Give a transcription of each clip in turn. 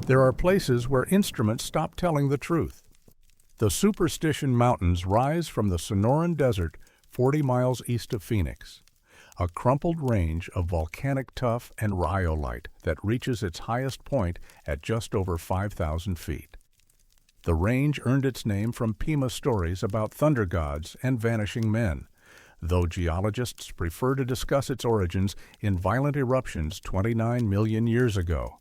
There are places where instruments stop telling the truth. The Superstition Mountains rise from the Sonoran Desert 40 miles east of Phoenix, a crumpled range of volcanic tuff and rhyolite that reaches its highest point at just over 5,000 feet. The range earned its name from Pima stories about thunder gods and vanishing men, though geologists prefer to discuss its origins in violent eruptions 29 million years ago.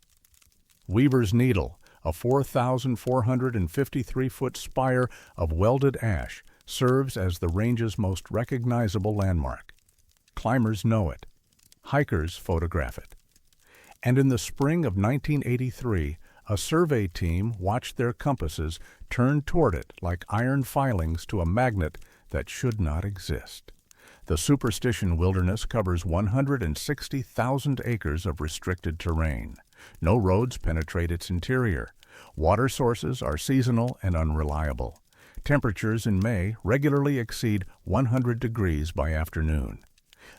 Weaver's Needle, a 4,453-foot spire of welded ash, serves as the range's most recognizable landmark. Climbers know it. Hikers photograph it. And in the spring of 1983, a survey team watched their compasses turn toward it like iron filings to a magnet that should not exist. The Superstition Wilderness covers 160,000 acres of restricted terrain. No roads penetrate its interior. Water sources are seasonal and unreliable. Temperatures in May regularly exceed 100 degrees by afternoon.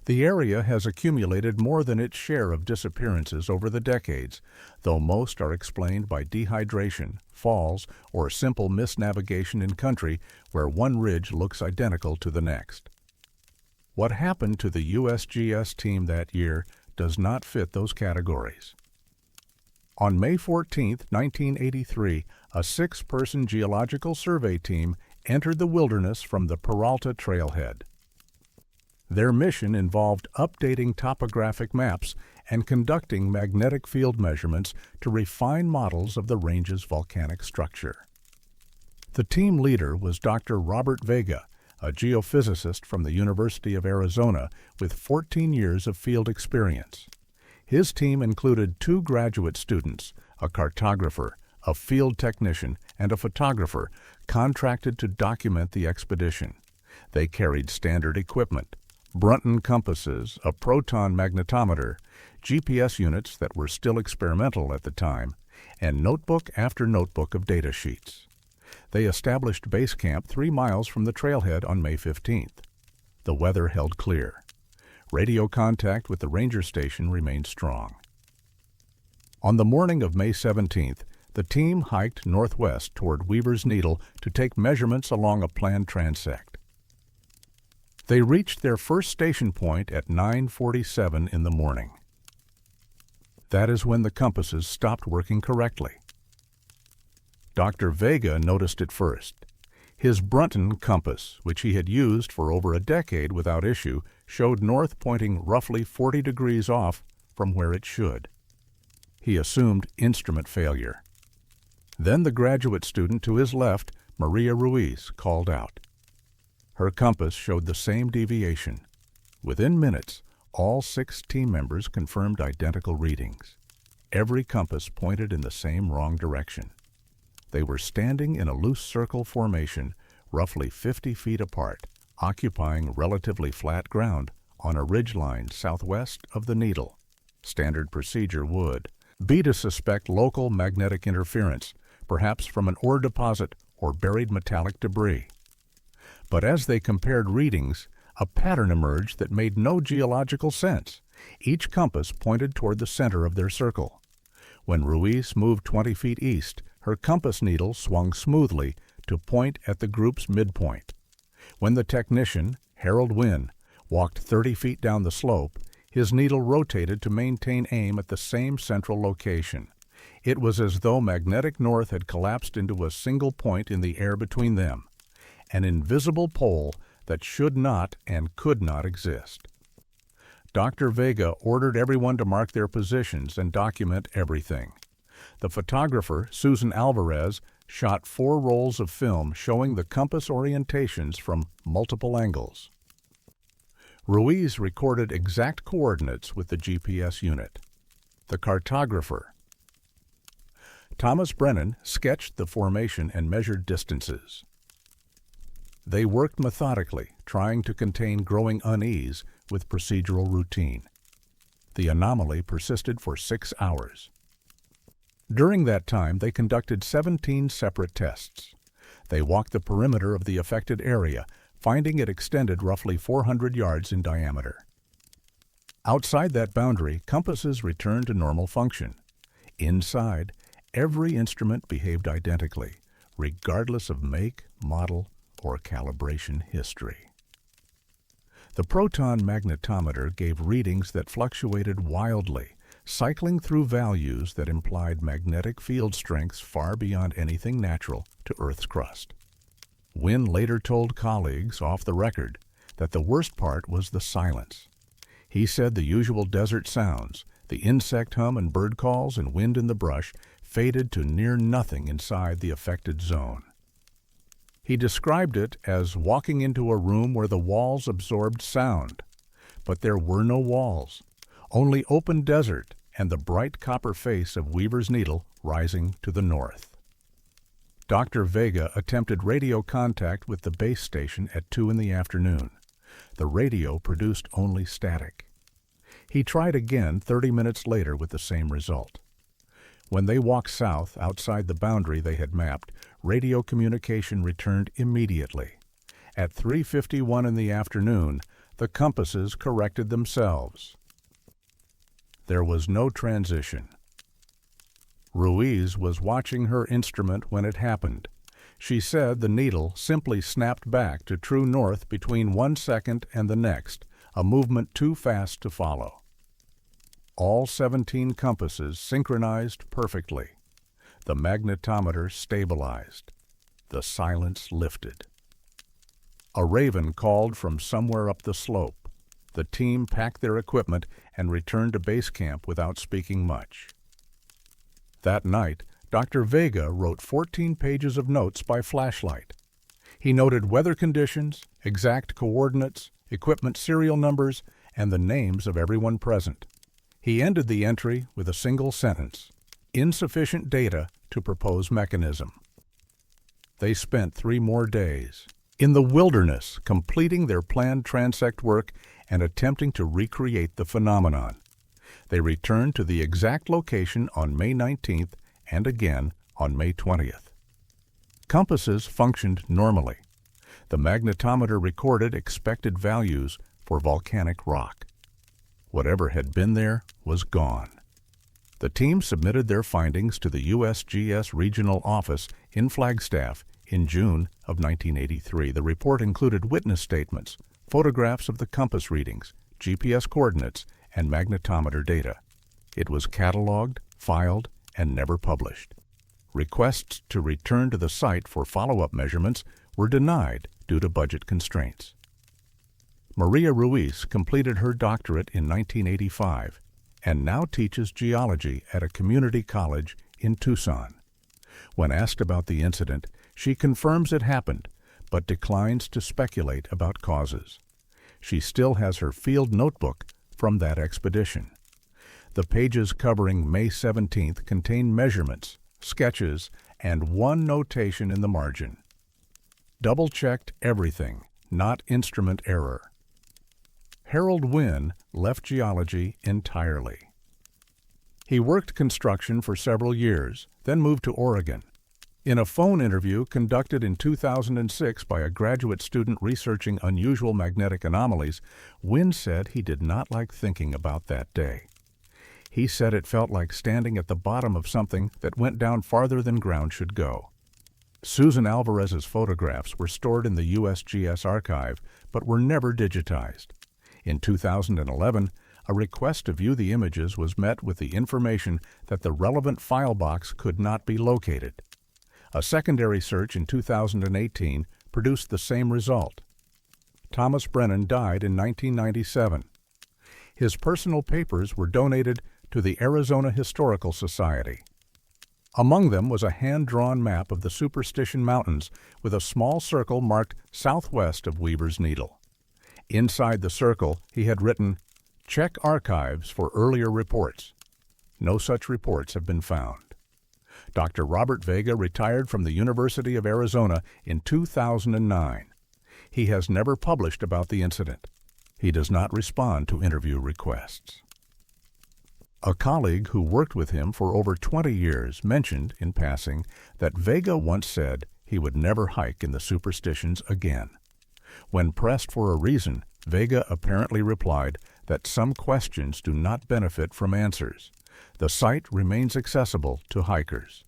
The area has accumulated more than its share of disappearances over the decades, though most are explained by dehydration, falls, or simple misnavigation in country where one ridge looks identical to the next. What happened to the USGS team that year does not fit those categories. On May 14, 1983, a 6-person geological survey team entered the wilderness from the Peralta Trailhead. Their mission involved updating topographic maps and conducting magnetic field measurements to refine models of the range's volcanic structure. The team leader was Dr. Robert Vega, a geophysicist from the University of Arizona with 14 years of field experience. His team included 2 graduate students, a cartographer, a field technician, and a photographer contracted to document the expedition. They carried standard equipment: Brunton compasses, a proton magnetometer, GPS units that were still experimental at the time, and notebook after notebook of data sheets. They established base camp 3 miles from the trailhead on May 15th. The weather held clear. Radio contact with the ranger station remained strong. On the morning of May 17th, the team hiked northwest toward Weaver's Needle to take measurements along a planned transect. They reached their first station point at 9:47 in the morning. That is when the compasses stopped working correctly. Dr. Vega noticed it first. His Brunton compass, which he had used for over a decade without issue, showed north pointing roughly 40 degrees off from where it should. He assumed instrument failure. Then the graduate student to his left, Maria Ruiz, called out. Her compass showed the same deviation. Within minutes, all 6 team members confirmed identical readings. Every compass pointed in the same wrong direction. They were standing in a loose circle formation, roughly 50 feet apart, occupying relatively flat ground on a ridgeline southwest of the needle. Standard procedure would be to suspect local magnetic interference, perhaps from an ore deposit or buried metallic debris. But as they compared readings, a pattern emerged that made no geological sense. Each compass pointed toward the center of their circle. When Ruiz moved 20 feet east, her compass needle swung smoothly to point at the group's midpoint. When the technician, Harold Wynn, walked 30 feet down the slope, his needle rotated to maintain aim at the same central location. It was as though magnetic north had collapsed into a single point in the air between them, an invisible pole that should not and could not exist. Dr. Vega ordered everyone to mark their positions and document everything. The photographer, Susan Alvarez, shot 4 rolls of film showing the compass orientations from multiple angles. Ruiz recorded exact coordinates with the GPS unit. The cartographer, Thomas Brennan, sketched the formation and measured distances. They worked methodically, trying to contain growing unease with procedural routine. The anomaly persisted for 6 hours. During that time, they conducted 17 separate tests. They walked the perimeter of the affected area, finding it extended roughly 400 yards in diameter. Outside that boundary, compasses returned to normal function. Inside, Every instrument behaved identically, regardless of make, model, or calibration history. The proton magnetometer gave readings that fluctuated wildly, cycling through values that implied magnetic field strengths far beyond anything natural to Earth's crust. Wynne later told colleagues, off the record, that the worst part was the silence. He said the usual desert sounds, the insect hum and bird calls and wind in the brush, faded to near nothing inside the affected zone. He described it as walking into a room where the walls absorbed sound. But there were no walls, only open desert and the bright copper face of Weaver's Needle rising to the north. Dr. Vega attempted radio contact with the base station at 2 in the afternoon. The radio produced only static. He tried again 30 minutes later with the same result. When they walked south outside the boundary they had mapped, radio communication returned immediately. At 3:51 in the afternoon, the compasses corrected themselves. There was no transition. Ruiz was watching her instrument when it happened. She said the needle simply snapped back to true north between 1 second and the next, a movement too fast to follow. All 17 compasses synchronized perfectly. The magnetometer stabilized. The silence lifted. A raven called from somewhere up the slope. The team packed their equipment and returned to base camp without speaking much. That night, Dr. Vega wrote 14 pages of notes by flashlight. He noted weather conditions, exact coordinates, equipment serial numbers, and the names of everyone present. He ended the entry with a single sentence: insufficient data to propose mechanism. They spent 3 more days in the wilderness, completing their planned transect work and attempting to recreate the phenomenon. They returned to the exact location on May 19th and again on May 20th. Compasses functioned normally. The magnetometer recorded expected values for volcanic rock. Whatever had been there was gone. The team submitted their findings to the USGS Regional Office in Flagstaff in June of 1983. The report included witness statements, photographs of the compass readings, GPS coordinates, and magnetometer data. It was cataloged, filed, and never published. Requests to return to the site for follow-up measurements were denied due to budget constraints. Maria Ruiz completed her doctorate in 1985 and now teaches geology at a community college in Tucson. When asked about the incident, she confirms it happened, but declines to speculate about causes. She still has her field notebook from that expedition. The pages covering May 17th contain measurements, sketches, and one notation in the margin. Double-checked everything, not instrument error. Harold Wynne left geology entirely. He worked construction for several years, then moved to Oregon. In a phone interview conducted in 2006 by a graduate student researching unusual magnetic anomalies, Wynne said he did not like thinking about that day. He said it felt like standing at the bottom of something that went down farther than ground should go. Susan Alvarez's photographs were stored in the USGS archive, but were never digitized. In 2011, a request to view the images was met with the information that the relevant file box could not be located. A secondary search in 2018 produced the same result. Thomas Brennan died in 1997. His personal papers were donated to the Arizona Historical Society. Among them was a hand-drawn map of the Superstition Mountains with a small circle marked southwest of Weaver's Needle. Inside the circle, he had written, "Check archives for earlier reports." No such reports have been found. Dr. Robert Vega retired from the University of Arizona in 2009. He has never published about the incident. He does not respond to interview requests. A colleague who worked with him for over 20 years mentioned, in passing, that Vega once said he would never hike in the Superstitions again. When pressed for a reason, Vega apparently replied that some questions do not benefit from answers, The site remains accessible to hikers.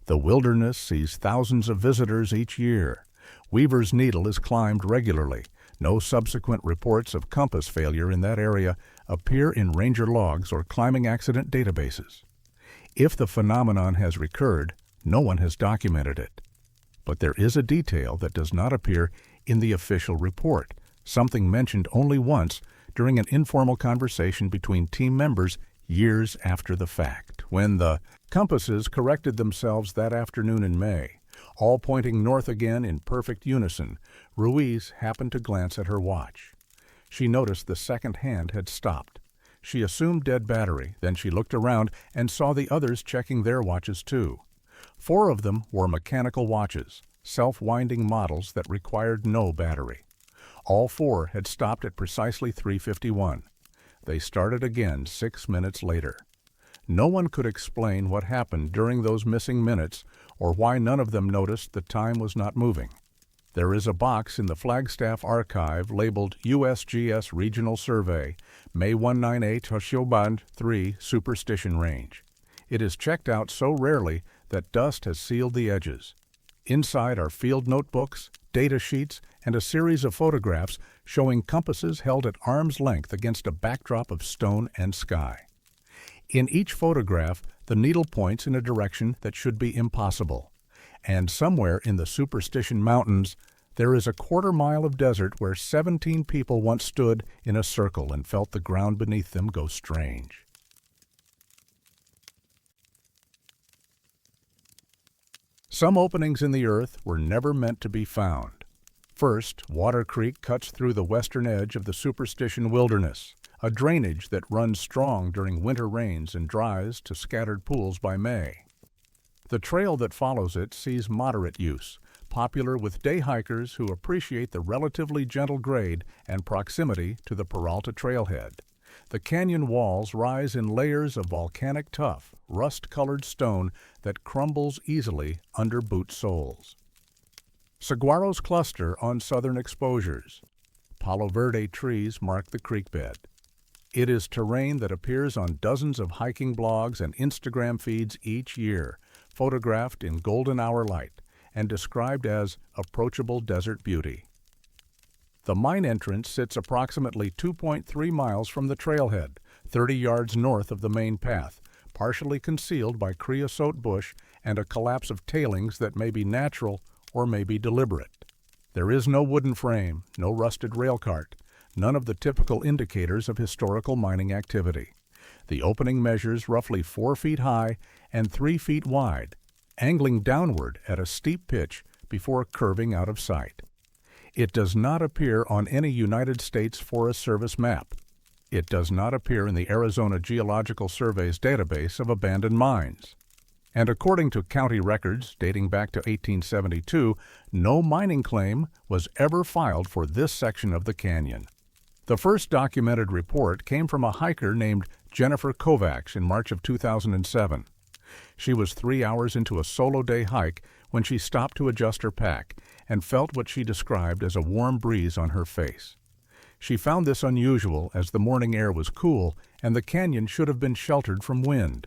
The wilderness sees thousands of visitors each year. Weaver's Needle is climbed regularly. No subsequent reports of compass failure in that area appear in ranger logs or climbing accident databases. If the phenomenon has recurred, no one has documented it. But there is a detail that does not appear in the official report, something mentioned only once during an informal conversation between team members years after the fact, when the compasses corrected themselves that afternoon in May. All pointing north again in perfect unison, Ruiz happened to glance at her watch. She noticed the second hand had stopped. She assumed dead battery, then she looked around and saw the others checking their watches too. 4 of them wore mechanical watches, self-winding models that required no battery. All 4 had stopped at precisely 3:51. They started again 6 minutes later. No one could explain what happened during those missing minutes or why none of them noticed the time was not moving. There is a box in the Flagstaff archive labeled USGS Regional Survey, May 198 Hoshoband 3 Superstition Range. It is checked out so rarely that dust has sealed the edges. Inside are field notebooks, data sheets, and a series of photographs showing compasses held at arm's length against a backdrop of stone and sky. In each photograph, the needle points in a direction that should be impossible. And somewhere in the Superstition Mountains, there is a quarter-mile of desert where 17 people once stood in a circle and felt the ground beneath them go strange. Some openings in the earth were never meant to be found. First, Water Creek cuts through the western edge of the Superstition Wilderness, a drainage that runs strong during winter rains and dries to scattered pools by May. The trail that follows it sees moderate use, popular with day hikers who appreciate the relatively gentle grade and proximity to the Peralta trailhead. The canyon walls rise in layers of volcanic tuff, rust-colored stone that crumbles easily under boot soles. Saguaros cluster on southern exposures. Palo Verde trees mark the creek bed. It is terrain that appears on dozens of hiking blogs and Instagram feeds each year, photographed in golden hour light and described as approachable desert beauty. The mine entrance sits approximately 2.3 miles from the trailhead, 30 yards north of the main path, partially concealed by creosote bush and a collapse of tailings that may be natural or may be deliberate. There is no wooden frame, no rusted rail cart, none of the typical indicators of historical mining activity. The opening measures roughly 4 feet high and 3 feet wide, angling downward at a steep pitch before curving out of sight. It does not appear on any United States Forest Service map. It does not appear in the Arizona Geological Survey's database of abandoned mines. And according to county records dating back to 1872, no mining claim was ever filed for this section of the canyon. The first documented report came from a hiker named Jennifer Kovacs in March of 2007. She was 3 hours into a solo day hike when she stopped to adjust her pack and felt what she described as a warm breeze on her face. She found this unusual as the morning air was cool and the canyon should have been sheltered from wind.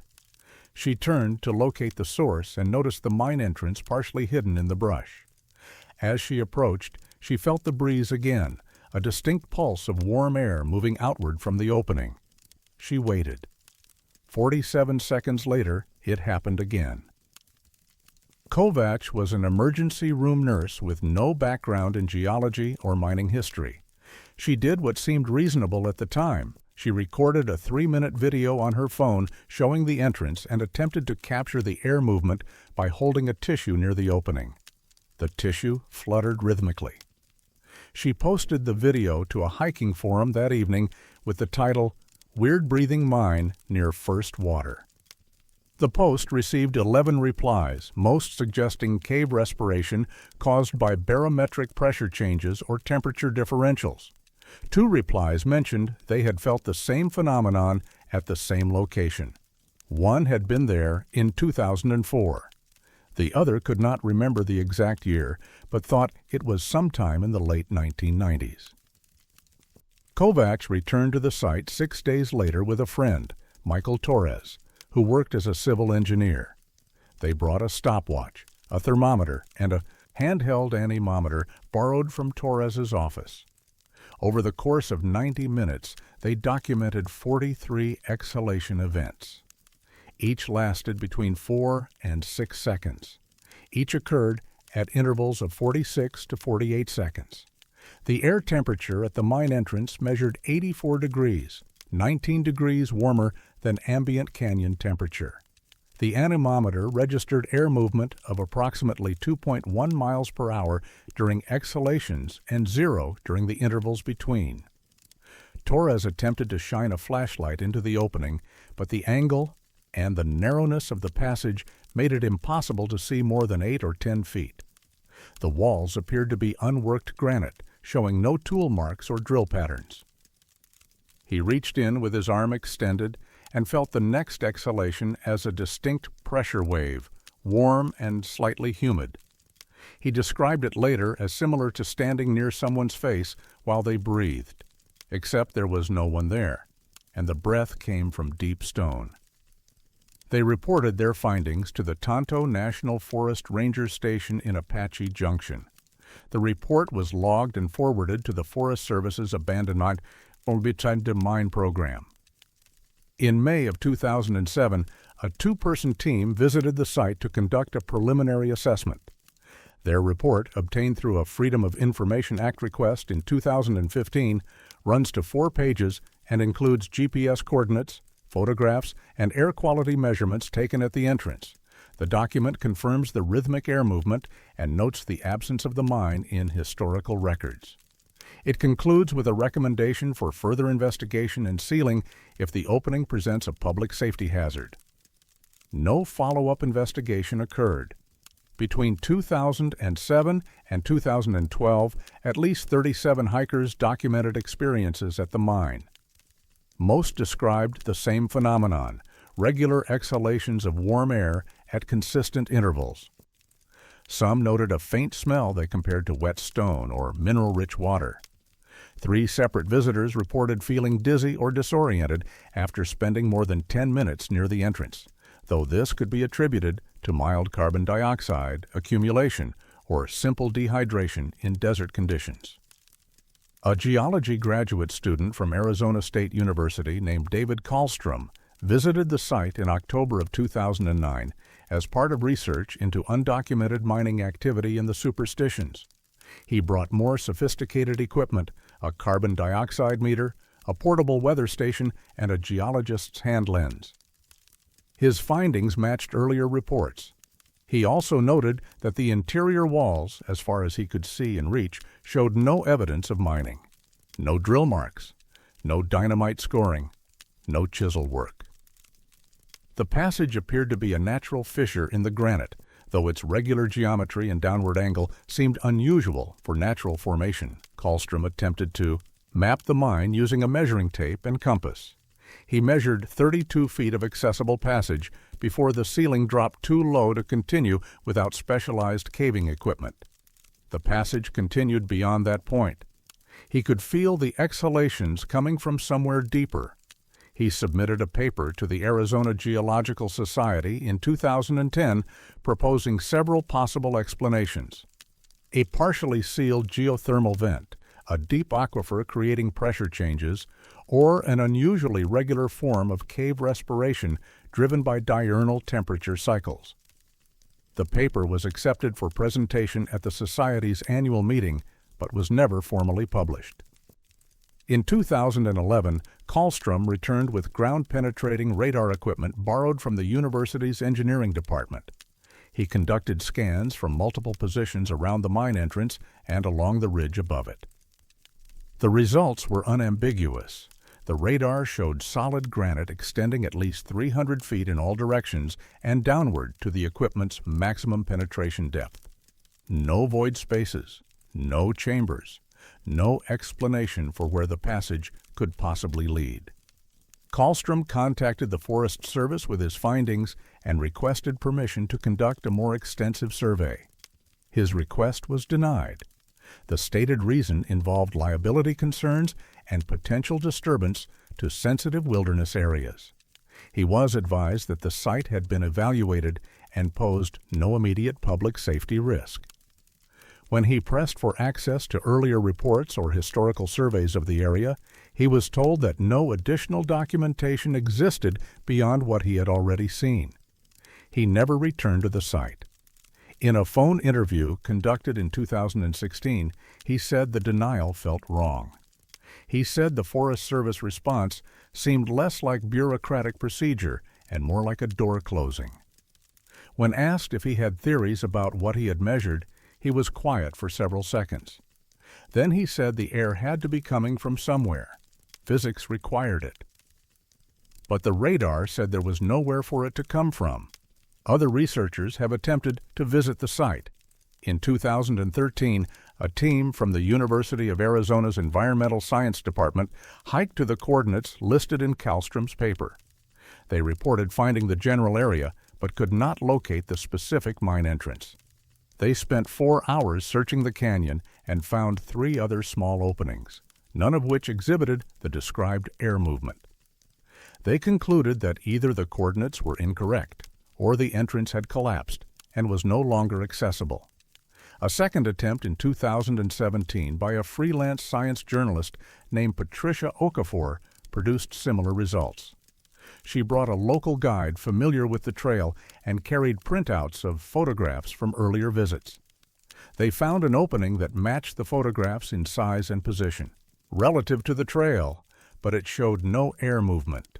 She turned to locate the source and noticed the mine entrance partially hidden in the brush. As she approached, she felt the breeze again, a distinct pulse of warm air moving outward from the opening. She waited. 47 seconds later, it happened again. Kovacs was an emergency room nurse with no background in geology or mining history. She did what seemed reasonable at the time. She recorded a 3-minute video on her phone showing the entrance and attempted to capture the air movement by holding a tissue near the opening. The tissue fluttered rhythmically. She posted the video to a hiking forum that evening with the title, "Weird Breathing Mine Near First Water." The post received 11 replies, most suggesting cave respiration caused by barometric pressure changes or temperature differentials. 2 replies mentioned they had felt the same phenomenon at the same location. One had been there in 2004. The other could not remember the exact year, but thought it was sometime in the late 1990s. Kovacs returned to the site 6 days later with a friend, Michael Torres, who worked as a civil engineer. They brought a stopwatch, a thermometer, and a handheld anemometer borrowed from Torres's office. Over the course of 90 minutes, they documented 43 exhalation events. Each lasted between 4 and 6 seconds. Each occurred at intervals of 46 to 48 seconds. The air temperature at the mine entrance measured 84 degrees, 19 degrees warmer than ambient canyon temperature. The anemometer registered air movement of approximately 2.1 miles per hour during exhalations and 0 during the intervals between. Torres attempted to shine a flashlight into the opening, but the angle and the narrowness of the passage made it impossible to see more than 8 or 10 feet. The walls appeared to be unworked granite, showing no tool marks or drill patterns. He reached in with his arm extended and felt the next exhalation as a distinct pressure wave, warm and slightly humid. He described it later as similar to standing near someone's face while they breathed, except there was no one there, and the breath came from deep stone. They reported their findings to the Tonto National Forest Ranger Station in Apache Junction. The report was logged and forwarded to the Forest Service's Abandonment de Mine program. In May of 2007, a two-person team visited the site to conduct a preliminary assessment. Their report, obtained through a Freedom of Information Act request in 2015, runs to 4 pages and includes GPS coordinates, photographs, and air quality measurements taken at the entrance. The document confirms the rhythmic air movement and notes the absence of the mine in historical records. It concludes with a recommendation for further investigation and sealing if the opening presents a public safety hazard. No follow-up investigation occurred. Between 2007 and 2012, at least 37 hikers documented experiences at the mine. Most described the same phenomenon, regular exhalations of warm air at consistent intervals. Some noted a faint smell they compared to wet stone or mineral-rich water. 3 separate visitors reported feeling dizzy or disoriented after spending more than 10 minutes near the entrance, though this could be attributed to mild carbon dioxide accumulation or simple dehydration in desert conditions. A geology graduate student from Arizona State University named David Kallstrom visited the site in October of 2009 as part of research into undocumented mining activity in the Superstitions. He brought more sophisticated equipment, a carbon dioxide meter, a portable weather station, and a geologist's hand lens. His findings matched earlier reports. He also noted that the interior walls, as far as he could see and reach, showed no evidence of mining. No drill marks, no dynamite scoring, no chisel work. The passage appeared to be a natural fissure in the granite, though its regular geometry and downward angle seemed unusual for natural formation. Kallstrom attempted to map the mine using a measuring tape and compass. He measured 32 feet of accessible passage before the ceiling dropped too low to continue without specialized caving equipment. The passage continued beyond that point. He could feel the exhalations coming from somewhere deeper. He submitted a paper to the Arizona Geological Society in 2010 proposing several possible explanations. A partially sealed geothermal vent, a deep aquifer creating pressure changes, or an unusually regular form of cave respiration driven by diurnal temperature cycles. The paper was accepted for presentation at the Society's annual meeting, but was never formally published. In 2011, Kallstrom returned with ground-penetrating radar equipment borrowed from the university's engineering department. He conducted scans from multiple positions around the mine entrance and along the ridge above it. The results were unambiguous. The radar showed solid granite extending at least 300 feet in all directions and downward to the equipment's maximum penetration depth. No void spaces, no chambers, no explanation for where the passage could possibly lead. Kallstrom contacted the Forest Service with his findings and requested permission to conduct a more extensive survey. His request was denied. The stated reason involved liability concerns and potential disturbance to sensitive wilderness areas. He was advised that the site had been evaluated and posed no immediate public safety risk. When he pressed for access to earlier reports or historical surveys of the area, he was told that no additional documentation existed beyond what he had already seen. He never returned to the site. In a phone interview conducted in 2016, he said the denial felt wrong. He said the Forest Service response seemed less like bureaucratic procedure and more like a door closing. When asked if he had theories about what he had measured, he was quiet for several seconds. Then he said the air had to be coming from somewhere. Physics required it. But the radar said there was nowhere for it to come from. Other researchers have attempted to visit the site. In 2013, a team from the University of Arizona's Environmental Science Department hiked to the coordinates listed in Kallstrom's paper. They reported finding the general area, but could not locate the specific mine entrance. They spent 4 hours searching the canyon and found 3 other small openings, none of which exhibited the described air movement. They concluded that either the coordinates were incorrect, or the entrance had collapsed and was no longer accessible. A second attempt in 2017 by a freelance science journalist named Patricia Okafor produced similar results. She brought a local guide familiar with the trail and carried printouts of photographs from earlier visits. They found an opening that matched the photographs in size and position, relative to the trail, but it showed no air movement.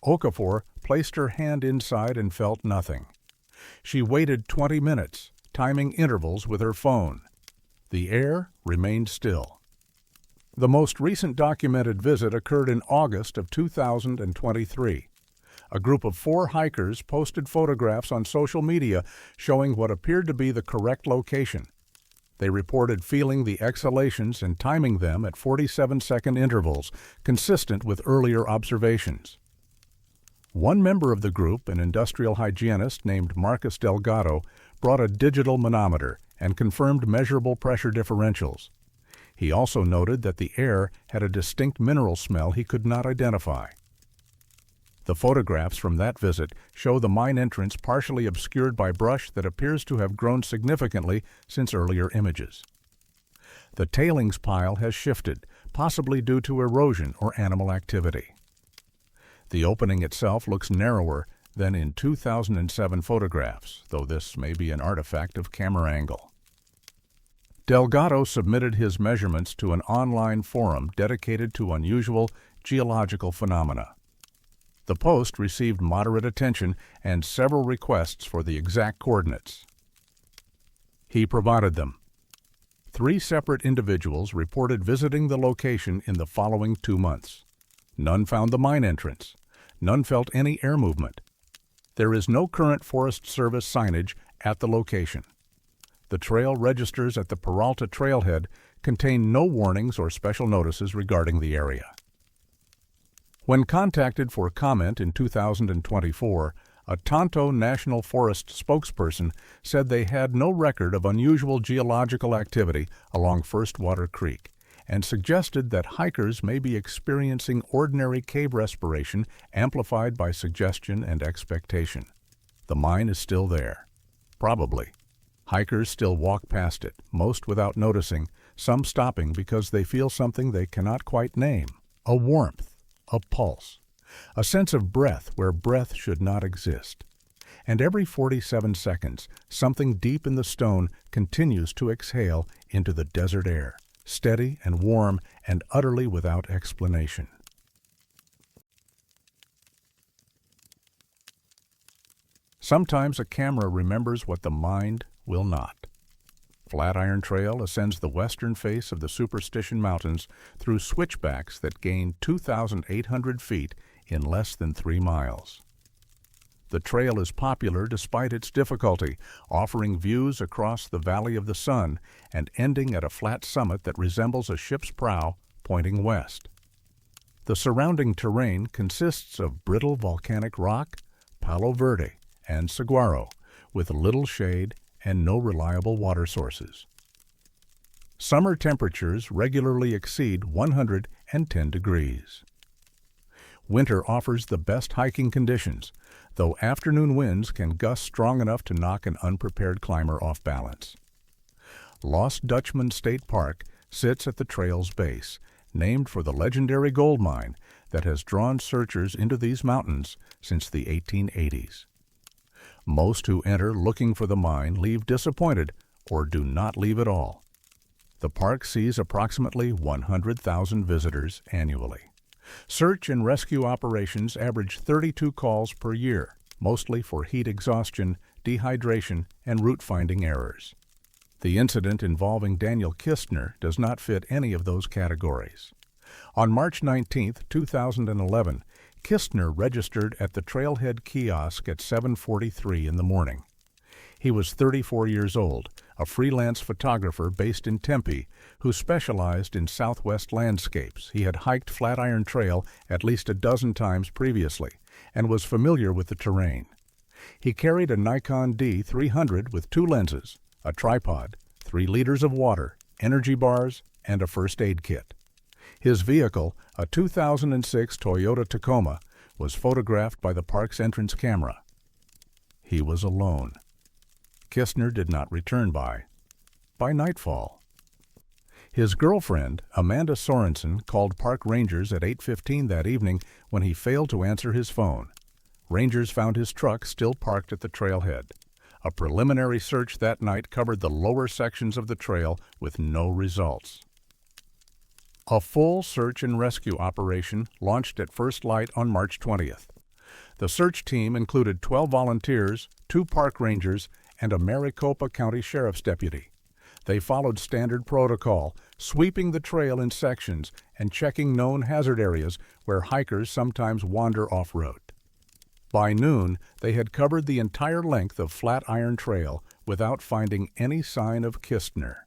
Okafor placed her hand inside and felt nothing. She waited 20 minutes, timing intervals with her phone. The air remained still. The most recent documented visit occurred in August of 2023. A group of 4 hikers posted photographs on social media showing what appeared to be the correct location. They reported feeling the exhalations and timing them at 47-second intervals, consistent with earlier observations. One member of the group, an industrial hygienist named Marcus Delgado, brought a digital manometer and confirmed measurable pressure differentials. He also noted that the air had a distinct mineral smell he could not identify. The photographs from that visit show the mine entrance partially obscured by brush that appears to have grown significantly since earlier images. The tailings pile has shifted, possibly due to erosion or animal activity. The opening itself looks narrower than in 2007 photographs, though this may be an artifact of camera angle. Delgado submitted his measurements to an online forum dedicated to unusual geological phenomena. The post received moderate attention and several requests for the exact coordinates. He provided them. 3 separate individuals reported visiting the location in the following 2 months. None found the mine entrance. None felt any air movement. There is no current Forest Service signage at the location. The trail registers at the Peralta trailhead contain no warnings or special notices regarding the area. When contacted for comment in 2024, a Tonto National Forest spokesperson said they had no record of unusual geological activity along First Water Creek and suggested that hikers may be experiencing ordinary cave respiration amplified by suggestion and expectation. The mine is still there. Probably. Hikers still walk past it, most without noticing, some stopping because they feel something they cannot quite name. A warmth, a pulse, a sense of breath where breath should not exist. And every 47 seconds, something deep in the stone continues to exhale into the desert air, steady and warm and utterly without explanation. Sometimes a camera remembers what the mind will not. Flatiron Trail ascends the western face of the Superstition Mountains through switchbacks that gain 2,800 feet in less than 3 miles. The trail is popular despite its difficulty, offering views across the Valley of the Sun and ending at a flat summit that resembles a ship's prow pointing west. The surrounding terrain consists of brittle volcanic rock, Palo Verde, and saguaro, with little shade and no reliable water sources. Summer temperatures regularly exceed 110 degrees. Winter offers the best hiking conditions, though afternoon winds can gust strong enough to knock an unprepared climber off balance. Lost Dutchman State Park sits at the trail's base, named for the legendary gold mine that has drawn searchers into these mountains since the 1880s. Most who enter looking for the mine leave disappointed or do not leave at all. The park sees approximately 100,000 visitors annually. Search and rescue operations average 32 calls per year, mostly for heat exhaustion, dehydration, and route-finding errors. The incident involving Daniel Kistner does not fit any of those categories. On March 19, 2011, Kistner registered at the Trailhead kiosk at 7:43 in the morning. He was 34 years old, a freelance photographer based in Tempe who specialized in Southwest landscapes. He had hiked Flatiron Trail at least a dozen times previously and was familiar with the terrain. He carried a Nikon D300 with 2 lenses, a tripod, 3 liters of water, energy bars, and a first aid kit. His vehicle, a 2006 Toyota Tacoma, was photographed by the park's entrance camera. He was alone. Kistner did not return by nightfall. His girlfriend, Amanda Sorensen, called park rangers at 8:15 that evening when he failed to answer his phone. Rangers found his truck still parked at the trailhead. A preliminary search that night covered the lower sections of the trail with no results. A full search and rescue operation launched at first light on March 20th. The search team included 12 volunteers, 2 park rangers, and a Maricopa County Sheriff's deputy. They followed standard protocol, sweeping the trail in sections and checking known hazard areas where hikers sometimes wander off-road. By noon, they had covered the entire length of Flatiron Trail without finding any sign of Kistner.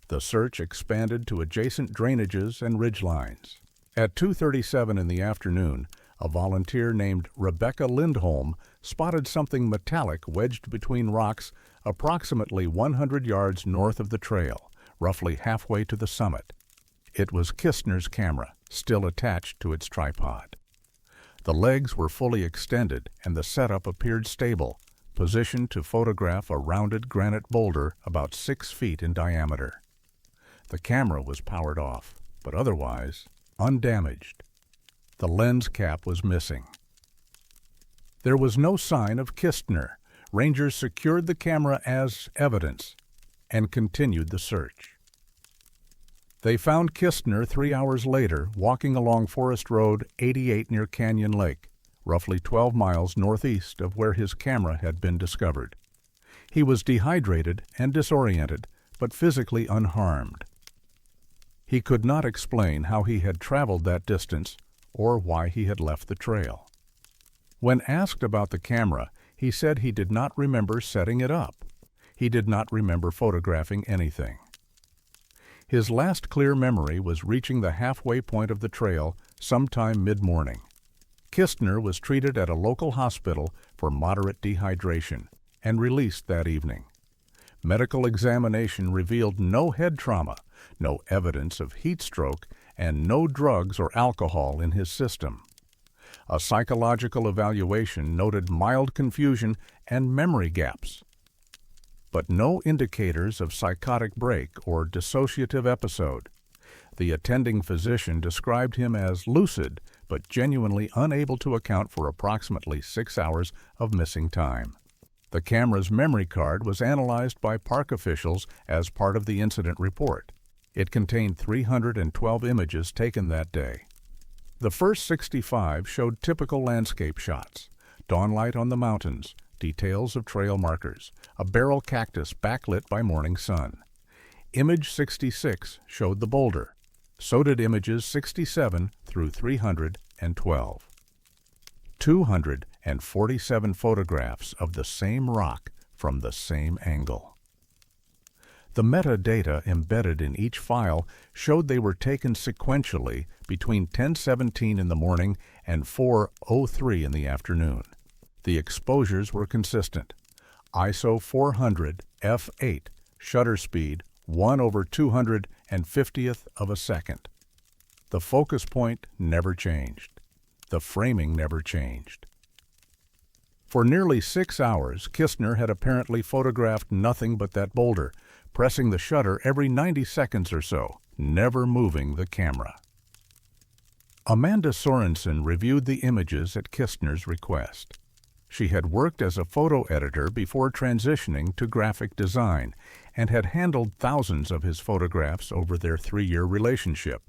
The search expanded to adjacent drainages and ridgelines. At 2:37 in the afternoon, a volunteer named Rebecca Lindholm spotted something metallic wedged between rocks approximately 100 yards north of the trail, roughly halfway to the summit. It was Kistner's camera, still attached to its tripod. The legs were fully extended and the setup appeared stable, positioned to photograph a rounded granite boulder about 6 feet in diameter. The camera was powered off, but otherwise undamaged. The lens cap was missing. There was no sign of Kistner. Rangers secured the camera as evidence and continued the search. They found Kistner 3 hours later walking along Forest Road 88 near Canyon Lake, roughly 12 miles northeast of where his camera had been discovered. He was dehydrated and disoriented, but physically unharmed. He could not explain how he had traveled that distance or why he had left the trail. When asked about the camera, he said he did not remember setting it up. He did not remember photographing anything. His last clear memory was reaching the halfway point of the trail sometime mid-morning. Kistner was treated at a local hospital for moderate dehydration and released that evening. Medical examination revealed no head trauma, no evidence of heat stroke, and no drugs or alcohol in his system. A psychological evaluation noted mild confusion and memory gaps, but no indicators of psychotic break or dissociative episode. The attending physician described him as lucid, but genuinely unable to account for approximately 6 hours of missing time. The camera's memory card was analyzed by park officials as part of the incident report. It contained 312 images taken that day. The first 65 showed typical landscape shots: dawnlight on the mountains, details of trail markers, a barrel cactus backlit by morning sun. Image 66 showed the boulder. So did images 67 through 312. 247 photographs of the same rock from the same angle. The metadata embedded in each file showed they were taken sequentially between 10:17 in the morning and 4:03 in the afternoon. The exposures were consistent. ISO 400 f8, shutter speed 1/250th of a second. The focus point never changed. The framing never changed. For nearly 6 hours, Kistner had apparently photographed nothing but that boulder, pressing the shutter every 90 seconds or so, never moving the camera. Amanda Sorensen reviewed the images at Kistner's request. She had worked as a photo editor before transitioning to graphic design and had handled thousands of his photographs over their 3-year relationship.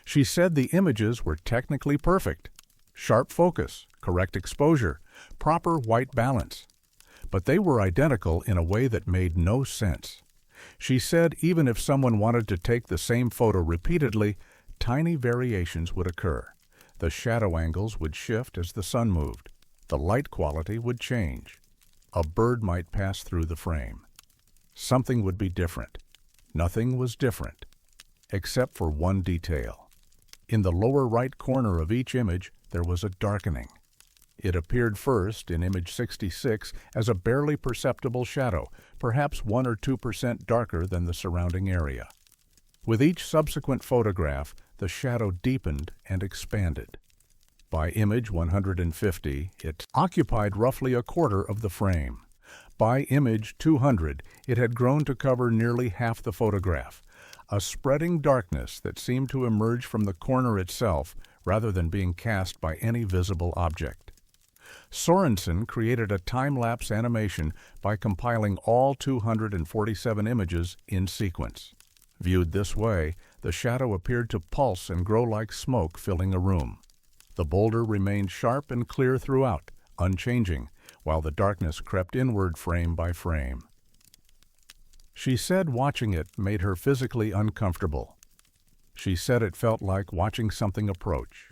She said the images were technically perfect. Sharp focus, correct exposure, proper white balance. But they were identical in a way that made no sense. She said even if someone wanted to take the same photo repeatedly, tiny variations would occur. The shadow angles would shift as the sun moved. The light quality would change. A bird might pass through the frame. Something would be different. Nothing was different, except for one detail. In the lower right corner of each image, there was a darkening. It appeared first in image 66 as a barely perceptible shadow, perhaps 1 or 2% darker than the surrounding area. With each subsequent photograph, the shadow deepened and expanded. By image 150, it occupied roughly a quarter of the frame. By image 200, it had grown to cover nearly half the photograph, a spreading darkness that seemed to emerge from the corner itself rather than being cast by any visible object. Sorensen created a time-lapse animation by compiling all 247 images in sequence. Viewed this way, the shadow appeared to pulse and grow like smoke filling a room. The boulder remained sharp and clear throughout, unchanging, while the darkness crept inward frame by frame. She said watching it made her physically uncomfortable. She said it felt like watching something approach.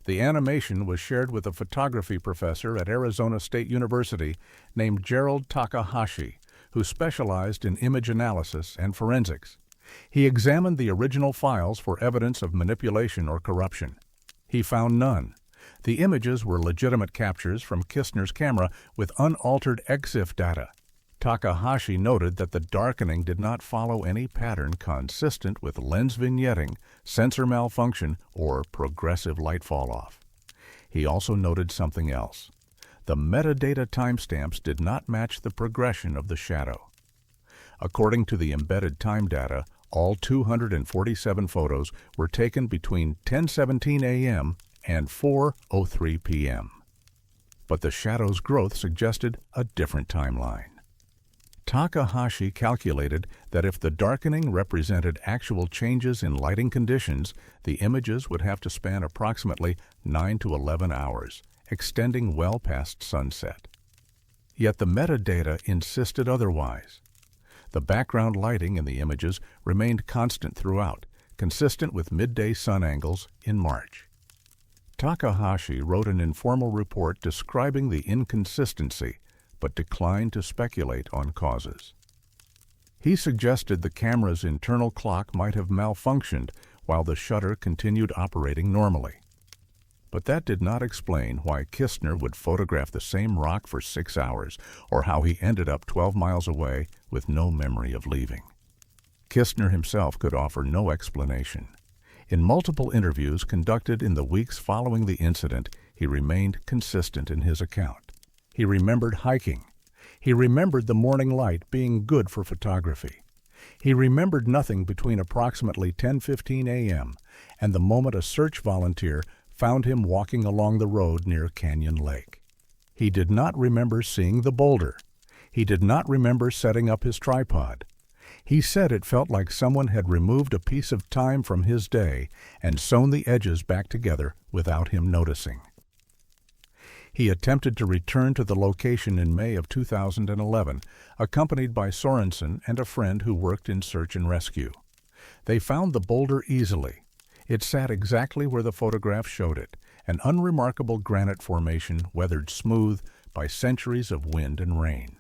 The animation was shared with a photography professor at Arizona State University named Gerald Takahashi, who specialized in image analysis and forensics. He examined the original files for evidence of manipulation or corruption. He found none. The images were legitimate captures from Kistner's camera with unaltered EXIF data. Takahashi noted that the darkening did not follow any pattern consistent with lens vignetting, sensor malfunction, or progressive light fall-off. He also noted something else. The metadata timestamps did not match the progression of the shadow. According to the embedded time data, all 247 photos were taken between 10:17 a.m. and 4:03 p.m. But the shadow's growth suggested a different timeline. Takahashi calculated that if the darkening represented actual changes in lighting conditions, the images would have to span approximately 9 to 11 hours, extending well past sunset. Yet the metadata insisted otherwise. The background lighting in the images remained constant throughout, consistent with midday sun angles in March. Takahashi wrote an informal report describing the inconsistency, but declined to speculate on causes. He suggested the camera's internal clock might have malfunctioned while the shutter continued operating normally. But that did not explain why Kistner would photograph the same rock for 6 hours, or how he ended up 12 miles away with no memory of leaving. Kistner himself could offer no explanation. In multiple interviews conducted in the weeks following the incident, he remained consistent in his account. He remembered hiking. He remembered the morning light being good for photography. He remembered nothing between approximately 10:15 a.m. and the moment a search volunteer found him walking along the road near Canyon Lake. He did not remember seeing the boulder. He did not remember setting up his tripod. He said it felt like someone had removed a piece of time from his day and sewn the edges back together without him noticing. He attempted to return to the location in May of 2011, accompanied by Sorensen and a friend who worked in search and rescue. They found the boulder easily. It sat exactly where the photograph showed it, an unremarkable granite formation weathered smooth by centuries of wind and rain.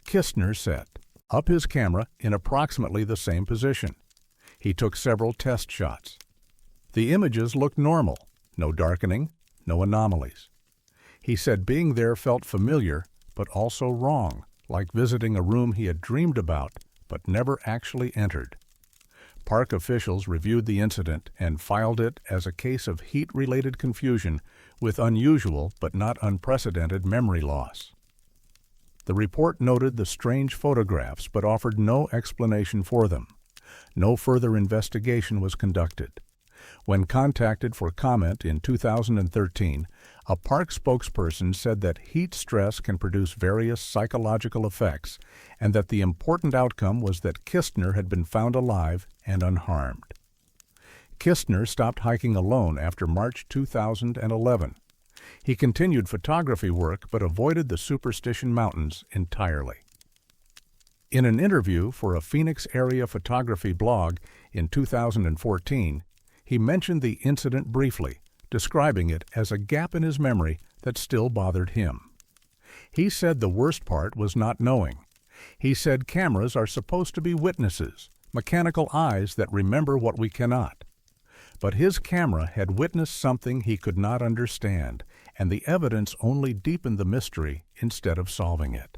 Kistner set up his camera in approximately the same position. He took several test shots. The images looked normal, no darkening, no anomalies. He said being there felt familiar, but also wrong, like visiting a room he had dreamed about but never actually entered. Park officials reviewed the incident and filed it as a case of heat-related confusion with unusual but not unprecedented memory loss. The report noted the strange photographs but offered no explanation for them. No further investigation was conducted. When contacted for comment in 2013, a park spokesperson said that heat stress can produce various psychological effects and that the important outcome was that Kistner had been found alive and unharmed. Kistner stopped hiking alone after March 2011. He continued photography work but avoided the Superstition Mountains entirely. In an interview for a Phoenix area photography blog in 2014, he mentioned the incident briefly, describing it as a gap in his memory that still bothered him. He said the worst part was not knowing. He said cameras are supposed to be witnesses, mechanical eyes that remember what we cannot. But his camera had witnessed something he could not understand, and the evidence only deepened the mystery instead of solving it.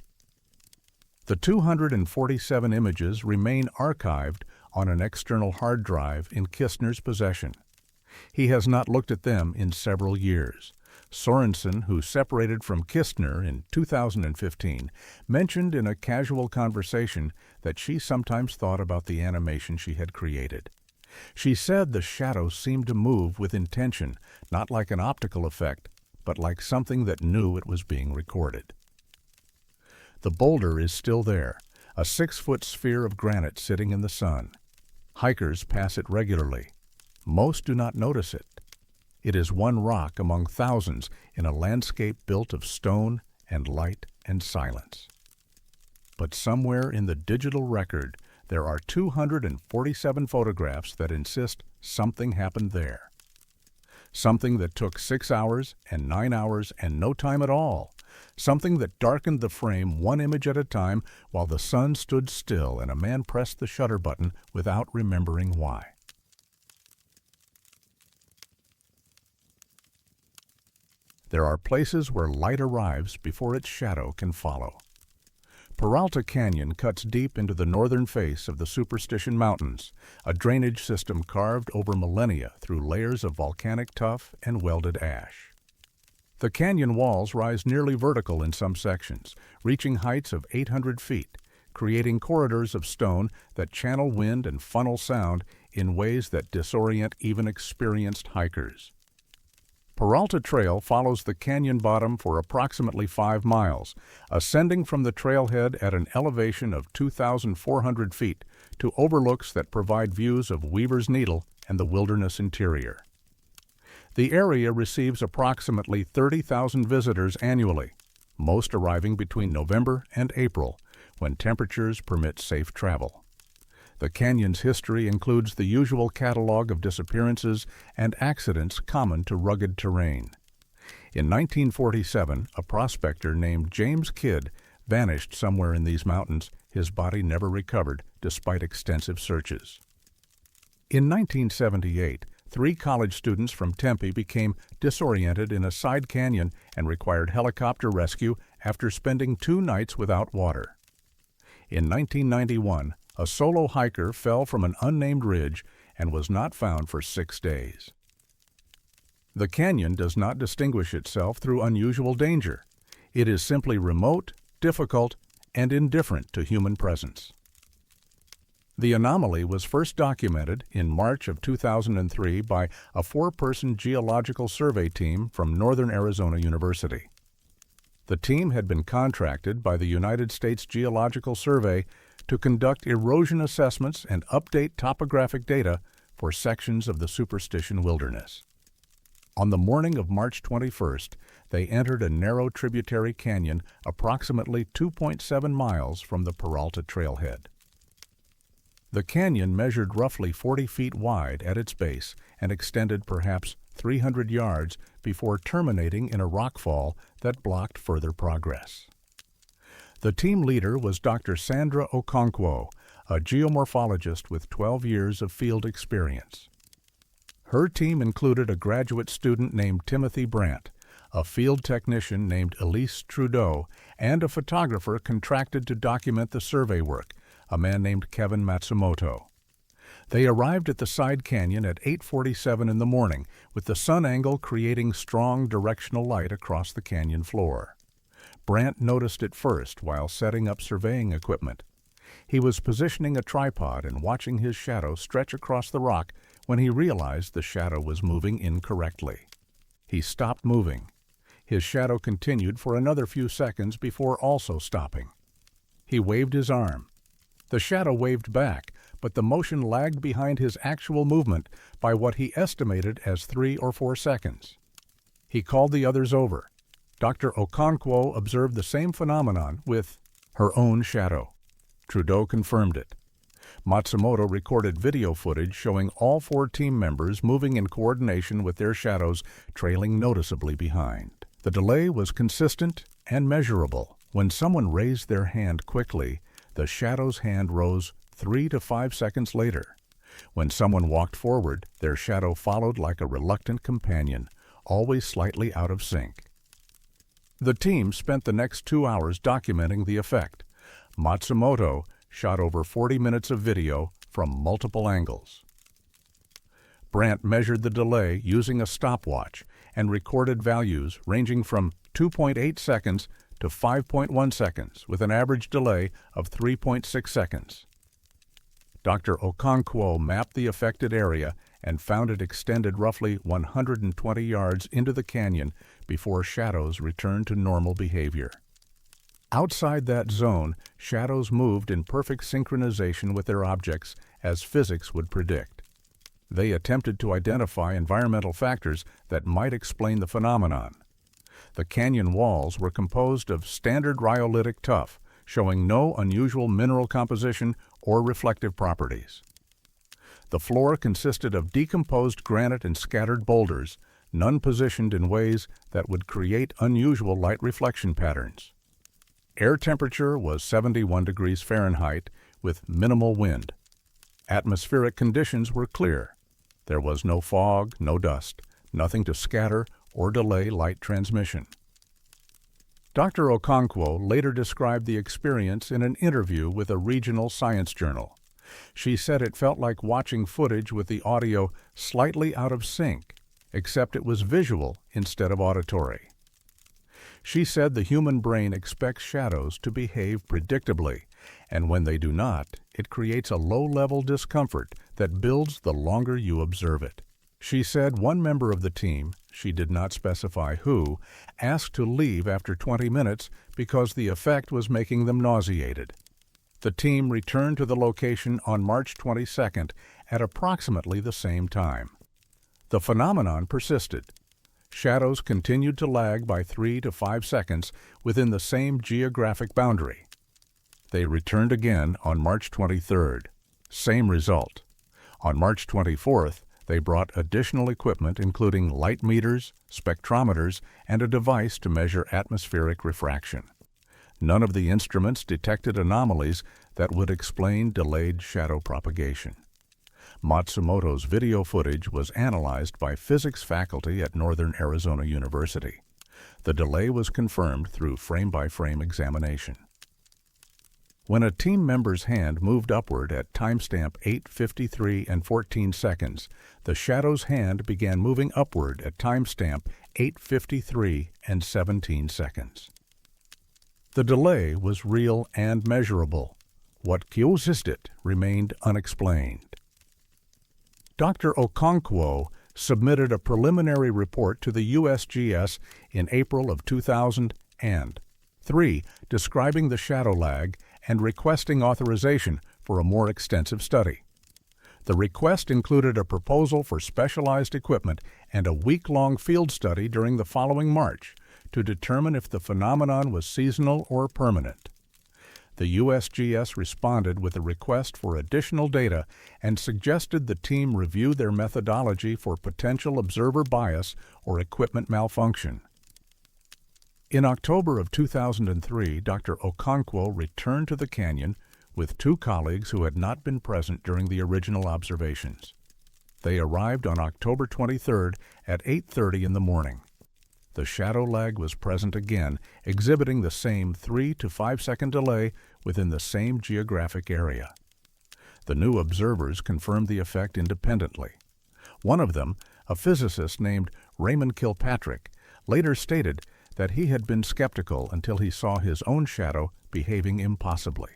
The 247 images remain archived on an external hard drive in Kistner's possession. He has not looked at them in several years. Sorensen, who separated from Kistner in 2015, mentioned in a casual conversation that she sometimes thought about the animation she had created. She said the shadows seemed to move with intention, not like an optical effect, but like something that knew it was being recorded. The boulder is still there, a 6-foot sphere of granite sitting in the sun. Hikers pass it regularly. Most do not notice it. It is one rock among thousands in a landscape built of stone and light and silence. But somewhere in the digital record, there are 247 photographs that insist something happened there. Something that took 6 hours and 9 hours and no time at all. Something that darkened the frame one image at a time while the sun stood still and a man pressed the shutter button without remembering why. There are places where light arrives before its shadow can follow. Peralta Canyon cuts deep into the northern face of the Superstition Mountains, a drainage system carved over millennia through layers of volcanic tuff and welded ash. The canyon walls rise nearly vertical in some sections, reaching heights of 800 feet, creating corridors of stone that channel wind and funnel sound in ways that disorient even experienced hikers. Peralta Trail follows the canyon bottom for approximately 5 miles, ascending from the trailhead at an elevation of 2,400 feet to overlooks that provide views of Weaver's Needle and the wilderness interior. The area receives approximately 30,000 visitors annually, most arriving between November and April, when temperatures permit safe travel. The canyon's history includes the usual catalog of disappearances and accidents common to rugged terrain. In 1947, a prospector named James Kidd vanished somewhere in these mountains, his body never recovered despite extensive searches. In 1978, 3 college students from Tempe became disoriented in a side canyon and required helicopter rescue after spending 2 nights without water. In 1991, a solo hiker fell from an unnamed ridge and was not found for 6 days. The canyon does not distinguish itself through unusual danger. It is simply remote, difficult, and indifferent to human presence. The anomaly was first documented in March of 2003 by a 4-person geological survey team from Northern Arizona University. The team had been contracted by the United States Geological Survey to conduct erosion assessments and update topographic data for sections of the Superstition Wilderness. On the morning of March 21st, they entered a narrow tributary canyon approximately 2.7 miles from the Peralta trailhead. The canyon measured roughly 40 feet wide at its base and extended perhaps 300 yards before terminating in a rockfall that blocked further progress. The team leader was Dr. Sandra Okonkwo, a geomorphologist with 12 years of field experience. Her team included a graduate student named Timothy Brandt, a field technician named Elise Trudeau, and a photographer contracted to document the survey work, a man named Kevin Matsumoto. They arrived at the side canyon at 8:47 in the morning, with the sun angle creating strong directional light across the canyon floor. Brant noticed it first while setting up surveying equipment. He was positioning a tripod and watching his shadow stretch across the rock when he realized the shadow was moving incorrectly. He stopped moving. His shadow continued for another few seconds before also stopping. He waved his arm. The shadow waved back, but the motion lagged behind his actual movement by what he estimated as 3 or 4 seconds. He called the others over. Dr. Okonkwo observed the same phenomenon with her own shadow. Trudeau confirmed it. Matsumoto recorded video footage showing all 4 team members moving in coordination with their shadows trailing noticeably behind. The delay was consistent and measurable. When someone raised their hand quickly, the shadow's hand rose 3 to 5 seconds later. When someone walked forward, their shadow followed like a reluctant companion, always slightly out of sync. The team spent the next 2 hours documenting the effect. Matsumoto shot over 40 minutes of video from multiple angles. Brant measured the delay using a stopwatch and recorded values ranging from 2.8 seconds to 5.1 seconds, with an average delay of 3.6 seconds. Dr. Okonkwo mapped the affected area and found it extended roughly 120 yards into the canyon before shadows returned to normal behavior. Outside that zone, shadows moved in perfect synchronization with their objects, as physics would predict. They attempted to identify environmental factors that might explain the phenomenon. The canyon walls were composed of standard rhyolitic tuff, showing no unusual mineral composition or reflective properties. The floor consisted of decomposed granite and scattered boulders, none positioned in ways that would create unusual light reflection patterns. Air temperature was 71 degrees Fahrenheit with minimal wind. Atmospheric conditions were clear. There was no fog, no dust, nothing to scatter or delay light transmission. Dr. Okonkwo later described the experience in an interview with a regional science journal. She said it felt like watching footage with the audio slightly out of sync, except it was visual instead of auditory. She said the human brain expects shadows to behave predictably, and when they do not, it creates a low-level discomfort that builds the longer you observe it. She said one member of the team, she did not specify who, asked to leave after 20 minutes because the effect was making them nauseated. The team returned to the location on March 22nd at approximately the same time. The phenomenon persisted. Shadows continued to lag by 3 to 5 seconds within the same geographic boundary. They returned again on March 23rd. Same result. On March 24th, they brought additional equipment including light meters, spectrometers, and a device to measure atmospheric refraction. None of the instruments detected anomalies that would explain delayed shadow propagation. Matsumoto's video footage was analyzed by physics faculty at Northern Arizona University. The delay was confirmed through frame-by-frame examination. When a team member's hand moved upward at timestamp 8:53 and 14 seconds, the shadow's hand began moving upward at timestamp 8:53 and 17 seconds. The delay was real and measurable. What caused it remained unexplained. Dr. Okonkwo submitted a preliminary report to the USGS in April of 2003, describing the shadow lag and requesting authorization for a more extensive study. The request included a proposal for specialized equipment and a week-long field study during the following March to determine if the phenomenon was seasonal or permanent. The USGS responded with a request for additional data and suggested the team review their methodology for potential observer bias or equipment malfunction. In October of 2003, Dr. Okonkwo returned to the canyon with 2 colleagues who had not been present during the original observations. They arrived on October 23rd at 8:30 in the morning. The shadow lag was present again, exhibiting the same 3 to 5 second delay within the same geographic area. The new observers confirmed the effect independently. One of them, a physicist named Raymond Kilpatrick, later stated that he had been skeptical until he saw his own shadow behaving impossibly.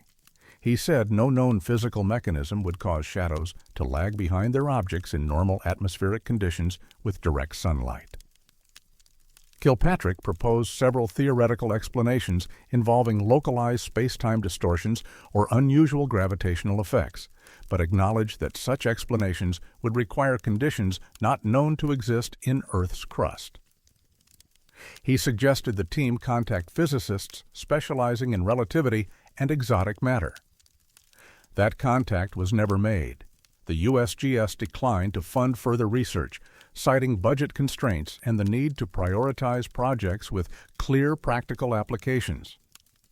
He said no known physical mechanism would cause shadows to lag behind their objects in normal atmospheric conditions with direct sunlight. Kilpatrick proposed several theoretical explanations involving localized space-time distortions or unusual gravitational effects, but acknowledged that such explanations would require conditions not known to exist in Earth's crust. He suggested the team contact physicists specializing in relativity and exotic matter. That contact was never made. The USGS declined to fund further research, citing budget constraints and the need to prioritize projects with clear practical applications.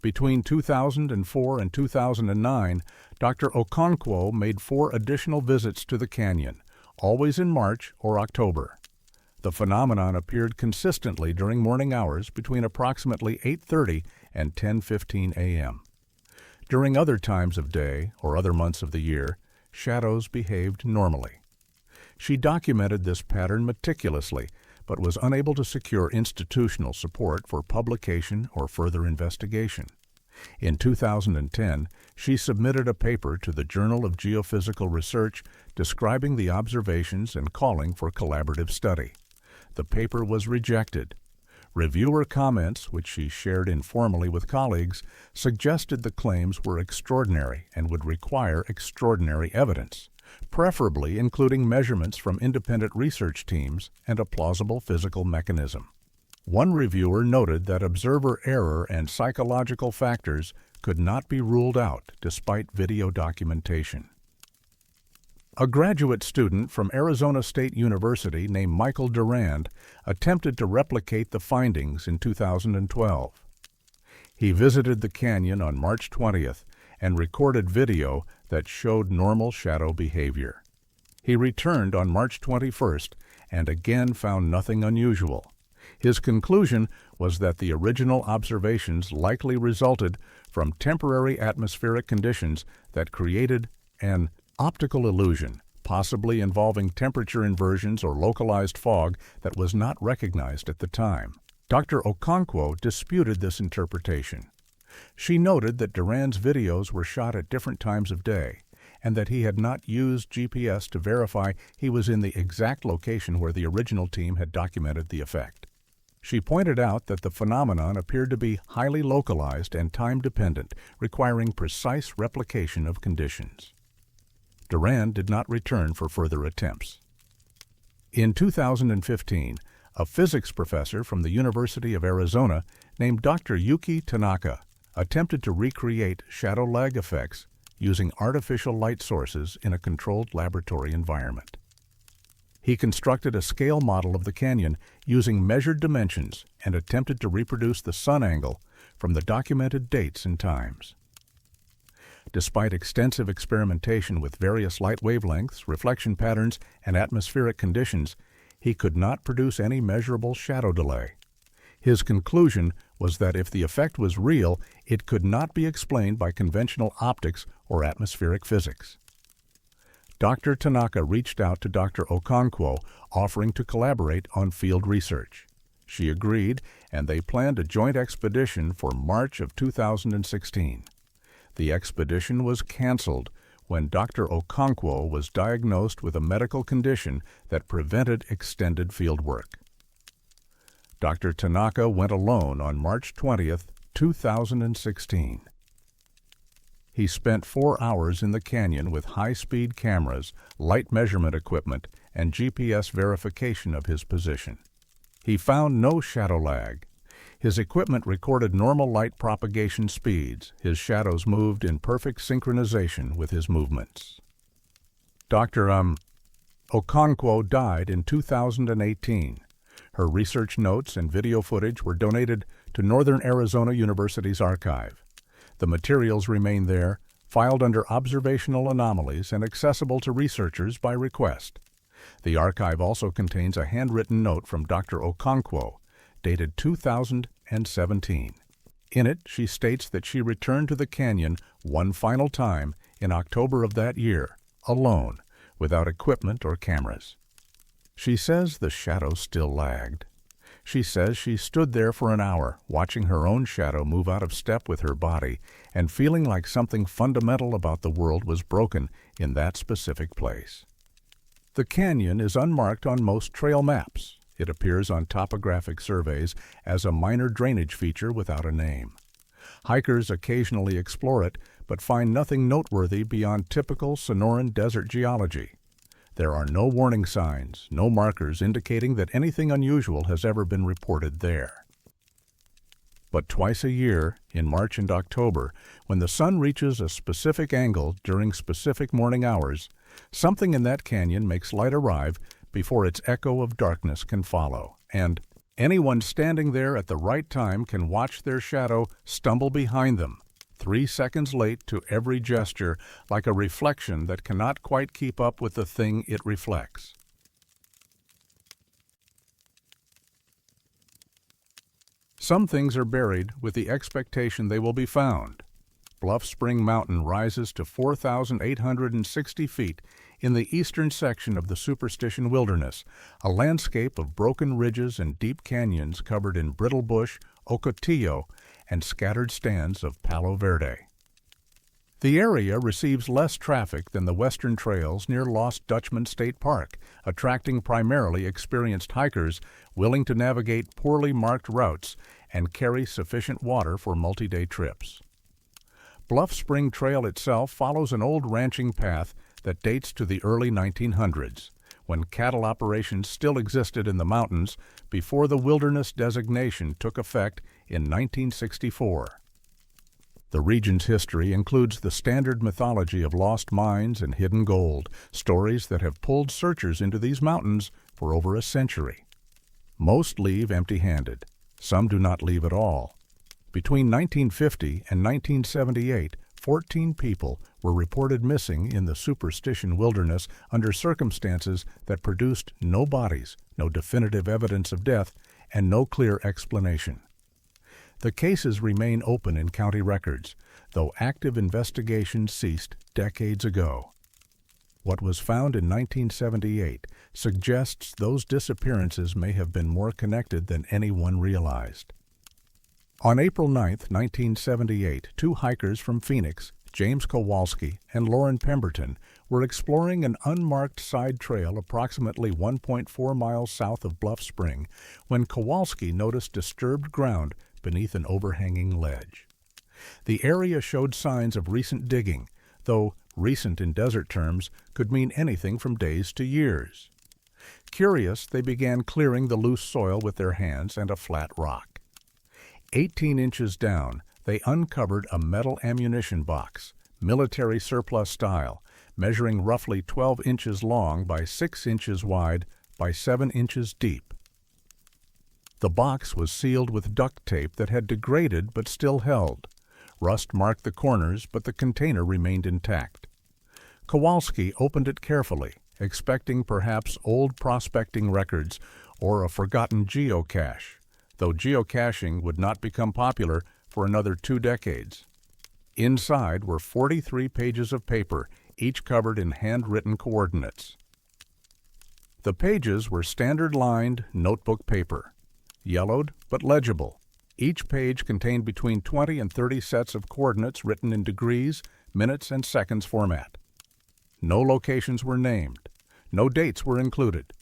Between 2004 and 2009, Dr. Okonkwo made 4 additional visits to the canyon, always in March or October. The phenomenon appeared consistently during morning hours between approximately 8:30 and 10:15 a.m. During other times of day or other months of the year, shadows behaved normally. She documented this pattern meticulously, but was unable to secure institutional support for publication or further investigation. In 2010, she submitted a paper to the Journal of Geophysical Research describing the observations and calling for collaborative study. The paper was rejected. Reviewer comments, which she shared informally with colleagues, suggested the claims were extraordinary and would require extraordinary evidence, preferably including measurements from independent research teams and a plausible physical mechanism. One reviewer noted that observer error and psychological factors could not be ruled out despite video documentation. A graduate student from Arizona State University named Michael Durand attempted to replicate the findings in 2012. He visited the canyon on March 20th and recorded video that showed normal shadow behavior. He returned on March 21st and again found nothing unusual. His conclusion was that the original observations likely resulted from temporary atmospheric conditions that created an optical illusion, possibly involving temperature inversions or localized fog that was not recognized at the time. Dr. Okonkwo disputed this interpretation. She noted that Durand's videos were shot at different times of day, and that he had not used GPS to verify he was in the exact location where the original team had documented the effect. She pointed out that the phenomenon appeared to be highly localized and time-dependent, requiring precise replication of conditions. Durand did not return for further attempts. In 2015, a physics professor from the University of Arizona named Dr. Yuki Tanaka attempted to recreate shadow lag effects using artificial light sources in a controlled laboratory environment. He constructed a scale model of the canyon using measured dimensions and attempted to reproduce the sun angle from the documented dates and times. Despite extensive experimentation with various light wavelengths, reflection patterns, and atmospheric conditions, he could not produce any measurable shadow delay. His conclusion was that if the effect was real, it could not be explained by conventional optics or atmospheric physics. Dr. Tanaka reached out to Dr. Okonkwo, offering to collaborate on field research. She agreed, and they planned a joint expedition for March of 2016. The expedition was canceled when Dr. Okonkwo was diagnosed with a medical condition that prevented extended field work. Dr. Tanaka went alone on March 20th, 2016. He spent 4 hours in the canyon with high-speed cameras, light measurement equipment, and GPS verification of his position. He found no shadow lag. His equipment recorded normal light propagation speeds. His shadows moved in perfect synchronization with his movements. Dr. Okonkwo died in 2018. Her research notes and video footage were donated to Northern Arizona University's archive. The materials remain there, filed under observational anomalies and accessible to researchers by request. The archive also contains a handwritten note from Dr. Okonkwo, dated 2017. In it, she states that she returned to the canyon one final time in October of that year, alone, without equipment or cameras. She says the shadow still lagged. She says she stood there for an hour, watching her own shadow move out of step with her body and feeling like something fundamental about the world was broken in that specific place. The canyon is unmarked on most trail maps. It appears on topographic surveys as a minor drainage feature without a name. Hikers occasionally explore it, but find nothing noteworthy beyond typical Sonoran desert geology. There are no warning signs, no markers indicating that anything unusual has ever been reported there. But twice a year, in March and October, when the sun reaches a specific angle during specific morning hours, something in that canyon makes light arrive before its echo of darkness can follow, and anyone standing there at the right time can watch their shadow stumble behind them, 3 seconds late to every gesture, like a reflection that cannot quite keep up with the thing it reflects. Some things are buried with the expectation they will be found. Bluff Spring Mountain rises to 4,860 feet in the eastern section of the Superstition Wilderness, a landscape of broken ridges and deep canyons covered in brittle bush, ocotillo, and scattered stands of palo verde. The area receives less traffic than the western trails near Lost Dutchman State Park, attracting primarily experienced hikers willing to navigate poorly marked routes and carry sufficient water for multi-day trips. Bluff Spring Trail itself follows an old ranching path that dates to the early 1900s, when cattle operations still existed in the mountains before the wilderness designation took effect in 1964. The region's history includes the standard mythology of lost mines and hidden gold, stories that have pulled searchers into these mountains for over a century. Most leave empty-handed. Some do not leave at all. Between 1950 and 1978, 14 people were reported missing in the Superstition Wilderness under circumstances that produced no bodies, no definitive evidence of death, and no clear explanation. The cases remain open in county records, though active investigations ceased decades ago. What was found in 1978 suggests those disappearances may have been more connected than anyone realized. On April 9, 1978, 2 hikers from Phoenix, James Kowalski and Lauren Pemberton, were exploring an unmarked side trail approximately 1.4 miles south of Bluff Spring when Kowalski noticed disturbed ground beneath an overhanging ledge. The area showed signs of recent digging, though recent in desert terms could mean anything from days to years. Curious, they began clearing the loose soil with their hands and a flat rock. 18 inches down, they uncovered a metal ammunition box, military surplus style, measuring roughly 12 inches long by 6 inches wide by 7 inches deep. The box was sealed with duct tape that had degraded but still held. Rust marked the corners, but the container remained intact. Kowalski opened it carefully, expecting perhaps old prospecting records or a forgotten geocache, though geocaching would not become popular for another 2 decades. Inside were 43 pages of paper, each covered in handwritten coordinates. The pages were standard-lined notebook paper, yellowed but legible. Each page contained between 20 and 30 sets of coordinates written in degrees, minutes, and seconds format. No locations were named. No dates were included.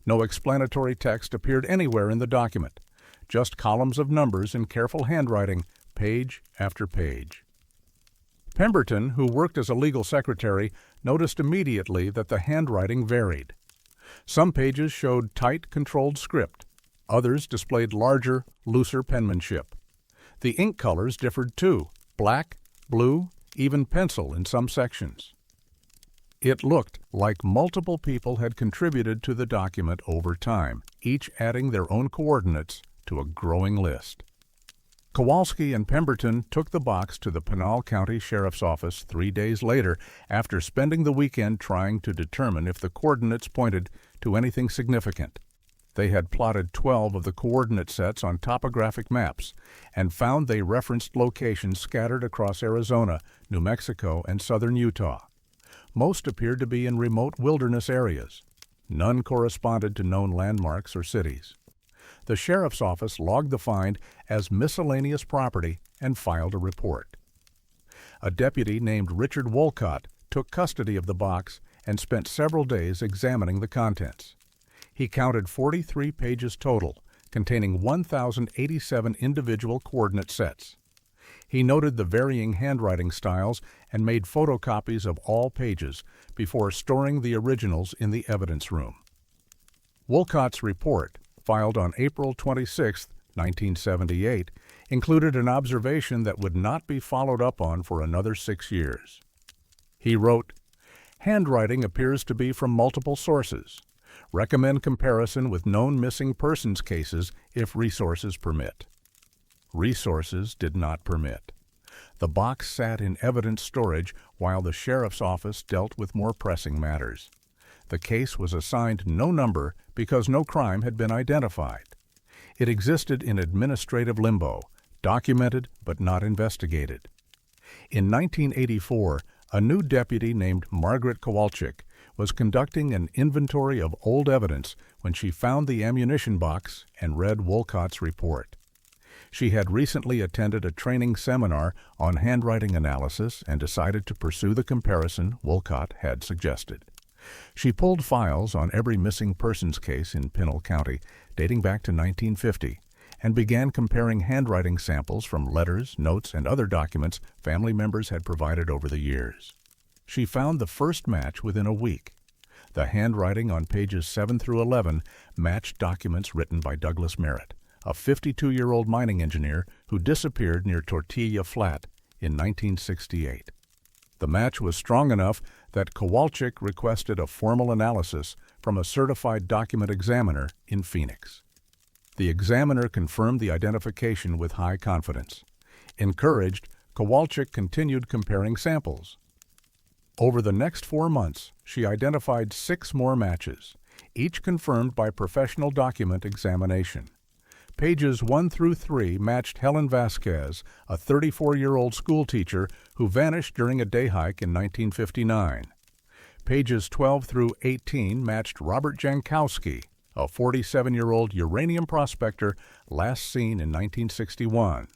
No explanatory text appeared anywhere in the document. Just columns of numbers in careful handwriting, page after page. Pemberton, who worked as a legal secretary, noticed immediately that the handwriting varied. Some pages showed tight, controlled script. Others displayed larger, looser penmanship. The ink colors differed too: black, blue, even pencil in some sections. It looked like multiple people had contributed to the document over time, each adding their own coordinates to a growing list. Kowalski and Pemberton took the box to the Pinal County Sheriff's Office 3 days later after spending the weekend trying to determine if the coordinates pointed to anything significant. They had plotted 12 of the coordinate sets on topographic maps and found they referenced locations scattered across Arizona, New Mexico, and southern Utah. Most appeared to be in remote wilderness areas. None corresponded to known landmarks or cities. The sheriff's office logged the find as miscellaneous property and filed a report. A deputy named Richard Wolcott took custody of the box and spent several days examining the contents. He counted 43 pages total, containing 1,087 individual coordinate sets. He noted the varying handwriting styles and made photocopies of all pages before storing the originals in the evidence room. Wolcott's report, filed on April 26, 1978, included an observation that would not be followed up on for another 6 years. He wrote, "Handwriting appears to be from multiple sources. Recommend comparison with known missing persons cases if resources permit." Resources did not permit. The box sat in evidence storage while the sheriff's office dealt with more pressing matters. The case was assigned no number because no crime had been identified. It existed in administrative limbo, documented but not investigated. In 1984, a new deputy named Margaret Kowalczyk was conducting an inventory of old evidence when she found the ammunition box and read Wolcott's report. She had recently attended a training seminar on handwriting analysis and decided to pursue the comparison Wolcott had suggested. She pulled files on every missing persons case in Pinal County dating back to 1950 and began comparing handwriting samples from letters, notes, and other documents family members had provided over the years. She found the first match within a week. The handwriting on pages 7 through 11 matched documents written by Douglas Merritt, a 52-year-old mining engineer who disappeared near Tortilla Flat in 1968. The match was strong enough that Kowalczyk requested a formal analysis from a certified document examiner in Phoenix. The examiner confirmed the identification with high confidence. Encouraged, Kowalczyk continued comparing samples. Over the next 4 months, she identified 6 more matches, each confirmed by professional document examination. Pages 1 through 3 matched Helen Vasquez, a 34-year-old schoolteacher who vanished during a day hike in 1959. Pages 12 through 18 matched Robert Jankowski, a 47-year-old uranium prospector last seen in 1961.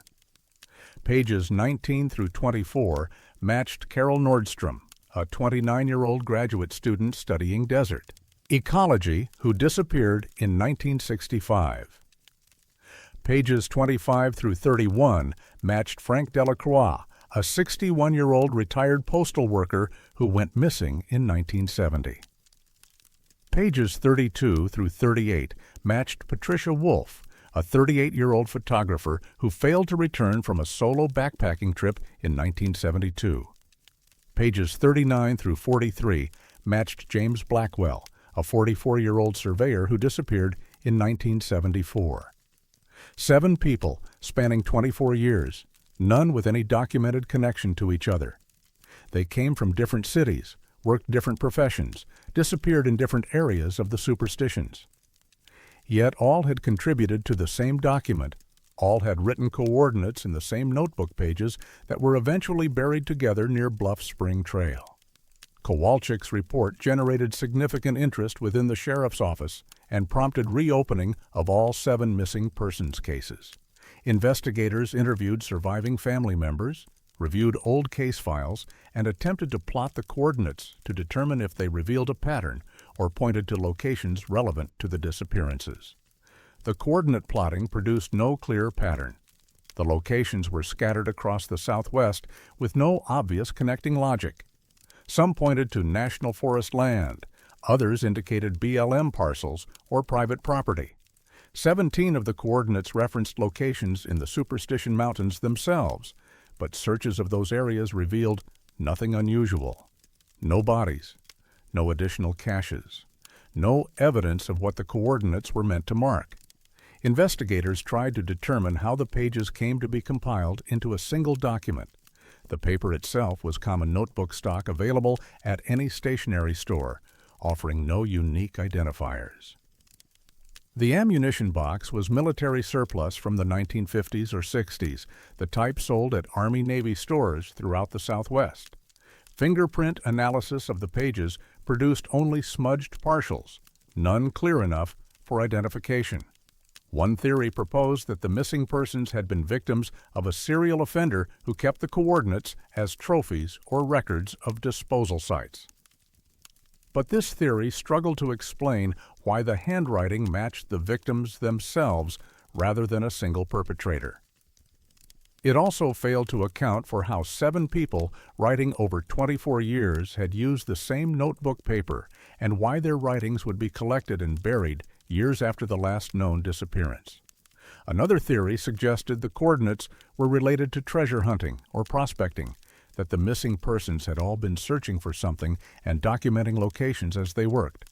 Pages 19 through 24 matched Carol Nordstrom, a 29-year-old graduate student studying desert ecology who disappeared in 1965. Pages 25 through 31 matched Frank Delacroix, a 61-year-old retired postal worker who went missing in 1970. Pages 32 through 38 matched Patricia Wolf, a 38-year-old photographer who failed to return from a solo backpacking trip in 1972. Pages 39 through 43 matched James Blackwell, a 44-year-old surveyor who disappeared in 1974. 7 people spanning 24 years, none with any documented connection to each other. They came from different cities, worked different professions, disappeared in different areas of the superstitions. Yet all had contributed to the same document. All had written coordinates in the same notebook pages that were eventually buried together near Bluff Spring Trail. Kowalczyk's report generated significant interest within the sheriff's office and prompted reopening of all 7 missing persons cases. Investigators interviewed surviving family members, reviewed old case files, and attempted to plot the coordinates to determine if they revealed a pattern or pointed to locations relevant to the disappearances. The coordinate plotting produced no clear pattern. The locations were scattered across the Southwest with no obvious connecting logic. Some pointed to national forest land, others indicated BLM parcels or private property. 17 of the coordinates referenced locations in the Superstition Mountains themselves, but searches of those areas revealed nothing unusual. No bodies, no additional caches, no evidence of what the coordinates were meant to mark. Investigators tried to determine how the pages came to be compiled into a single document. The paper itself was common notebook stock available at any stationery store, offering no unique identifiers. The ammunition box was military surplus from the 1950s or 60s, the type sold at Army-Navy stores throughout the Southwest. Fingerprint analysis of the pages produced only smudged partials, none clear enough for identification. One theory proposed that the missing persons had been victims of a serial offender who kept the coordinates as trophies or records of disposal sites. But this theory struggled to explain why the handwriting matched the victims themselves rather than a single perpetrator. It also failed to account for how 7 people writing over 24 years had used the same notebook paper and why their writings would be collected and buried years after the last known disappearance. Another theory suggested the coordinates were related to treasure hunting or prospecting, that the missing persons had all been searching for something and documenting locations as they worked.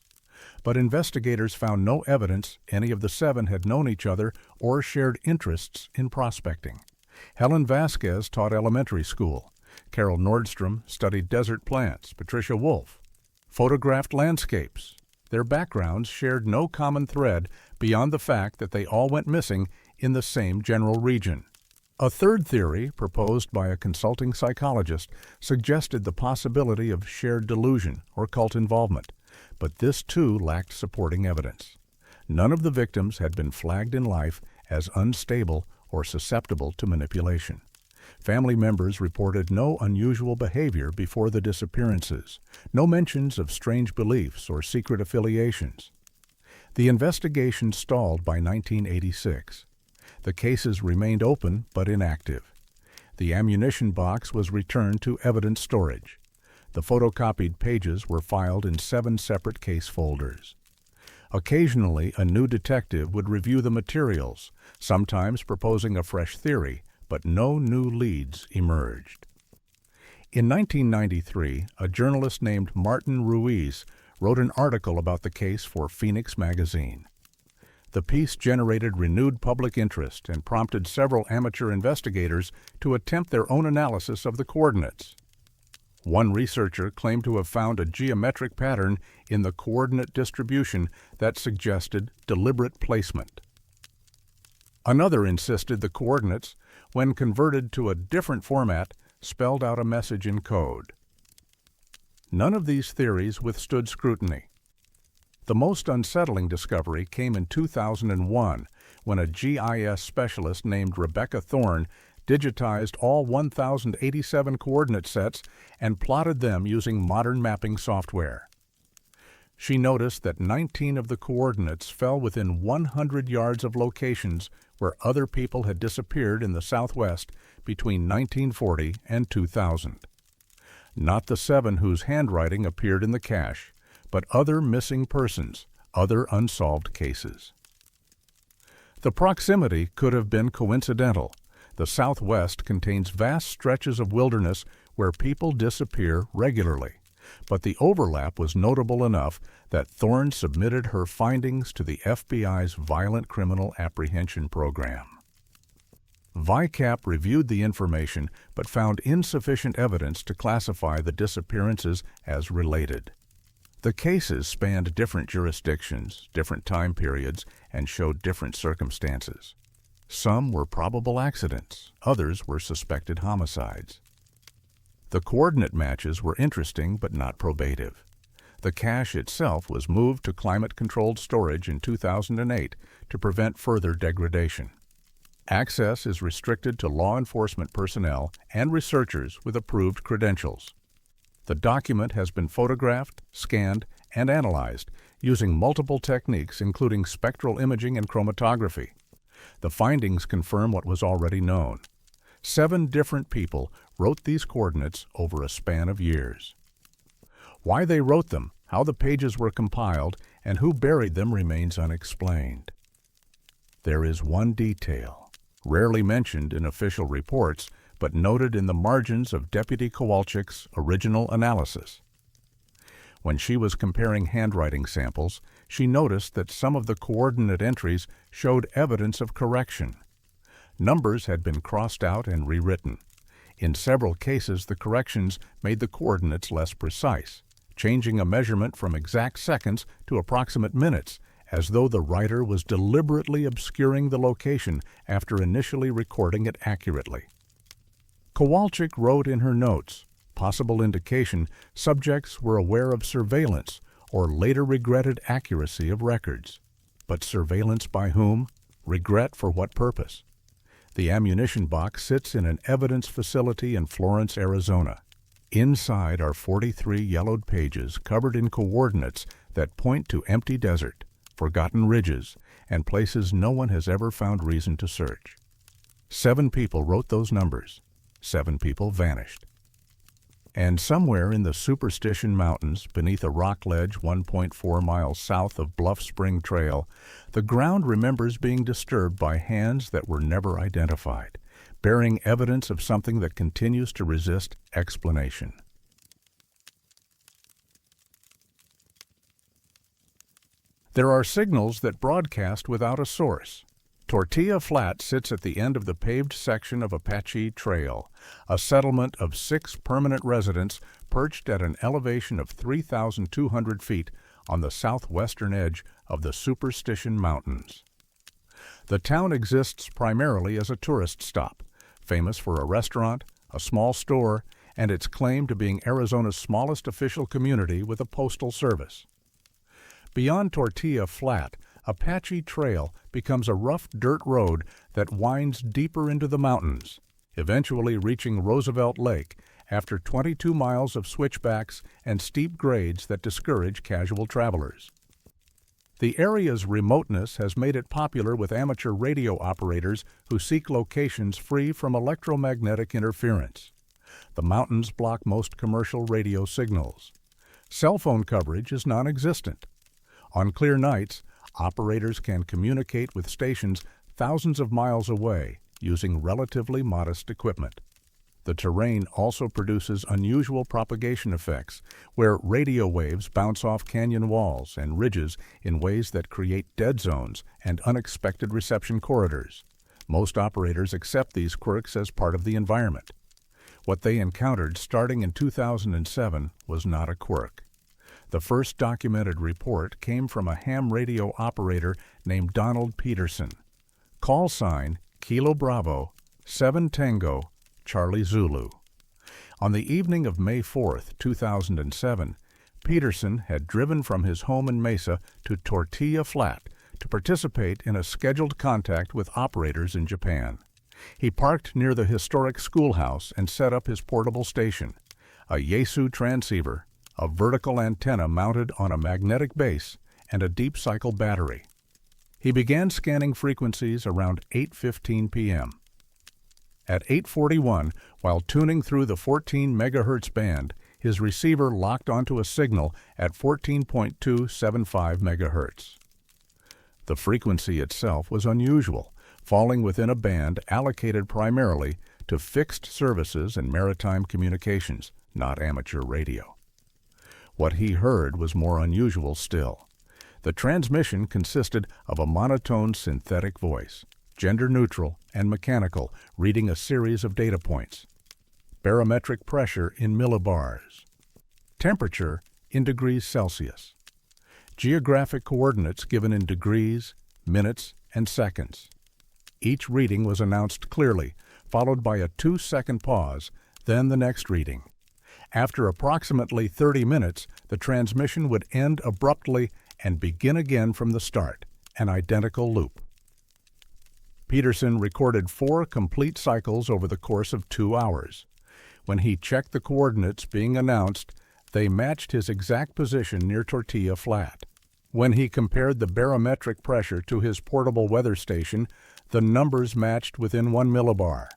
But investigators found no evidence any of the 7 had known each other or shared interests in prospecting. Helen Vasquez taught elementary school. Carol Nordstrom studied desert plants. Patricia Wolf photographed landscapes. Their backgrounds shared no common thread beyond the fact that they all went missing in the same general region. A third theory, proposed by a consulting psychologist, suggested the possibility of shared delusion or cult involvement, but this too lacked supporting evidence. None of the victims had been flagged in life as unstable or susceptible to manipulation. Family members reported no unusual behavior before the disappearances, no mentions of strange beliefs or secret affiliations. The investigation stalled by 1986. The cases remained open but inactive. The ammunition box was returned to evidence storage. The photocopied pages were filed in 7 separate case folders. Occasionally, a new detective would review the materials, sometimes proposing a fresh theory, but no new leads emerged. In 1993, a journalist named Martin Ruiz wrote an article about the case for Phoenix magazine. The piece generated renewed public interest and prompted several amateur investigators to attempt their own analysis of the coordinates. One researcher claimed to have found a geometric pattern in the coordinate distribution that suggested deliberate placement. Another insisted the coordinates, when converted to a different format, spelled out a message in code. None of these theories withstood scrutiny. The most unsettling discovery came in 2001, when a GIS specialist named Rebecca Thorne digitized all 1,087 coordinate sets and plotted them using modern mapping software. She noticed that 19 of the coordinates fell within 100 yards of locations where other people had disappeared in the Southwest between 1940 and 2000. Not the 7 whose handwriting appeared in the cache, but other missing persons, other unsolved cases. The proximity could have been coincidental. The Southwest contains vast stretches of wilderness where people disappear regularly, but the overlap was notable enough that Thorne submitted her findings to the FBI's Violent Criminal Apprehension Program. VICAP reviewed the information but found insufficient evidence to classify the disappearances as related. The cases spanned different jurisdictions, different time periods, and showed different circumstances. Some were probable accidents, others were suspected homicides. The coordinate matches were interesting but not probative. The cache itself was moved to climate-controlled storage in 2008 to prevent further degradation. Access is restricted to law enforcement personnel and researchers with approved credentials. The document has been photographed, scanned, and analyzed using multiple techniques including spectral imaging and chromatography. The findings confirm what was already known. 7 different people wrote these coordinates over a span of years. Why they wrote them, how the pages were compiled, and who buried them remains unexplained. There is one detail, rarely mentioned in official reports, but noted in the margins of Deputy Kowalczyk's original analysis. When she was comparing handwriting samples, she noticed that some of the coordinate entries showed evidence of correction. Numbers had been crossed out and rewritten. In several cases, the corrections made the coordinates less precise, changing a measurement from exact seconds to approximate minutes as though the writer was deliberately obscuring the location after initially recording it accurately. Kowalczyk wrote in her notes, possible indication subjects were aware of surveillance or later regretted accuracy of records. But surveillance by whom? Regret for what purpose? The ammunition box sits in an evidence facility in Florence, Arizona. Inside are 43 yellowed pages covered in coordinates that point to empty desert, forgotten ridges, and places no one has ever found reason to search. 7 people wrote those numbers. 7 people vanished. And somewhere in the Superstition Mountains, beneath a rock ledge 1.4 miles south of Bluff Spring Trail, the ground remembers being disturbed by hands that were never identified, bearing evidence of something that continues to resist explanation. There are signals that broadcast without a source. Tortilla Flat sits at the end of the paved section of Apache Trail, a settlement of 6 permanent residents perched at an elevation of 3,200 feet on the southwestern edge of the Superstition Mountains. The town exists primarily as a tourist stop, famous for a restaurant, a small store, and its claim to being Arizona's smallest official community with a postal service. Beyond Tortilla Flat, Apache Trail becomes a rough dirt road that winds deeper into the mountains, eventually reaching Roosevelt Lake after 22 miles of switchbacks and steep grades that discourage casual travelers. The area's remoteness has made it popular with amateur radio operators who seek locations free from electromagnetic interference. The mountains block most commercial radio signals. Cell phone coverage is non-existent. On clear nights, operators can communicate with stations thousands of miles away using relatively modest equipment. The terrain also produces unusual propagation effects, where radio waves bounce off canyon walls and ridges in ways that create dead zones and unexpected reception corridors. Most operators accept these quirks as part of the environment. What they encountered starting in 2007 was not a quirk. The first documented report came from a ham radio operator named Donald Peterson. Call sign Kilo Bravo, 7 Tango, Charlie Zulu. On the evening of May 4, 2007, Peterson had driven from his home in Mesa to Tortilla Flat to participate in a scheduled contact with operators in Japan. He parked near the historic schoolhouse and set up his portable station, a Yaesu transceiver, a vertical antenna mounted on a magnetic base, and a deep cycle battery. He began scanning frequencies around 8:15 p.m. At 8:41, while tuning through the 14 MHz band, his receiver locked onto a signal at 14.275 MHz. The frequency itself was unusual, falling within a band allocated primarily to fixed services and maritime communications, not amateur radio. What he heard was more unusual still. The transmission consisted of a monotone synthetic voice, gender-neutral and mechanical, reading a series of data points. Barometric pressure in millibars. Temperature in degrees Celsius. Geographic coordinates given in degrees, minutes, and seconds. Each reading was announced clearly, followed by a 2-second pause, then the next reading. After approximately 30 minutes, the transmission would end abruptly and begin again from the start, an identical loop. Peterson recorded 4 complete cycles over the course of 2 hours. When he checked the coordinates being announced, they matched his exact position near Tortilla Flat. When he compared the barometric pressure to his portable weather station, the numbers matched within 1 millibar.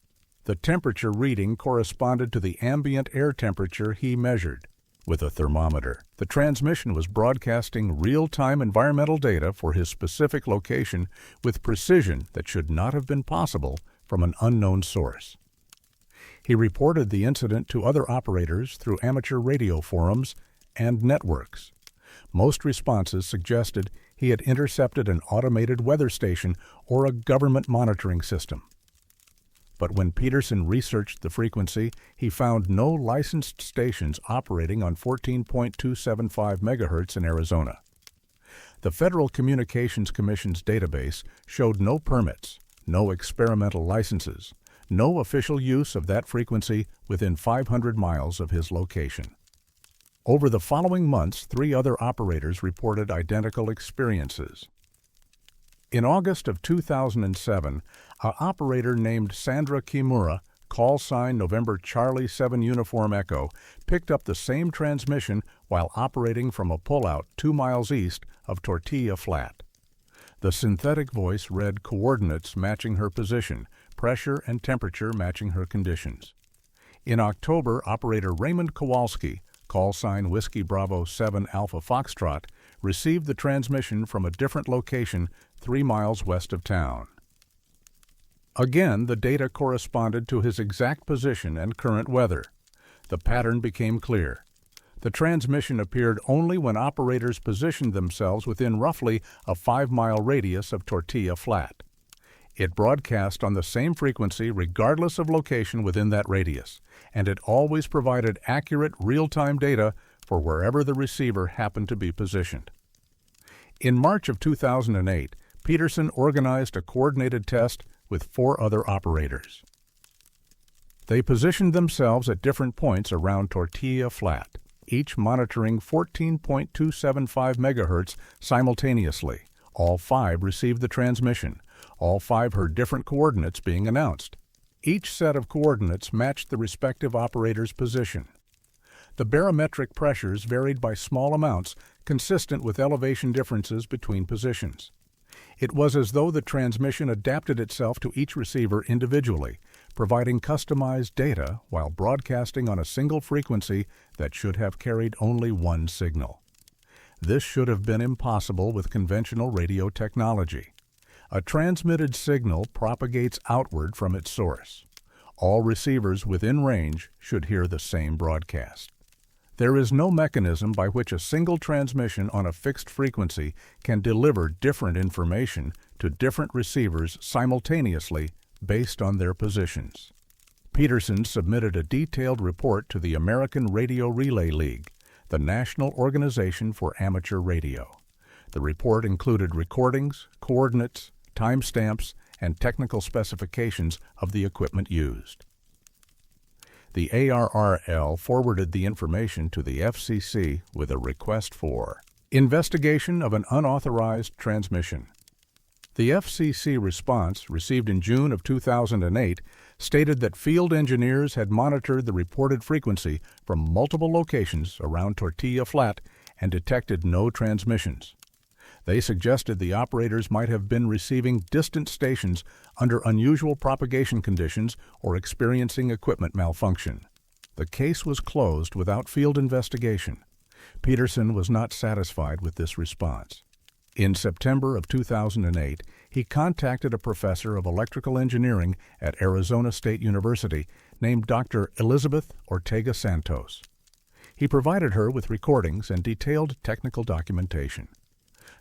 The temperature reading corresponded to the ambient air temperature he measured. With a thermometer, the transmission was broadcasting real-time environmental data for his specific location with precision that should not have been possible from an unknown source. He reported the incident to other operators through amateur radio forums and networks. Most responses suggested he had intercepted an automated weather station or a government monitoring system. But when Peterson researched the frequency, he found no licensed stations operating on 14.275 MHz in Arizona. The Federal Communications Commission's database showed no permits, no experimental licenses, no official use of that frequency within 500 miles of his location. Over the following months, 3 other operators reported identical experiences. In August of 2007, an operator named Sandra Kimura, call sign November Charlie 7 Uniform Echo, picked up the same transmission while operating from a pullout 2 miles east of Tortilla Flat. The synthetic voice read coordinates matching her position, pressure and temperature matching her conditions. In October, operator Raymond Kowalski, call sign Whiskey Bravo 7 Alpha Foxtrot, received the transmission from a different location 3 miles west of town. Again, the data corresponded to his exact position and current weather. The pattern became clear. The transmission appeared only when operators positioned themselves within roughly a 5-mile radius of Tortilla Flat. It broadcast on the same frequency regardless of location within that radius, and it always provided accurate real-time data for wherever the receiver happened to be positioned. In March of 2008, Peterson organized a coordinated test with 4 other operators. They positioned themselves at different points around Tortilla Flat, each monitoring 14.275 MHz simultaneously. All 5 received the transmission. All 5 heard different coordinates being announced. Each set of coordinates matched the respective operator's position. The barometric pressures varied by small amounts, consistent with elevation differences between positions. It was as though the transmission adapted itself to each receiver individually, providing customized data while broadcasting on a single frequency that should have carried only one signal. This should have been impossible with conventional radio technology. A transmitted signal propagates outward from its source. All receivers within range should hear the same broadcast. There is no mechanism by which a single transmission on a fixed frequency can deliver different information to different receivers simultaneously based on their positions. Peterson submitted a detailed report to the American Radio Relay League, the national organization for amateur radio. The report included recordings, coordinates, timestamps, and technical specifications of the equipment used. The ARRL forwarded the information to the FCC with a request for investigation of an unauthorized transmission. The FCC response, received in June of 2008, stated that field engineers had monitored the reported frequency from multiple locations around Tortilla Flat and detected no transmissions. They suggested the operators might have been receiving distant stations under unusual propagation conditions or experiencing equipment malfunction. The case was closed without field investigation. Peterson was not satisfied with this response. In September of 2008, he contacted a professor of electrical engineering at Arizona State University named Dr. Elizabeth Ortega Santos. He provided her with recordings and detailed technical documentation.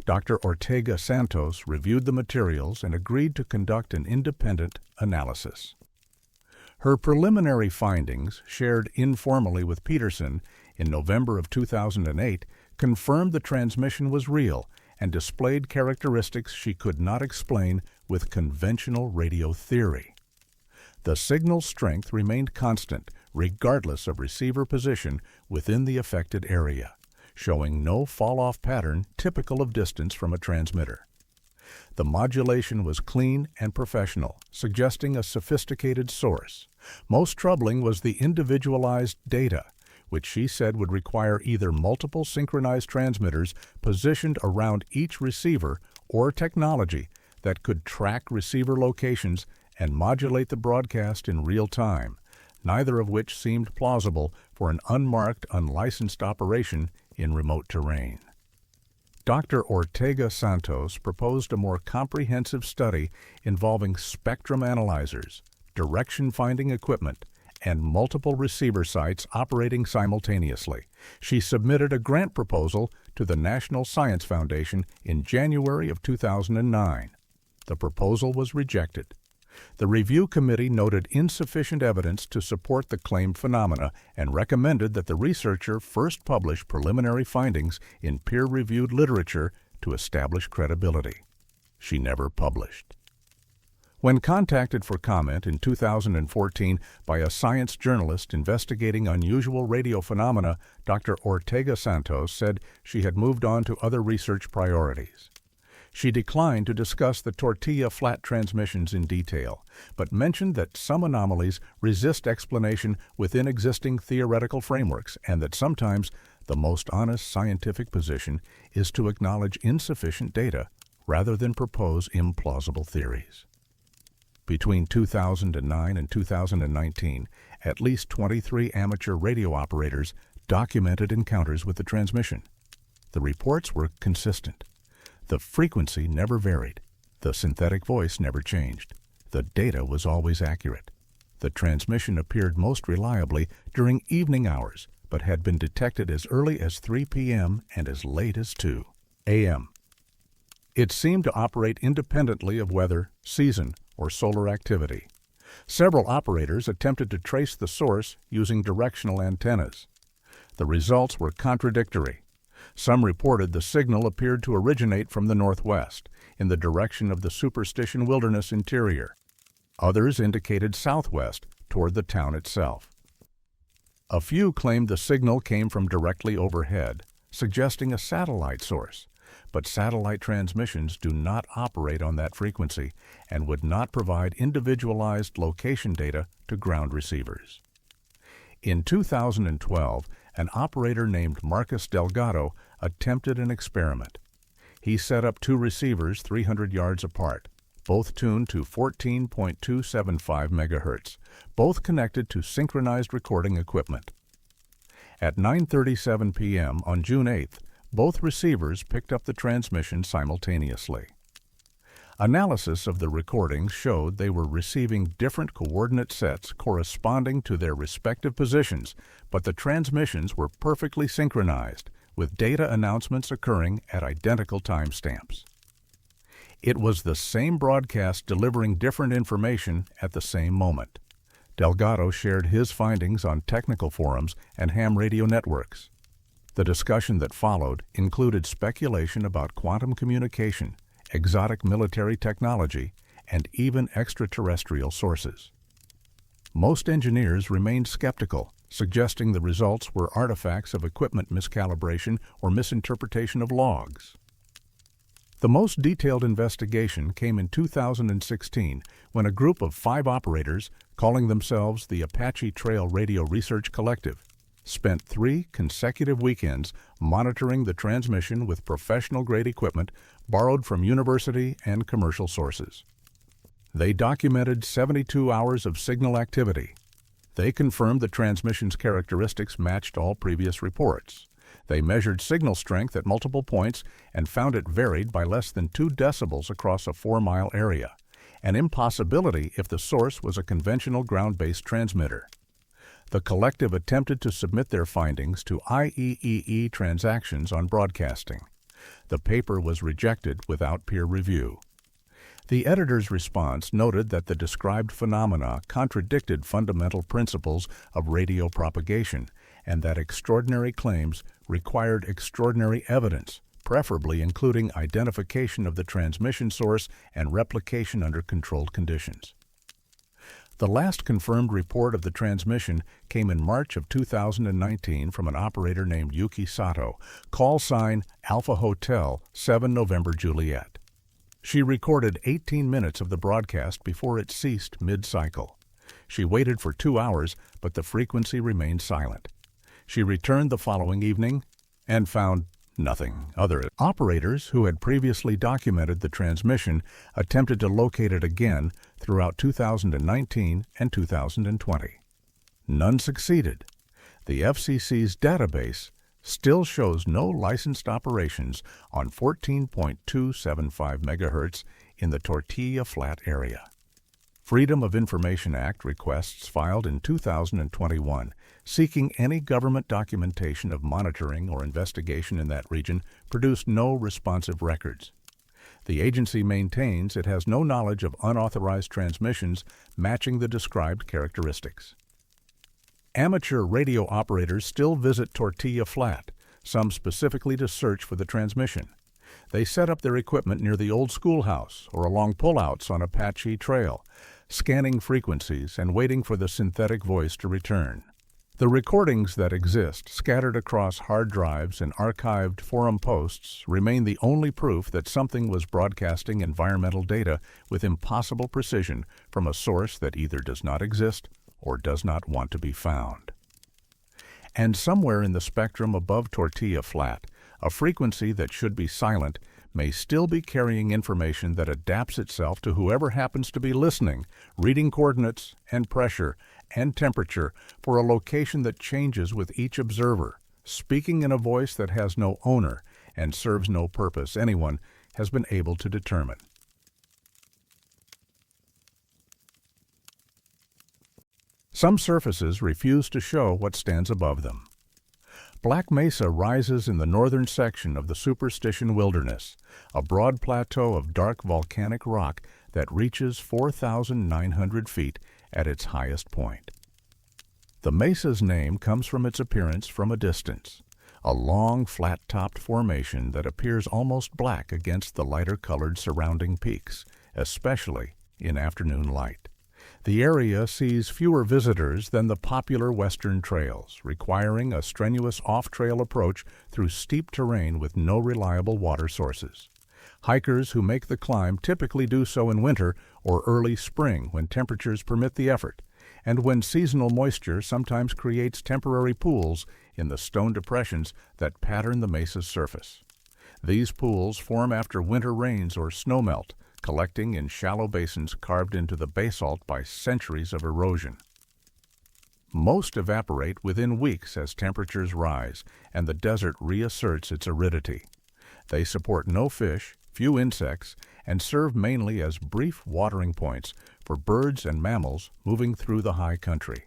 Dr. Ortega Santos reviewed the materials and agreed to conduct an independent analysis. Her preliminary findings, shared informally with Peterson in November of 2008, confirmed the transmission was real and displayed characteristics she could not explain with conventional radio theory. The signal strength remained constant regardless of receiver position within the affected area, showing no fall-off pattern typical of distance from a transmitter. The modulation was clean and professional, suggesting a sophisticated source. Most troubling was the individualized data, which she said would require either multiple synchronized transmitters positioned around each receiver or technology that could track receiver locations and modulate the broadcast in real time, neither of which seemed plausible for an unmarked, unlicensed operation in remote terrain. Dr. Ortega Santos proposed a more comprehensive study involving spectrum analyzers, direction-finding equipment, and multiple receiver sites operating simultaneously. She submitted a grant proposal to the National Science Foundation in January of 2009. The proposal was rejected. The review committee noted insufficient evidence to support the claimed phenomena and recommended that the researcher first publish preliminary findings in peer-reviewed literature to establish credibility. She never published. When contacted for comment in 2014 by a science journalist investigating unusual radio phenomena, Dr. Ortega Santos said she had moved on to other research priorities. She declined to discuss the tortilla flat transmissions in detail, but mentioned that some anomalies resist explanation within existing theoretical frameworks and that sometimes the most honest scientific position is to acknowledge insufficient data rather than propose implausible theories. Between 2009 and 2019, at least 23 amateur radio operators documented encounters with the transmission. The reports were consistent. The frequency never varied. The synthetic voice never changed. The data was always accurate. The transmission appeared most reliably during evening hours, but had been detected as early as 3 p.m. and as late as 2 a.m. It seemed to operate independently of weather, season, or solar activity. Several operators attempted to trace the source using directional antennas. The results were contradictory. Some reported the signal appeared to originate from the northwest, in the direction of the Superstition wilderness interior. Others indicated southwest, toward the town itself. A few claimed the signal came from directly overhead, suggesting a satellite source, but satellite transmissions do not operate on that frequency and would not provide individualized location data to ground receivers. In 2012, an operator named Marcus Delgado attempted an experiment. He set up two receivers 300 yards apart, both tuned to 14.275 MHz, both connected to synchronized recording equipment. At 9:37 p.m. on June 8th, both receivers picked up the transmission simultaneously. Analysis of the recordings showed they were receiving different coordinate sets corresponding to their respective positions, but the transmissions were perfectly synchronized, with data announcements occurring at identical timestamps. It was the same broadcast delivering different information at the same moment. Delgado shared his findings on technical forums and ham radio networks. The discussion that followed included speculation about quantum communication, exotic military technology, and even extraterrestrial sources. Most engineers remained skeptical, suggesting the results were artifacts of equipment miscalibration or misinterpretation of logs. The most detailed investigation came in 2016 when a group of 5 operators, calling themselves the Apache Trail Radio Research Collective, spent 3 consecutive weekends monitoring the transmission with professional-grade equipment borrowed from university and commercial sources. They documented 72 hours of signal activity. They confirmed the transmission's characteristics matched all previous reports. They measured signal strength at multiple points and found it varied by less than 2 decibels across a 4-mile area, an impossibility if the source was a conventional ground-based transmitter. The collective attempted to submit their findings to IEEE Transactions on Broadcasting. The paper was rejected without peer review. The editor's response noted that the described phenomena contradicted fundamental principles of radio propagation and that extraordinary claims required extraordinary evidence, preferably including identification of the transmission source and replication under controlled conditions. The last confirmed report of the transmission came in March of 2019 from an operator named Yuki Sato, call sign Alpha Hotel 7 November Juliet. She recorded 18 minutes of the broadcast before it ceased mid-cycle. She waited for 2 hours, but the frequency remained silent. She returned the following evening and found nothing. Other operators who had previously documented the transmission attempted to locate it again throughout 2019 and 2020. None succeeded. The FCC's database still shows no licensed operations on 14.275 MHz in the Tortilla Flat area. Freedom of Information Act requests filed in 2021 seeking any government documentation of monitoring or investigation in that region produced no responsive records. The agency maintains it has no knowledge of unauthorized transmissions matching the described characteristics. Amateur radio operators still visit Tortilla Flat, some specifically to search for the transmission. They set up their equipment near the old schoolhouse or along pullouts on a patchy trail, scanning frequencies and waiting for the synthetic voice to return. The recordings that exist, scattered across hard drives and archived forum posts, remain the only proof that something was broadcasting environmental data with impossible precision from a source that either does not exist or does not want to be found. And somewhere in the spectrum above Tortilla Flat, a frequency that should be silent may still be carrying information that adapts itself to whoever happens to be listening, reading coordinates and pressure and temperature for a location that changes with each observer, speaking in a voice that has no owner and serves no purpose anyone has been able to determine. Some surfaces refuse to show what stands above them. Black Mesa rises in the northern section of the Superstition Wilderness, a broad plateau of dark volcanic rock that reaches 4,900 feet at its highest point. The mesa's name comes from its appearance from a distance, a long, flat-topped formation that appears almost black against the lighter-colored surrounding peaks, especially in afternoon light. The area sees fewer visitors than the popular western trails, requiring a strenuous off-trail approach through steep terrain with no reliable water sources. Hikers who make the climb typically do so in winter or early spring when temperatures permit the effort, and when seasonal moisture sometimes creates temporary pools in the stone depressions that pattern the mesa's surface. These pools form after winter rains or snowmelt, collecting in shallow basins carved into the basalt by centuries of erosion. Most evaporate within weeks as temperatures rise and the desert reasserts its aridity. They support no fish, few insects, and serve mainly as brief watering points for birds and mammals moving through the high country.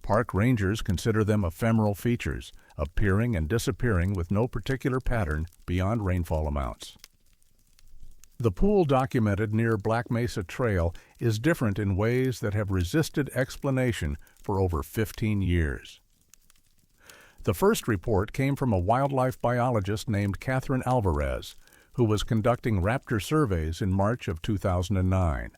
Park rangers consider them ephemeral features, appearing and disappearing with no particular pattern beyond rainfall amounts. The pool documented near Black Mesa Trail is different in ways that have resisted explanation for over 15 years. The first report came from a wildlife biologist named Catherine Alvarez, who was conducting raptor surveys in March of 2009.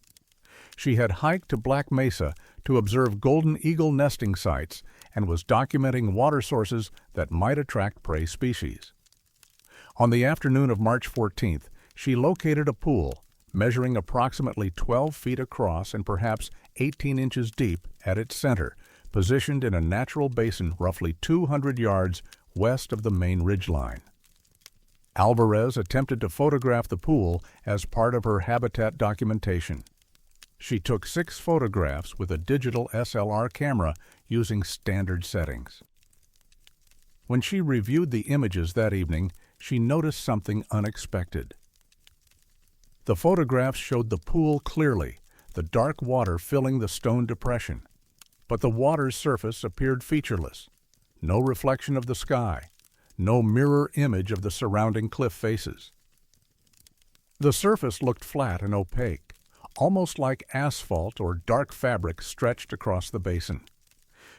She had hiked to Black Mesa to observe golden eagle nesting sites and was documenting water sources that might attract prey species. On the afternoon of March 14th, she located a pool measuring approximately 12 feet across and perhaps 18 inches deep at its center, positioned in a natural basin roughly 200 yards west of the main ridgeline. Alvarez attempted to photograph the pool as part of her habitat documentation. She took 6 photographs with a digital SLR camera using standard settings. When she reviewed the images that evening, she noticed something unexpected. The photographs showed the pool clearly, the dark water filling the stone depression. But the water's surface appeared featureless. No reflection of the sky, no mirror image of the surrounding cliff faces. The surface looked flat and opaque, almost like asphalt or dark fabric stretched across the basin.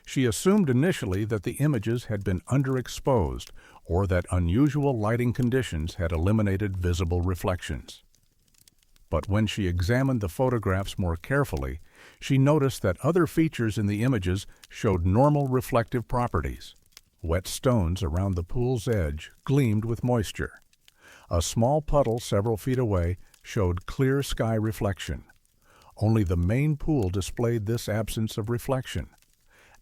She assumed initially that the images had been underexposed or that unusual lighting conditions had eliminated visible reflections. But when she examined the photographs more carefully, she noticed that other features in the images showed normal reflective properties. Wet stones around the pool's edge gleamed with moisture. A small puddle several feet away showed clear sky reflection. Only the main pool displayed this absence of reflection.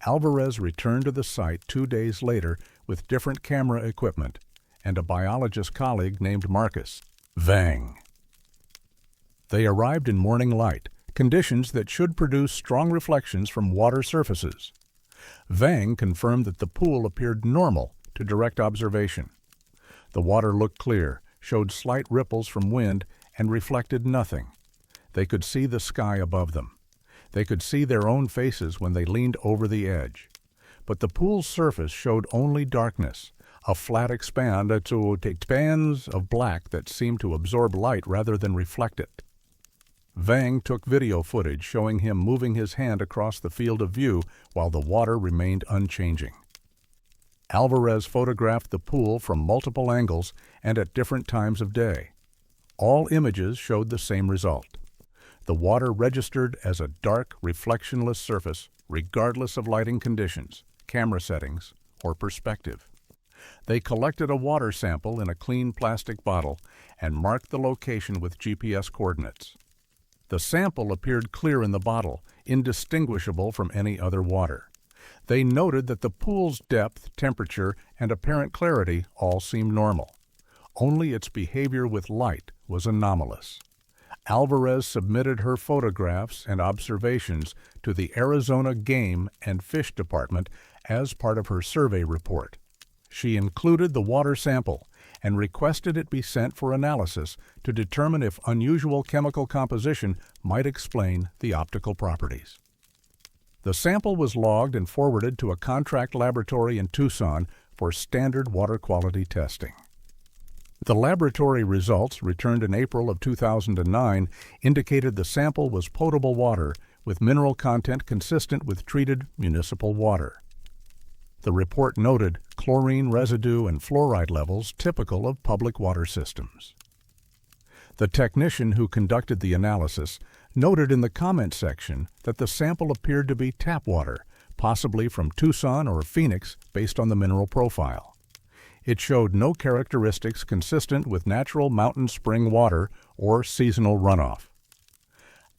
Alvarez returned to the site 2 days later with different camera equipment and a biologist colleague named Marcus Vang. They arrived in morning light, conditions that should produce strong reflections from water surfaces. Vang confirmed that the pool appeared normal to direct observation. The water looked clear, showed slight ripples from wind, and reflected nothing. They could see the sky above them. They could see their own faces when they leaned over the edge. But the pool's surface showed only darkness, a flat expanse of black that seemed to absorb light rather than reflect it. Vang took video footage showing him moving his hand across the field of view while the water remained unchanging. Alvarez photographed the pool from multiple angles and at different times of day. All images showed the same result. The water registered as a dark, reflectionless surface, regardless of lighting conditions, camera settings, or perspective. They collected a water sample in a clean plastic bottle and marked the location with GPS coordinates. The sample appeared clear in the bottle, indistinguishable from any other water. They noted that the pool's depth, temperature, and apparent clarity all seemed normal. Only its behavior with light was anomalous. Alvarez submitted her photographs and observations to the Arizona Game and Fish Department as part of her survey report. She included the water sample and requested it be sent for analysis to determine if unusual chemical composition might explain the optical properties. The sample was logged and forwarded to a contract laboratory in Tucson for standard water quality testing. The laboratory results, returned in April of 2009, indicated the sample was potable water with mineral content consistent with treated municipal water. The report noted chlorine residue and fluoride levels typical of public water systems. The technician who conducted the analysis noted in the comment section that the sample appeared to be tap water, possibly from Tucson or Phoenix based on the mineral profile. It showed no characteristics consistent with natural mountain spring water or seasonal runoff.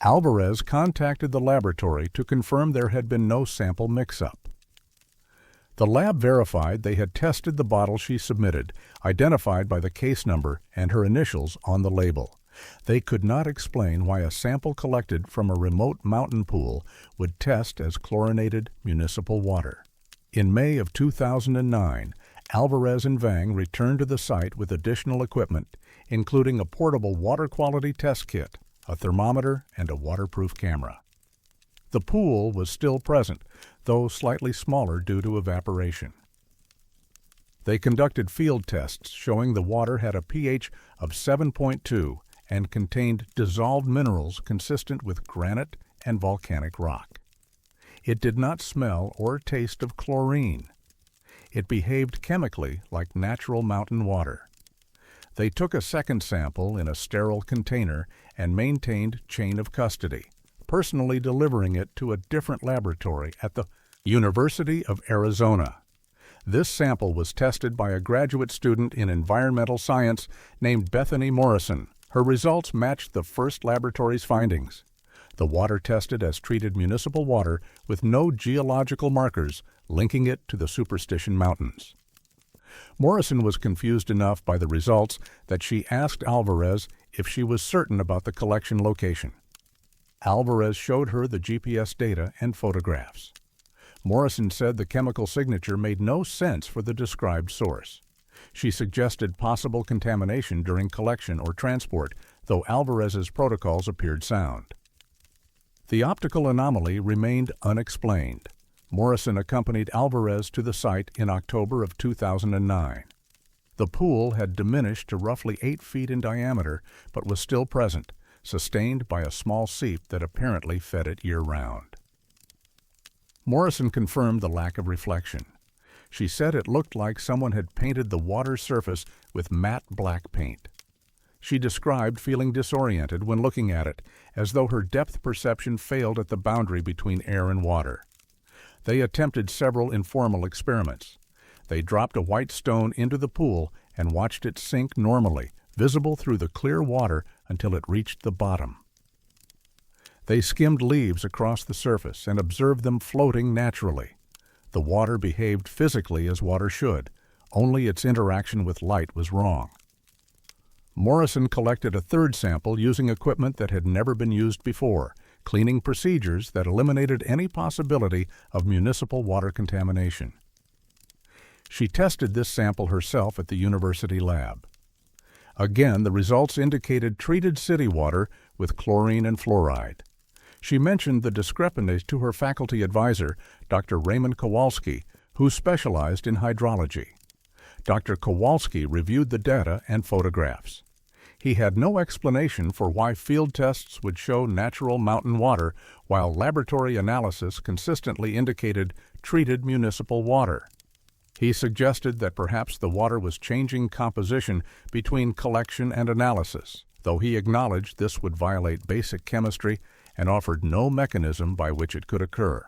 Alvarez contacted the laboratory to confirm there had been no sample mix-up. The lab verified they had tested the bottle she submitted, identified by the case number and her initials on the label. They could not explain why a sample collected from a remote mountain pool would test as chlorinated municipal water. In May of 2009, Alvarez and Vang returned to the site with additional equipment, including a portable water quality test kit, a thermometer, and a waterproof camera. The pool was still present, though slightly smaller due to evaporation. They conducted field tests showing the water had a pH of 7.2 and contained dissolved minerals consistent with granite and volcanic rock. It did not smell or taste of chlorine. It behaved chemically like natural mountain water. They took a second sample in a sterile container and maintained chain of custody, personally delivering it to a different laboratory at the University of Arizona. This sample was tested by a graduate student in environmental science named Bethany Morrison. Her results matched the first laboratory's findings. The water tested as treated municipal water with no geological markers linking it to the Superstition Mountains. Morrison was confused enough by the results that she asked Alvarez if she was certain about the collection location. Alvarez showed her the GPS data and photographs. Morrison said the chemical signature made no sense for the described source. She suggested possible contamination during collection or transport, though Alvarez's protocols appeared sound. The optical anomaly remained unexplained. Morrison accompanied Alvarez to the site in October of 2009. The pool had diminished to roughly 8 feet in diameter, but was still present, sustained by a small seep that apparently fed it year-round. Morrison confirmed the lack of reflection. She said it looked like someone had painted the water surface with matte black paint. She described feeling disoriented when looking at it, as though her depth perception failed at the boundary between air and water. They attempted several informal experiments. They dropped a white stone into the pool and watched it sink normally, visible through the clear water until it reached the bottom. They skimmed leaves across the surface and observed them floating naturally. The water behaved physically as water should, only its interaction with light was wrong. Morrison collected a third sample using equipment that had never been used before, cleaning procedures that eliminated any possibility of municipal water contamination. She tested this sample herself at the university lab. Again, the results indicated treated city water with chlorine and fluoride. She mentioned the discrepancies to her faculty advisor, Dr. Raymond Kowalski, who specialized in hydrology. Dr. Kowalski reviewed the data and photographs. He had no explanation for why field tests would show natural mountain water while laboratory analysis consistently indicated treated municipal water. He suggested that perhaps the water was changing composition between collection and analysis, though he acknowledged this would violate basic chemistry and offered no mechanism by which it could occur.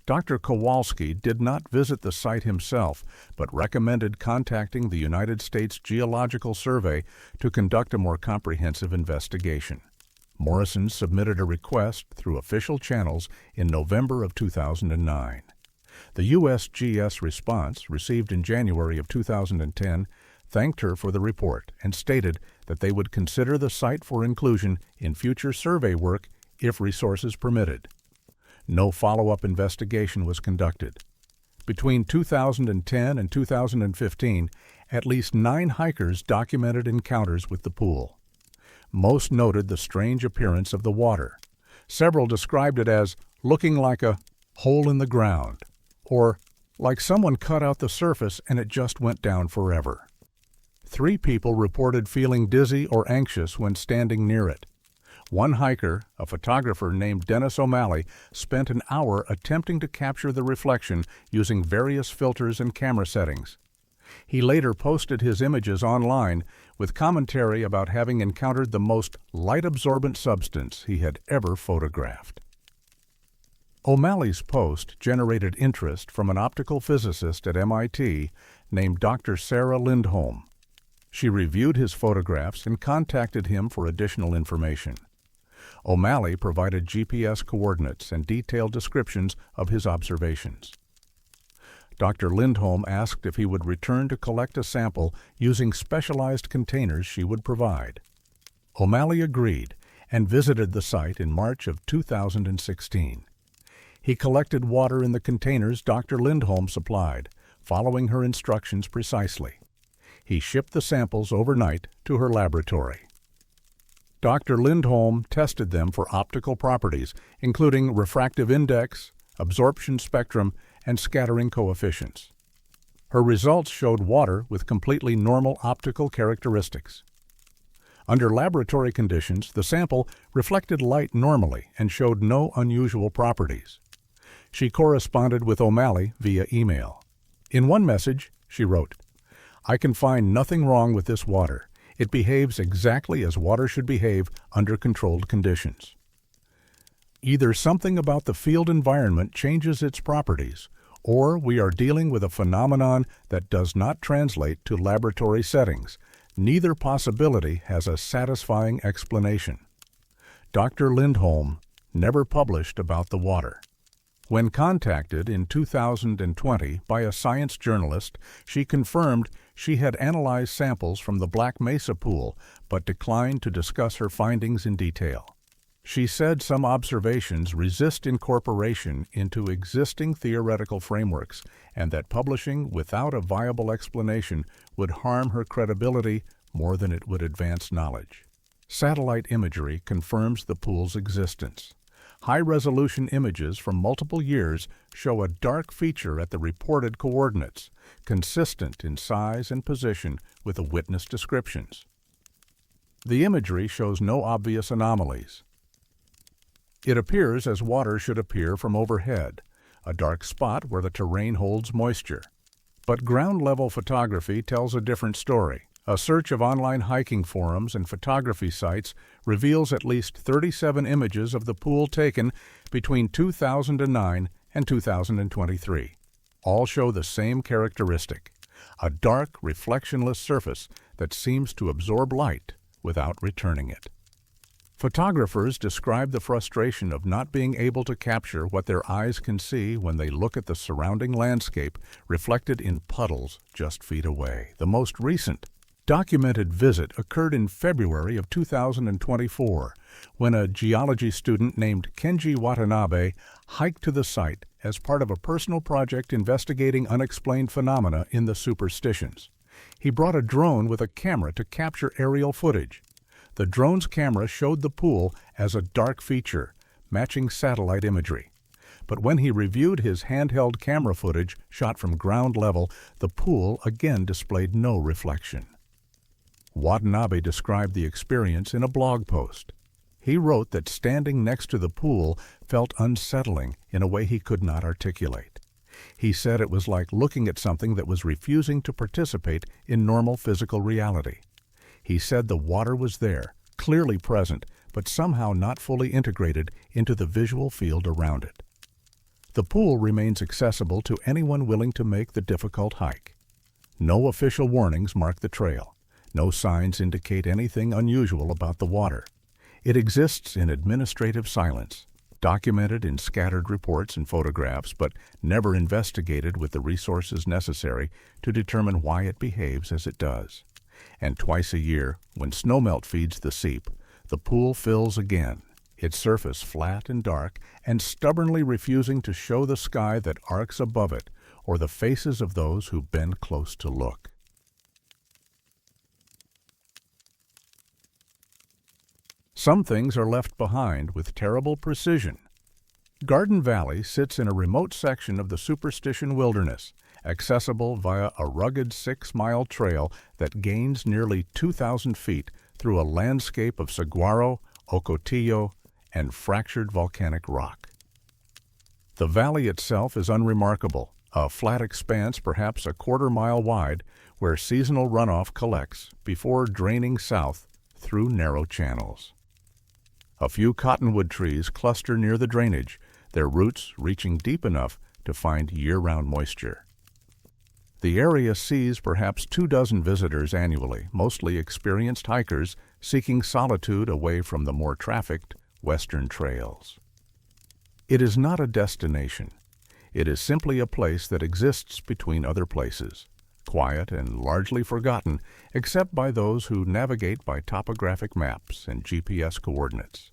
Dr. Kowalski did not visit the site himself, but recommended contacting the United States Geological Survey to conduct a more comprehensive investigation. Morrison submitted a request through official channels in November of 2009. The USGS response, received in January of 2010, thanked her for the report and stated that they would consider the site for inclusion in future survey work if resources permitted. No follow-up investigation was conducted. Between 2010 and 2015, at least 9 hikers documented encounters with the pool. Most noted the strange appearance of the water. Several described it as looking like a hole in the ground, or like someone cut out the surface and it just went down forever. 3 people reported feeling dizzy or anxious when standing near it. One hiker, a photographer named Dennis O'Malley, spent an hour attempting to capture the reflection using various filters and camera settings. He later posted his images online with commentary about having encountered the most light-absorbent substance he had ever photographed. O'Malley's post generated interest from an optical physicist at MIT named Dr. Sarah Lindholm. She reviewed his photographs and contacted him for additional information. O'Malley provided GPS coordinates and detailed descriptions of his observations. Dr. Lindholm asked if he would return to collect a sample using specialized containers she would provide. O'Malley agreed and visited the site in March of 2016. He collected water in the containers Dr. Lindholm supplied, following her instructions precisely. He shipped the samples overnight to her laboratory. Dr. Lindholm tested them for optical properties, including refractive index, absorption spectrum, and scattering coefficients. Her results showed water with completely normal optical characteristics. Under laboratory conditions, the sample reflected light normally and showed no unusual properties. She corresponded with O'Malley via email. In one message, she wrote, "I can find nothing wrong with this water. It behaves exactly as water should behave under controlled conditions." Either something about the field environment changes its properties, or we are dealing with a phenomenon that does not translate to laboratory settings. Neither possibility has a satisfying explanation. Dr. Lindholm never published about the water. When contacted in 2020 by a science journalist, she confirmed she had analyzed samples from the Black Mesa pool but declined to discuss her findings in detail. She said some observations resist incorporation into existing theoretical frameworks and that publishing without a viable explanation would harm her credibility more than it would advance knowledge. Satellite imagery confirms the pool's existence. High-resolution images from multiple years show a dark feature at the reported coordinates, consistent in size and position with the witness descriptions. The imagery shows no obvious anomalies. It appears as water should appear from overhead, a dark spot where the terrain holds moisture. But ground-level photography tells a different story. A search of online hiking forums and photography sites reveals at least 37 images of the pool taken between 2009 and 2023. All show the same characteristic, a dark, reflectionless surface that seems to absorb light without returning it. Photographers describe the frustration of not being able to capture what their eyes can see when they look at the surrounding landscape reflected in puddles just feet away. The most recent documented visit occurred in February of 2024, when a geology student named Kenji Watanabe hiked to the site as part of a personal project investigating unexplained phenomena in the Superstitions. He brought a drone with a camera to capture aerial footage. The drone's camera showed the pool as a dark feature, matching satellite imagery. But when he reviewed his handheld camera footage shot from ground level, the pool again displayed no reflection. Watanabe described the experience in a blog post. He wrote that standing next to the pool felt unsettling in a way he could not articulate. He said it was like looking at something that was refusing to participate in normal physical reality. He said the water was there, clearly present, but somehow not fully integrated into the visual field around it. The pool remains accessible to anyone willing to make the difficult hike. No official warnings mark the trail. No signs indicate anything unusual about the water. It exists in administrative silence, documented in scattered reports and photographs, but never investigated with the resources necessary to determine why it behaves as it does. And twice a year, when snowmelt feeds the seep, the pool fills again, its surface flat and dark, and stubbornly refusing to show the sky that arcs above it or the faces of those who bend close to look. Some things are left behind with terrible precision. Garden Valley sits in a remote section of the Superstition wilderness, accessible via a rugged 6-mile trail that gains nearly 2,000 feet through a landscape of saguaro, ocotillo, and fractured volcanic rock. The valley itself is unremarkable, a flat expanse perhaps a quarter-mile wide where seasonal runoff collects before draining south through narrow channels. A few cottonwood trees cluster near the drainage, their roots reaching deep enough to find year-round moisture. The area sees perhaps 24 visitors annually, mostly experienced hikers seeking solitude away from the more trafficked western trails. It is not a destination. It is simply a place that exists between other places, quiet and largely forgotten except by those who navigate by topographic maps and GPS coordinates.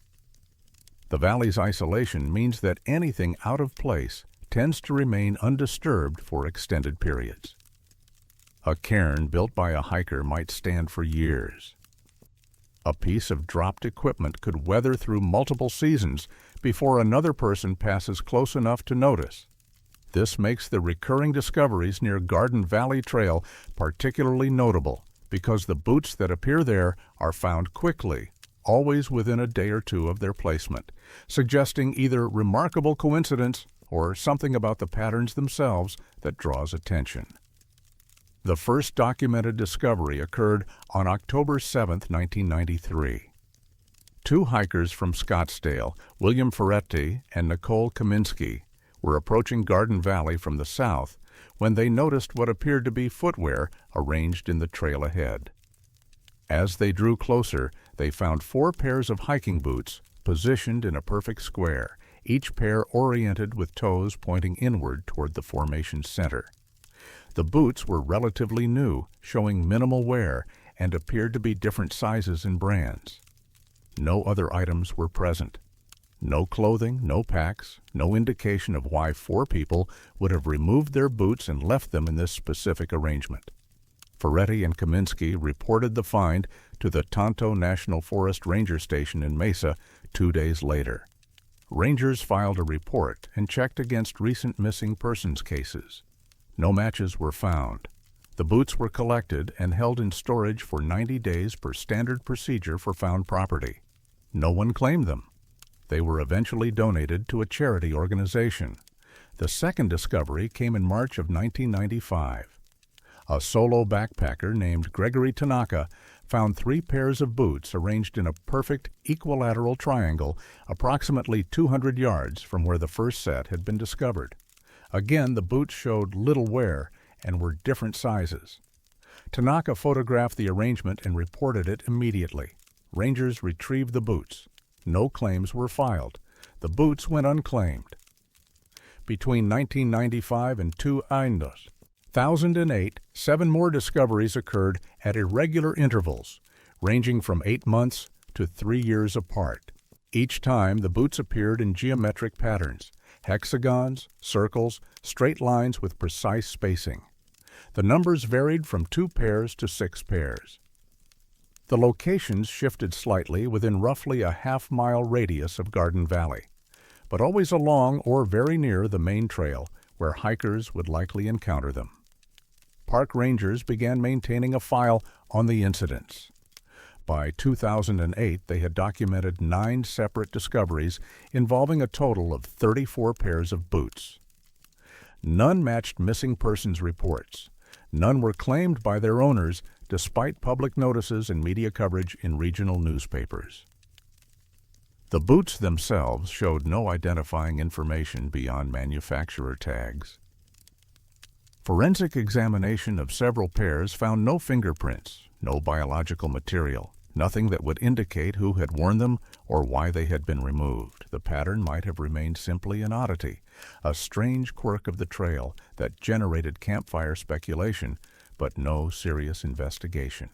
The valley's isolation means that anything out of place tends to remain undisturbed for extended periods. A cairn built by a hiker might stand for years. A piece of dropped equipment could weather through multiple seasons before another person passes close enough to notice. This makes the recurring discoveries near Garden Valley Trail particularly notable because the boots that appear there are found quickly, always within a day or two of their placement, suggesting either remarkable coincidence or something about the patterns themselves that draws attention. The first documented discovery occurred on October 7, 1993. Two hikers from Scottsdale, William Ferretti and Nicole Kaminsky, were approaching Garden Valley from the south when they noticed what appeared to be footwear arranged in the trail ahead. As they drew closer, they found 4 pairs of hiking boots positioned in a perfect square, each pair oriented with toes pointing inward toward the formation's center. The boots were relatively new, showing minimal wear, and appeared to be different sizes and brands. No other items were present. No clothing, no packs, no indication of why 4 people would have removed their boots and left them in this specific arrangement. Ferretti and Kaminsky reported the find to the Tonto National Forest Ranger Station in Mesa 2 days later. Rangers filed a report and checked against recent missing persons cases. No matches were found. The boots were collected and held in storage for 90 days per standard procedure for found property. No one claimed them. They were eventually donated to a charity organization. The second discovery came in March of 1995. A solo backpacker named Gregory Tanaka found 3 pairs of boots arranged in a perfect equilateral triangle approximately 200 yards from where the first set had been discovered. Again, the boots showed little wear and were different sizes. Tanaka photographed the arrangement and reported it immediately. Rangers retrieved the boots. No claims were filed. The boots went unclaimed. Between 1995 and 2008, 7 more discoveries occurred at irregular intervals, ranging from 8 months to 3 years apart. Each time, the boots appeared in geometric patterns, hexagons, circles, straight lines with precise spacing. The numbers varied from 2 pairs to 6 pairs. The locations shifted slightly within roughly a half-mile radius of Garden Valley, but always along or very near the main trail where hikers would likely encounter them. Park rangers began maintaining a file on the incidents. By 2008, they had documented 9 separate discoveries involving a total of 34 pairs of boots. None matched missing persons reports. None were claimed by their owners, despite public notices and media coverage in regional newspapers. The boots themselves showed no identifying information beyond manufacturer tags. Forensic examination of several pairs found no fingerprints, no biological material, nothing that would indicate who had worn them or why they had been removed. The pattern might have remained simply an oddity, a strange quirk of the trail that generated campfire speculation, but no serious investigation.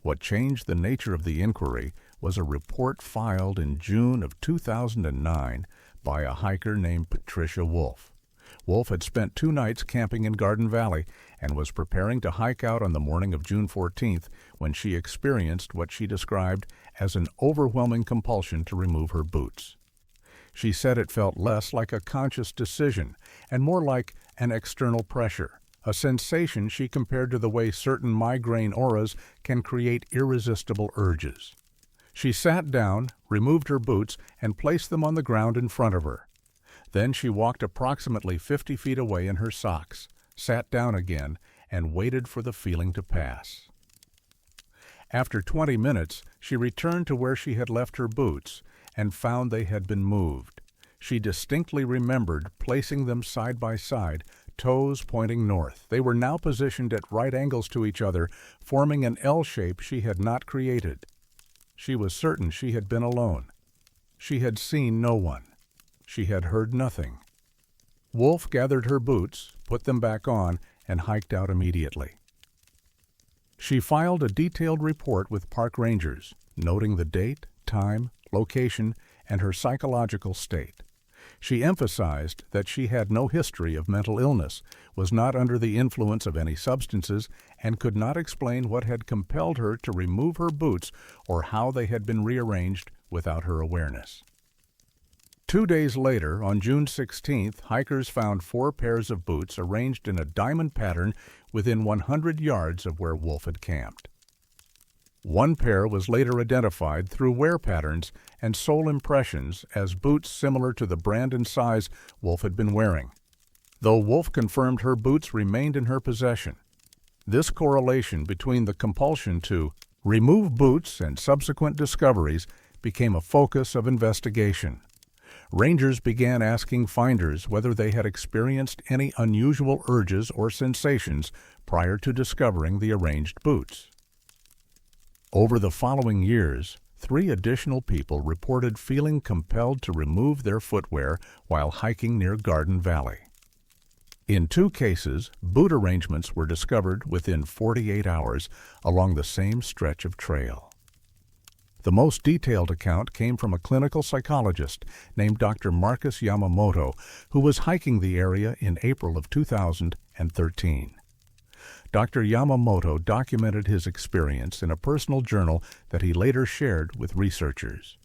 What changed the nature of the inquiry was a report filed in June of 2009 by a hiker named Patricia Wolf. Wolf had spent 2 nights camping in Garden Valley and was preparing to hike out on the morning of June 14th when she experienced what she described as an overwhelming compulsion to remove her boots. She said it felt less like a conscious decision and more like an external pressure, a sensation she compared to the way certain migraine auras can create irresistible urges. She sat down, removed her boots, and placed them on the ground in front of her. Then she walked approximately 50 feet away in her socks, sat down again, and waited for the feeling to pass. After 20 minutes, she returned to where she had left her boots and found they had been moved. She distinctly remembered placing them side by side, toes pointing north. They were now positioned at right angles to each other, forming an L shape she had not created. She was certain she had been alone. She had seen no one. She had heard nothing. Wolf gathered her boots, put them back on, and hiked out immediately. She filed a detailed report with park rangers, noting the date, time, location, and her psychological state. She emphasized that she had no history of mental illness, was not under the influence of any substances, and could not explain what had compelled her to remove her boots or how they had been rearranged without her awareness. 2 days later, on June 16th, hikers found 4 pairs of boots arranged in a diamond pattern within 100 yards of where Wolf had camped. 1 pair was later identified through wear patterns and sole impressions as boots similar to the brand and size Wolf had been wearing, though Wolf confirmed her boots remained in her possession. This correlation between the compulsion to remove boots and subsequent discoveries became a focus of investigation. Rangers began asking finders whether they had experienced any unusual urges or sensations prior to discovering the arranged boots. Over the following years, 3 additional people reported feeling compelled to remove their footwear while hiking near Garden Valley. In 2 cases, boot arrangements were discovered within 48 hours along the same stretch of trail. The most detailed account came from a clinical psychologist named Dr. Marcus Yamamoto, who was hiking the area in April of 2013. Dr. Yamamoto documented his experience in a personal journal that he later shared with researchers.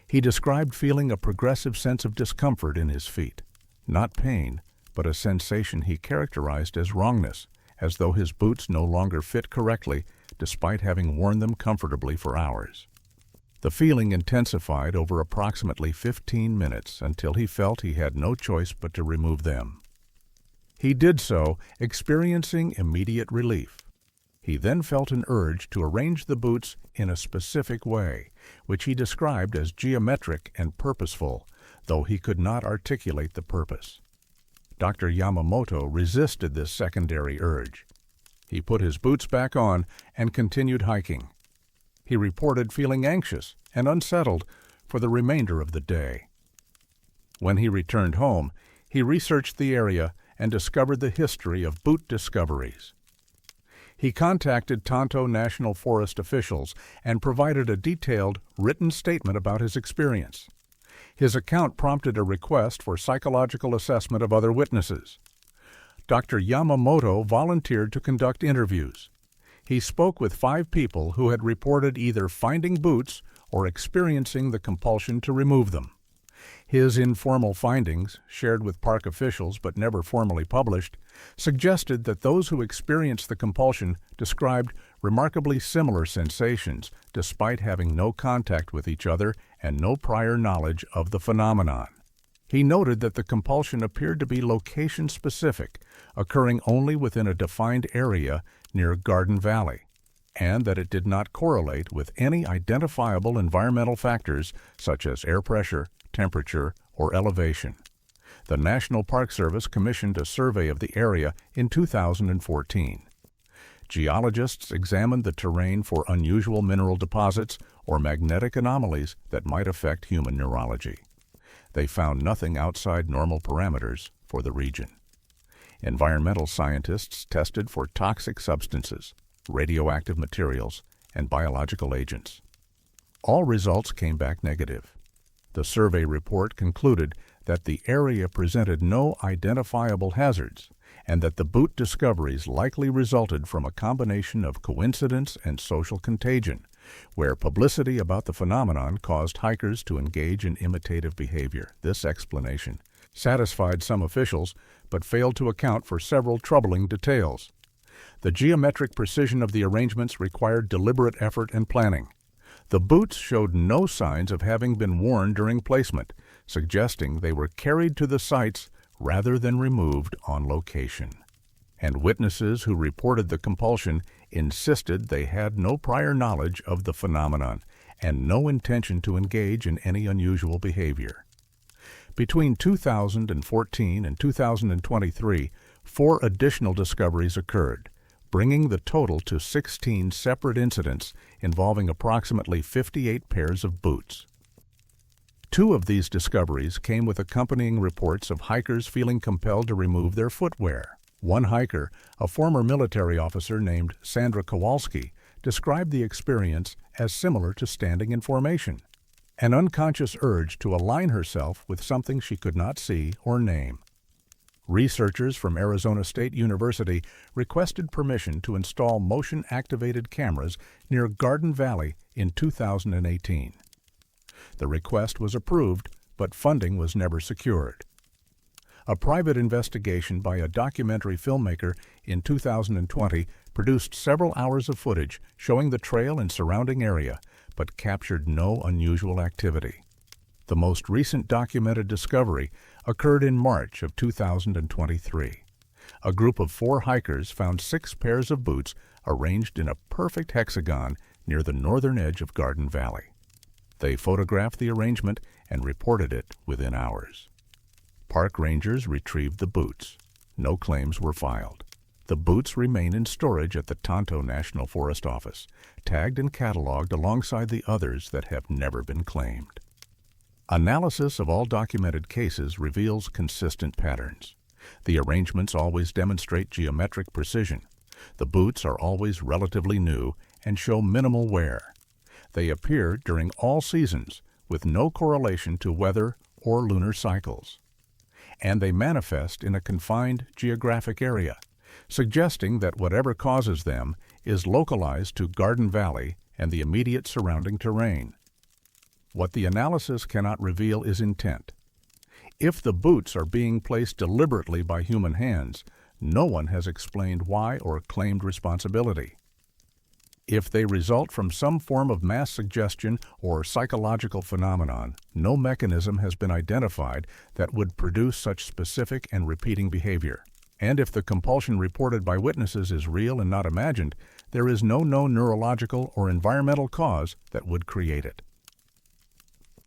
He described feeling a progressive sense of discomfort in his feet, not pain, but a sensation he characterized as wrongness, as though his boots no longer fit correctly despite having worn them comfortably for hours. The feeling intensified over approximately 15 minutes until he felt he had no choice but to remove them. He did so, experiencing immediate relief. He then felt an urge to arrange the boots in a specific way, which he described as geometric and purposeful, though he could not articulate the purpose. Dr. Yamamoto resisted this secondary urge. He put his boots back on and continued hiking. He reported feeling anxious and unsettled for the remainder of the day. When he returned home, he researched the area and discovered the history of boot discoveries. He contacted Tonto National Forest officials and provided a detailed, written statement about his experience. His account prompted a request for psychological assessment of other witnesses. Dr. Yamamoto volunteered to conduct interviews. He spoke with 5 people who had reported either finding boots or experiencing the compulsion to remove them. His informal findings, shared with park officials but never formally published, suggested that those who experienced the compulsion described remarkably similar sensations despite having no contact with each other and no prior knowledge of the phenomenon. He noted that the compulsion appeared to be location-specific, occurring only within a defined area near Garden Valley, and that it did not correlate with any identifiable environmental factors such as air pressure, temperature, or elevation. The National Park Service commissioned a survey of the area in 2014. Geologists examined the terrain for unusual mineral deposits or magnetic anomalies that might affect human neurology. They found nothing outside normal parameters for the region. Environmental scientists tested for toxic substances, radioactive materials, and biological agents. All results came back negative. The survey report concluded that the area presented no identifiable hazards and that the boot discoveries likely resulted from a combination of coincidence and social contagion, where publicity about the phenomenon caused hikers to engage in imitative behavior. This explanation satisfied some officials, but failed to account for several troubling details. The geometric precision of the arrangements required deliberate effort and planning. The boots showed no signs of having been worn during placement, suggesting they were carried to the sites rather than removed on location. And witnesses who reported the compulsion insisted they had no prior knowledge of the phenomenon and no intention to engage in any unusual behavior. Between 2014 and 2023, 4 additional discoveries occurred, bringing the total to 16 separate incidents involving approximately 58 pairs of boots. 2 of these discoveries came with accompanying reports of hikers feeling compelled to remove their footwear. One hiker, a former military officer named Sandra Kowalski, described the experience as similar to standing in formation, an unconscious urge to align herself with something she could not see or name. Researchers from Arizona State University requested permission to install motion-activated cameras near Garden Valley in 2018. The request was approved, but funding was never secured. A private investigation by a documentary filmmaker in 2020 produced several hours of footage showing the trail and surrounding area, but captured no unusual activity. The most recent documented discovery occurred in March of 2023. A group of 4 hikers found 6 pairs of boots arranged in a perfect hexagon near the northern edge of Garden Valley. They photographed the arrangement and reported it within hours. Park rangers retrieved the boots. No claims were filed. The boots remain in storage at the Tonto National Forest Office, tagged and cataloged alongside the others that have never been claimed. Analysis of all documented cases reveals consistent patterns. The arrangements always demonstrate geometric precision. The boots are always relatively new and show minimal wear. They appear during all seasons with no correlation to weather or lunar cycles. And they manifest in a confined geographic area, suggesting that whatever causes them is localized to Garden Valley and the immediate surrounding terrain. What the analysis cannot reveal is intent. If the boots are being placed deliberately by human hands, no one has explained why or claimed responsibility. If they result from some form of mass suggestion or psychological phenomenon, no mechanism has been identified that would produce such specific and repeating behavior. And if the compulsion reported by witnesses is real and not imagined, there is no known neurological or environmental cause that would create it.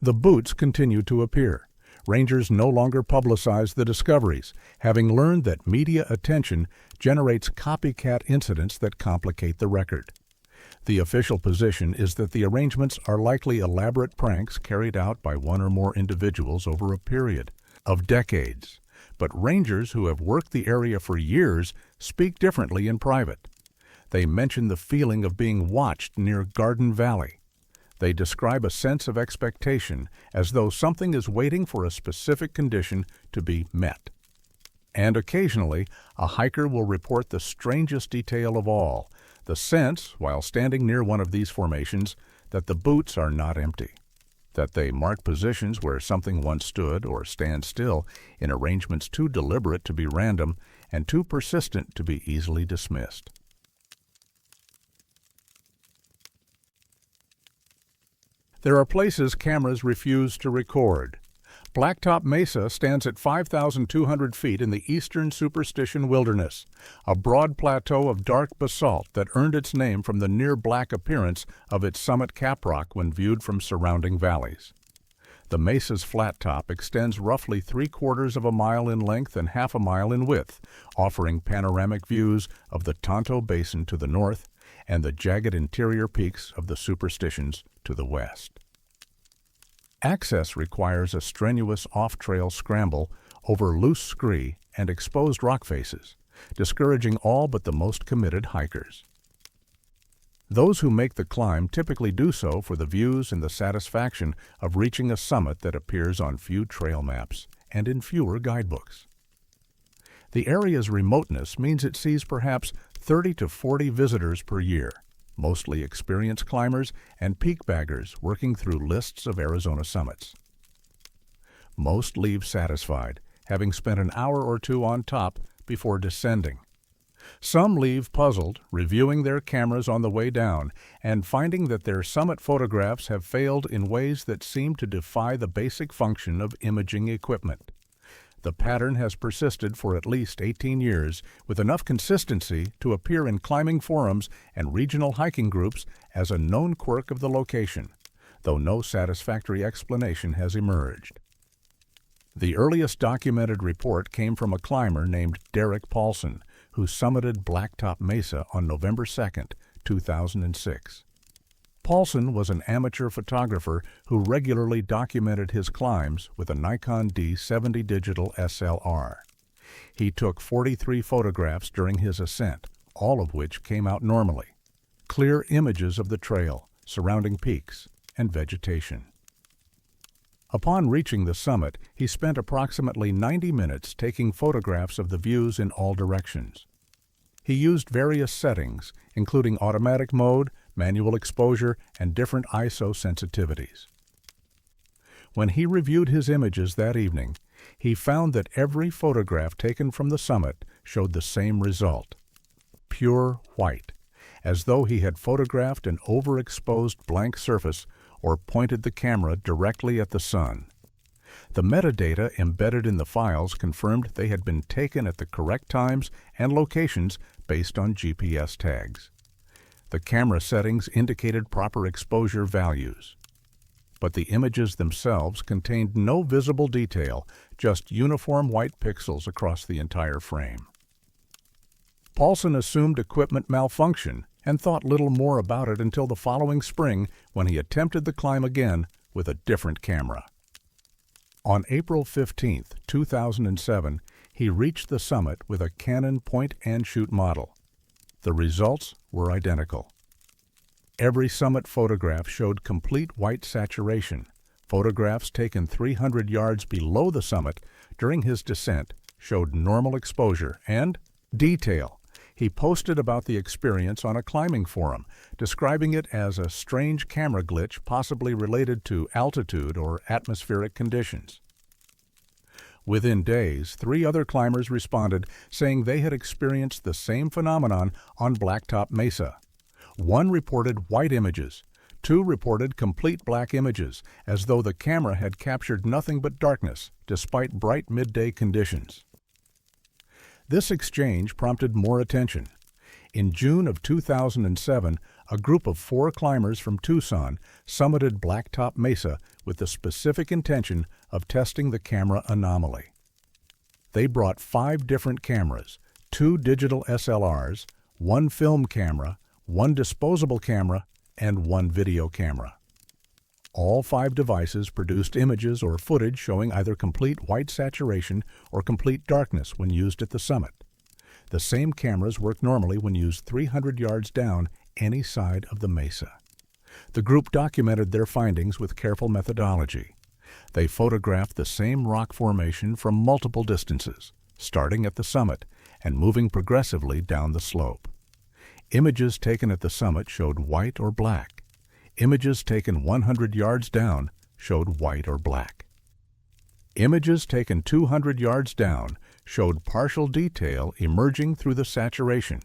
The boots continue to appear. Rangers no longer publicize the discoveries, having learned that media attention generates copycat incidents that complicate the record. The official position is that the arrangements are likely elaborate pranks carried out by one or more individuals over a period of decades. But rangers who have worked the area for years speak differently in private. They mention the feeling of being watched near Garden Valley. They describe a sense of expectation as though something is waiting for a specific condition to be met. And occasionally, a hiker will report the strangest detail of all, the sense, while standing near one of these formations, that the boots are not empty, that they mark positions where something once stood or stands still in arrangements too deliberate to be random and too persistent to be easily dismissed. There are places cameras refuse to record. Blacktop Mesa stands at 5,200 feet in the eastern Superstition Wilderness, a broad plateau of dark basalt that earned its name from the near-black appearance of its summit caprock when viewed from surrounding valleys. The mesa's flat top extends roughly 3/4 of a mile in length and half a mile in width, offering panoramic views of the Tonto Basin to the north and the jagged interior peaks of the Superstitions to the west. Access requires a strenuous off-trail scramble over loose scree and exposed rock faces, discouraging all but the most committed hikers. Those who make the climb typically do so for the views and the satisfaction of reaching a summit that appears on few trail maps and in fewer guidebooks. The area's remoteness means it sees perhaps 30 to 40 visitors per year, mostly experienced climbers and peak baggers working through lists of Arizona summits. Most leave satisfied, having spent an hour or two on top before descending. Some leave puzzled, reviewing their cameras on the way down and finding that their summit photographs have failed in ways that seem to defy the basic function of imaging equipment. The pattern has persisted for at least 18 years, with enough consistency to appear in climbing forums and regional hiking groups as a known quirk of the location, though no satisfactory explanation has emerged. The earliest documented report came from a climber named Derek Paulson, who summited Blacktop Mesa on November 2, 2006. Paulson was an amateur photographer who regularly documented his climbs with a Nikon D70 digital SLR. He took 43 photographs during his ascent, all of which came out normally. Clear images of the trail, surrounding peaks, and vegetation. Upon reaching the summit, he spent approximately 90 minutes taking photographs of the views in all directions. He used various settings, including automatic mode, manual exposure, and different ISO sensitivities. When he reviewed his images that evening, he found that every photograph taken from the summit showed the same result: pure white, as though he had photographed an overexposed blank surface or pointed the camera directly at the sun. The metadata embedded in the files confirmed they had been taken at the correct times and locations based on GPS tags. The camera settings indicated proper exposure values. But the images themselves contained no visible detail, just uniform white pixels across the entire frame. Paulson assumed equipment malfunction and thought little more about it until the following spring when he attempted the climb again with a different camera. On April 15, 2007, he reached the summit with a Canon point-and-shoot model. The results were identical. Every summit photograph showed complete white saturation. Photographs taken 300 yards below the summit during his descent showed normal exposure and detail. He posted about the experience on a climbing forum, describing it as a strange camera glitch possibly related to altitude or atmospheric conditions. Within days, 3 other climbers responded, saying they had experienced the same phenomenon on Blacktop Mesa. 1 reported white images, 2 reported complete black images, as though the camera had captured nothing but darkness, despite bright midday conditions. This exchange prompted more attention. In June of 2007, a group of 4 climbers from Tucson summited Blacktop Mesa with the specific intention of testing the camera anomaly. They brought 5 different cameras, 2 digital SLRs, 1 film camera, 1 disposable camera, and 1 video camera. All 5 devices produced images or footage showing either complete white saturation or complete darkness when used at the summit. The same cameras work normally when used 300 yards down any side of the mesa. The group documented their findings with careful methodology. They photographed the same rock formation from multiple distances, starting at the summit and moving progressively down the slope. Images taken at the summit showed white or black. Images taken 100 yards down showed white or black. Images taken 200 yards down showed partial detail emerging through the saturation.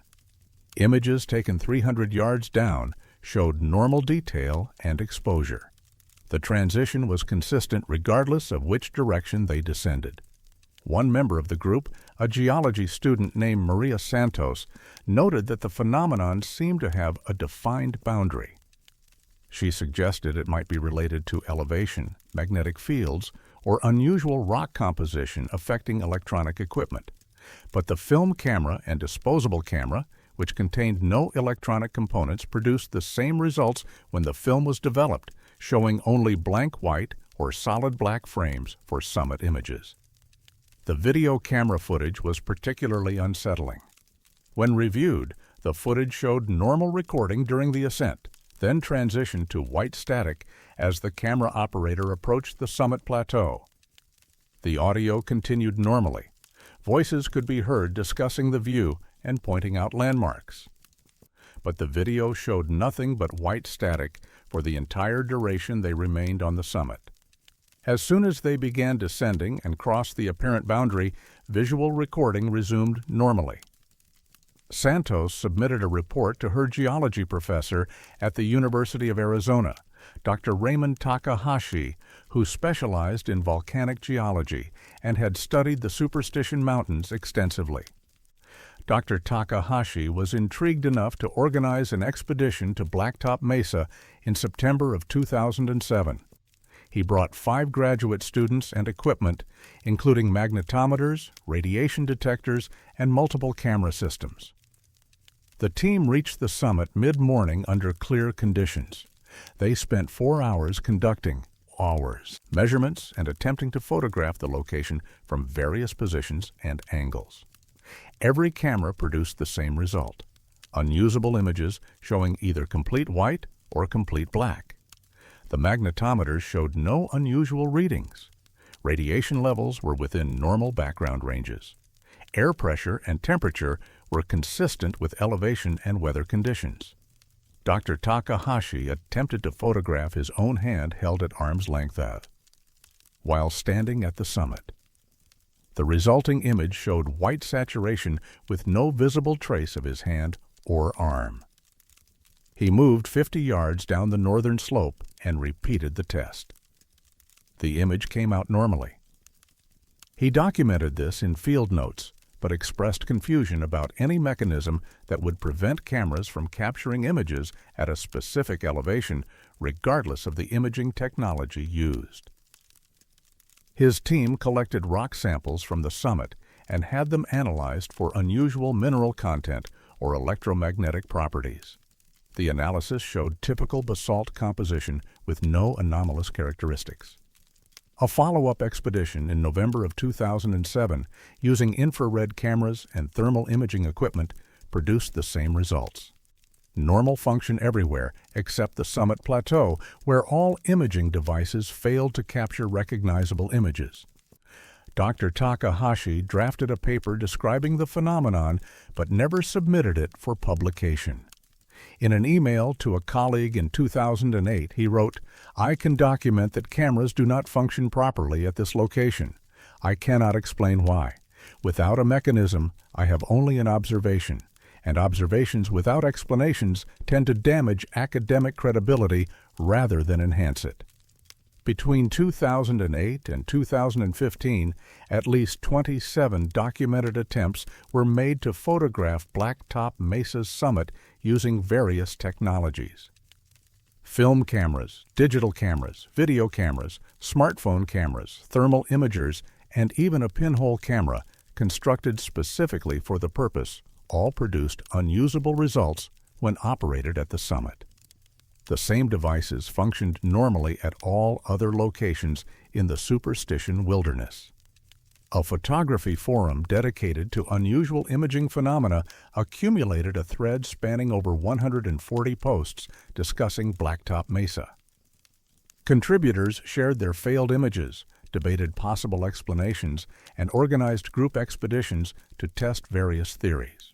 Images taken 300 yards down showed normal detail and exposure. The transition was consistent regardless of which direction they descended. One member of the group, a geology student named Maria Santos, noted that the phenomenon seemed to have a defined boundary. She suggested it might be related to elevation, magnetic fields, or unusual rock composition affecting electronic equipment. But the film camera and disposable camera, which contained no electronic components, produced the same results when the film was developed, showing only blank white or solid black frames for summit images. The video camera footage was particularly unsettling. When reviewed, the footage showed normal recording during the ascent, then transitioned to white static as the camera operator approached the summit plateau. The audio continued normally. Voices could be heard discussing the view and pointing out landmarks. But the video showed nothing but white static for the entire duration they remained on the summit. As soon as they began descending and crossed the apparent boundary, visual recording resumed normally. Santos submitted a report to her geology professor at the University of Arizona, Dr. Raymond Takahashi, who specialized in volcanic geology and had studied the Superstition Mountains extensively. Dr. Takahashi was intrigued enough to organize an expedition to Blacktop Mesa in September of 2007. He brought 5 graduate students and equipment, including magnetometers, radiation detectors, and multiple camera systems. The team reached the summit mid-morning under clear conditions. They spent 4 hours conducting measurements and attempting to photograph the location from various positions and angles. Every camera produced the same result: unusable images showing either complete white or complete black. The magnetometers showed no unusual readings. Radiation levels were within normal background ranges. Air pressure and temperature were consistent with elevation and weather conditions. Dr. Takahashi attempted to photograph his own hand held at arm's length while standing at the summit. The resulting image showed white saturation with no visible trace of his hand or arm. He moved 50 yards down the northern slope and repeated the test. The image came out normally. He documented this in field notes, but expressed confusion about any mechanism that would prevent cameras from capturing images at a specific elevation, regardless of the imaging technology used. His team collected rock samples from the summit and had them analyzed for unusual mineral content or electromagnetic properties. The analysis showed typical basalt composition with no anomalous characteristics. A follow-up expedition in November of 2007, using infrared cameras and thermal imaging equipment, produced the same results. Normal function everywhere except the summit plateau, where all imaging devices failed to capture recognizable images. Dr. Takahashi drafted a paper describing the phenomenon, but never submitted it for publication. In an email to a colleague in 2008, he wrote, "I can document that cameras do not function properly at this location. I cannot explain why. Without a mechanism, I have only an observation, and observations without explanations tend to damage academic credibility rather than enhance it." Between 2008 and 2015, at least 27 documented attempts were made to photograph Blacktop Mesa's summit using various technologies. Film cameras, digital cameras, video cameras, smartphone cameras, thermal imagers, and even a pinhole camera, constructed specifically for the purpose, all produced unusable results when operated at the summit. The same devices functioned normally at all other locations in the Superstition wilderness. A photography forum dedicated to unusual imaging phenomena accumulated a thread spanning over 140 posts discussing Blacktop Mesa. Contributors shared their failed images, debated possible explanations, and organized group expeditions to test various theories.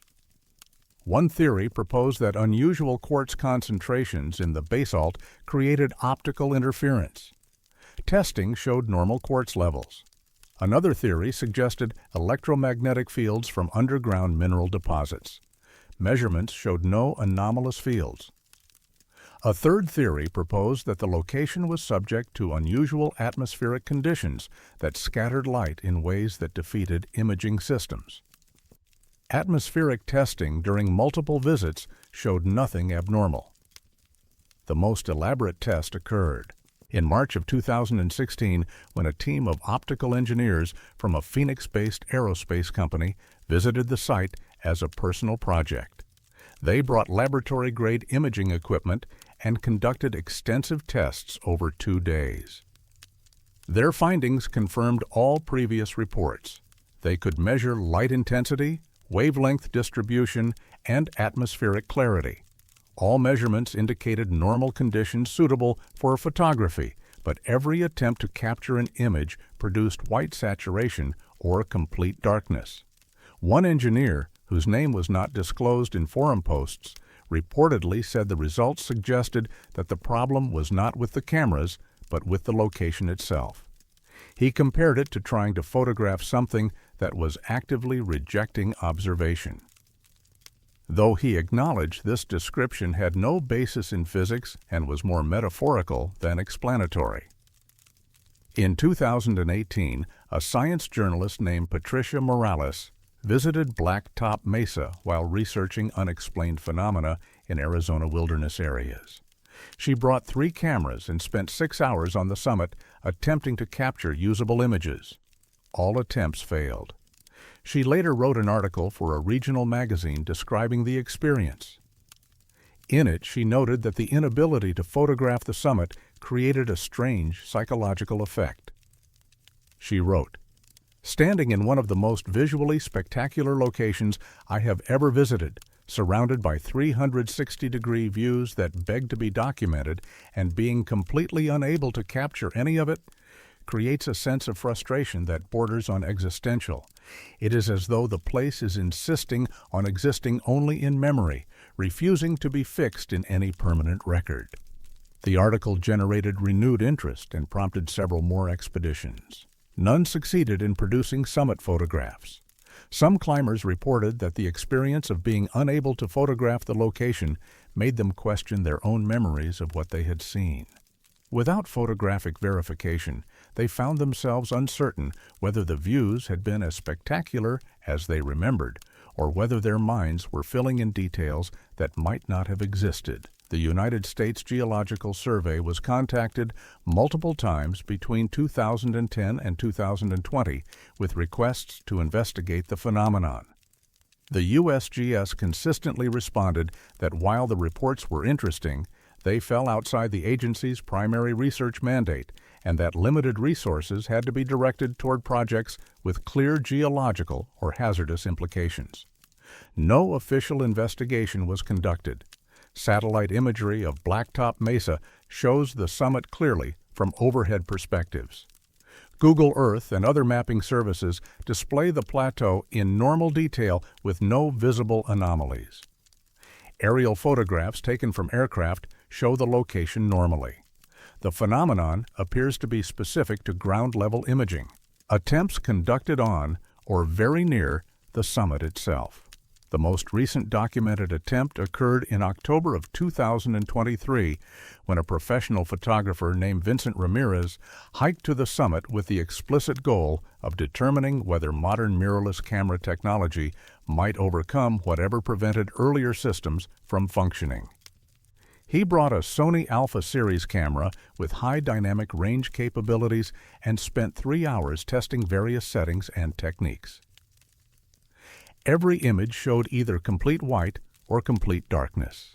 One theory proposed that unusual quartz concentrations in the basalt created optical interference. Testing showed normal quartz levels. Another theory suggested electromagnetic fields from underground mineral deposits. Measurements showed no anomalous fields. A third theory proposed that the location was subject to unusual atmospheric conditions that scattered light in ways that defeated imaging systems. Atmospheric testing during multiple visits showed nothing abnormal. The most elaborate test occurred in March of 2016 when a team of optical engineers from a Phoenix-based aerospace company visited the site as a personal project. They brought laboratory-grade imaging equipment and conducted extensive tests over 2 days. Their findings confirmed all previous reports. They could measure light intensity, wavelength distribution, and atmospheric clarity. All measurements indicated normal conditions suitable for photography, but every attempt to capture an image produced white saturation or complete darkness. One engineer, whose name was not disclosed in forum posts, reportedly said the results suggested that the problem was not with the cameras, but with the location itself. He compared it to trying to photograph something that was actively rejecting observation. Though he acknowledged this description had no basis in physics and was more metaphorical than explanatory. In 2018, a science journalist named Patricia Morales visited Blacktop Mesa while researching unexplained phenomena in Arizona wilderness areas. She brought 3 cameras and spent 6 hours on the summit attempting to capture usable images. All attempts failed. She later wrote an article for a regional magazine describing the experience. In it, she noted that the inability to photograph the summit created a strange psychological effect. She wrote, "Standing in one of the most visually spectacular locations I have ever visited, surrounded by 360-degree views that beg to be documented, and being completely unable to capture any of it, creates a sense of frustration that borders on existential. It is as though the place is insisting on existing only in memory, refusing to be fixed in any permanent record." The article generated renewed interest and prompted several more expeditions. None succeeded in producing summit photographs. Some climbers reported that the experience of being unable to photograph the location made them question their own memories of what they had seen. Without photographic verification, they found themselves uncertain whether the views had been as spectacular as they remembered, or whether their minds were filling in details that might not have existed. The United States Geological Survey was contacted multiple times between 2010 and 2020 with requests to investigate the phenomenon. The USGS consistently responded that while the reports were interesting, they fell outside the agency's primary research mandate, and that limited resources had to be directed toward projects with clear geological or hazardous implications. No official investigation was conducted. Satellite imagery of Blacktop Mesa shows the summit clearly from overhead perspectives. Google Earth and other mapping services display the plateau in normal detail with no visible anomalies. Aerial photographs taken from aircraft show the location normally. The phenomenon appears to be specific to ground-level imaging, attempts conducted on or very near the summit itself. The most recent documented attempt occurred in October of 2023 when a professional photographer named Vincent Ramirez hiked to the summit with the explicit goal of determining whether modern mirrorless camera technology might overcome whatever prevented earlier systems from functioning. He brought a Sony Alpha Series camera with high dynamic range capabilities and spent 3 hours testing various settings and techniques. Every image showed either complete white or complete darkness.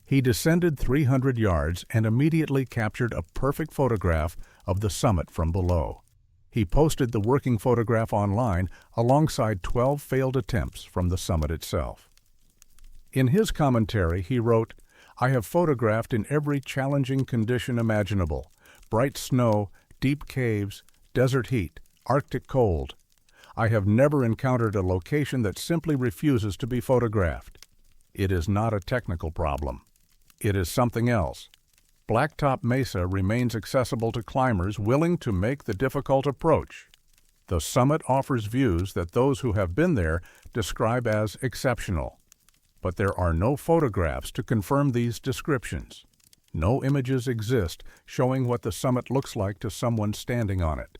He descended 300 yards and immediately captured a perfect photograph of the summit from below. He posted the working photograph online alongside 12 failed attempts from the summit itself. In his commentary, he wrote, "I have photographed in every challenging condition imaginable: bright snow, deep caves, desert heat, Arctic cold. I have never encountered a location that simply refuses to be photographed. It is not a technical problem. It is something else. Blacktop Mesa remains accessible to climbers willing to make the difficult approach. The summit offers views that those who have been there describe as exceptional. but there are no photographs to confirm these descriptions. No images exist showing what the summit looks like to someone standing on it.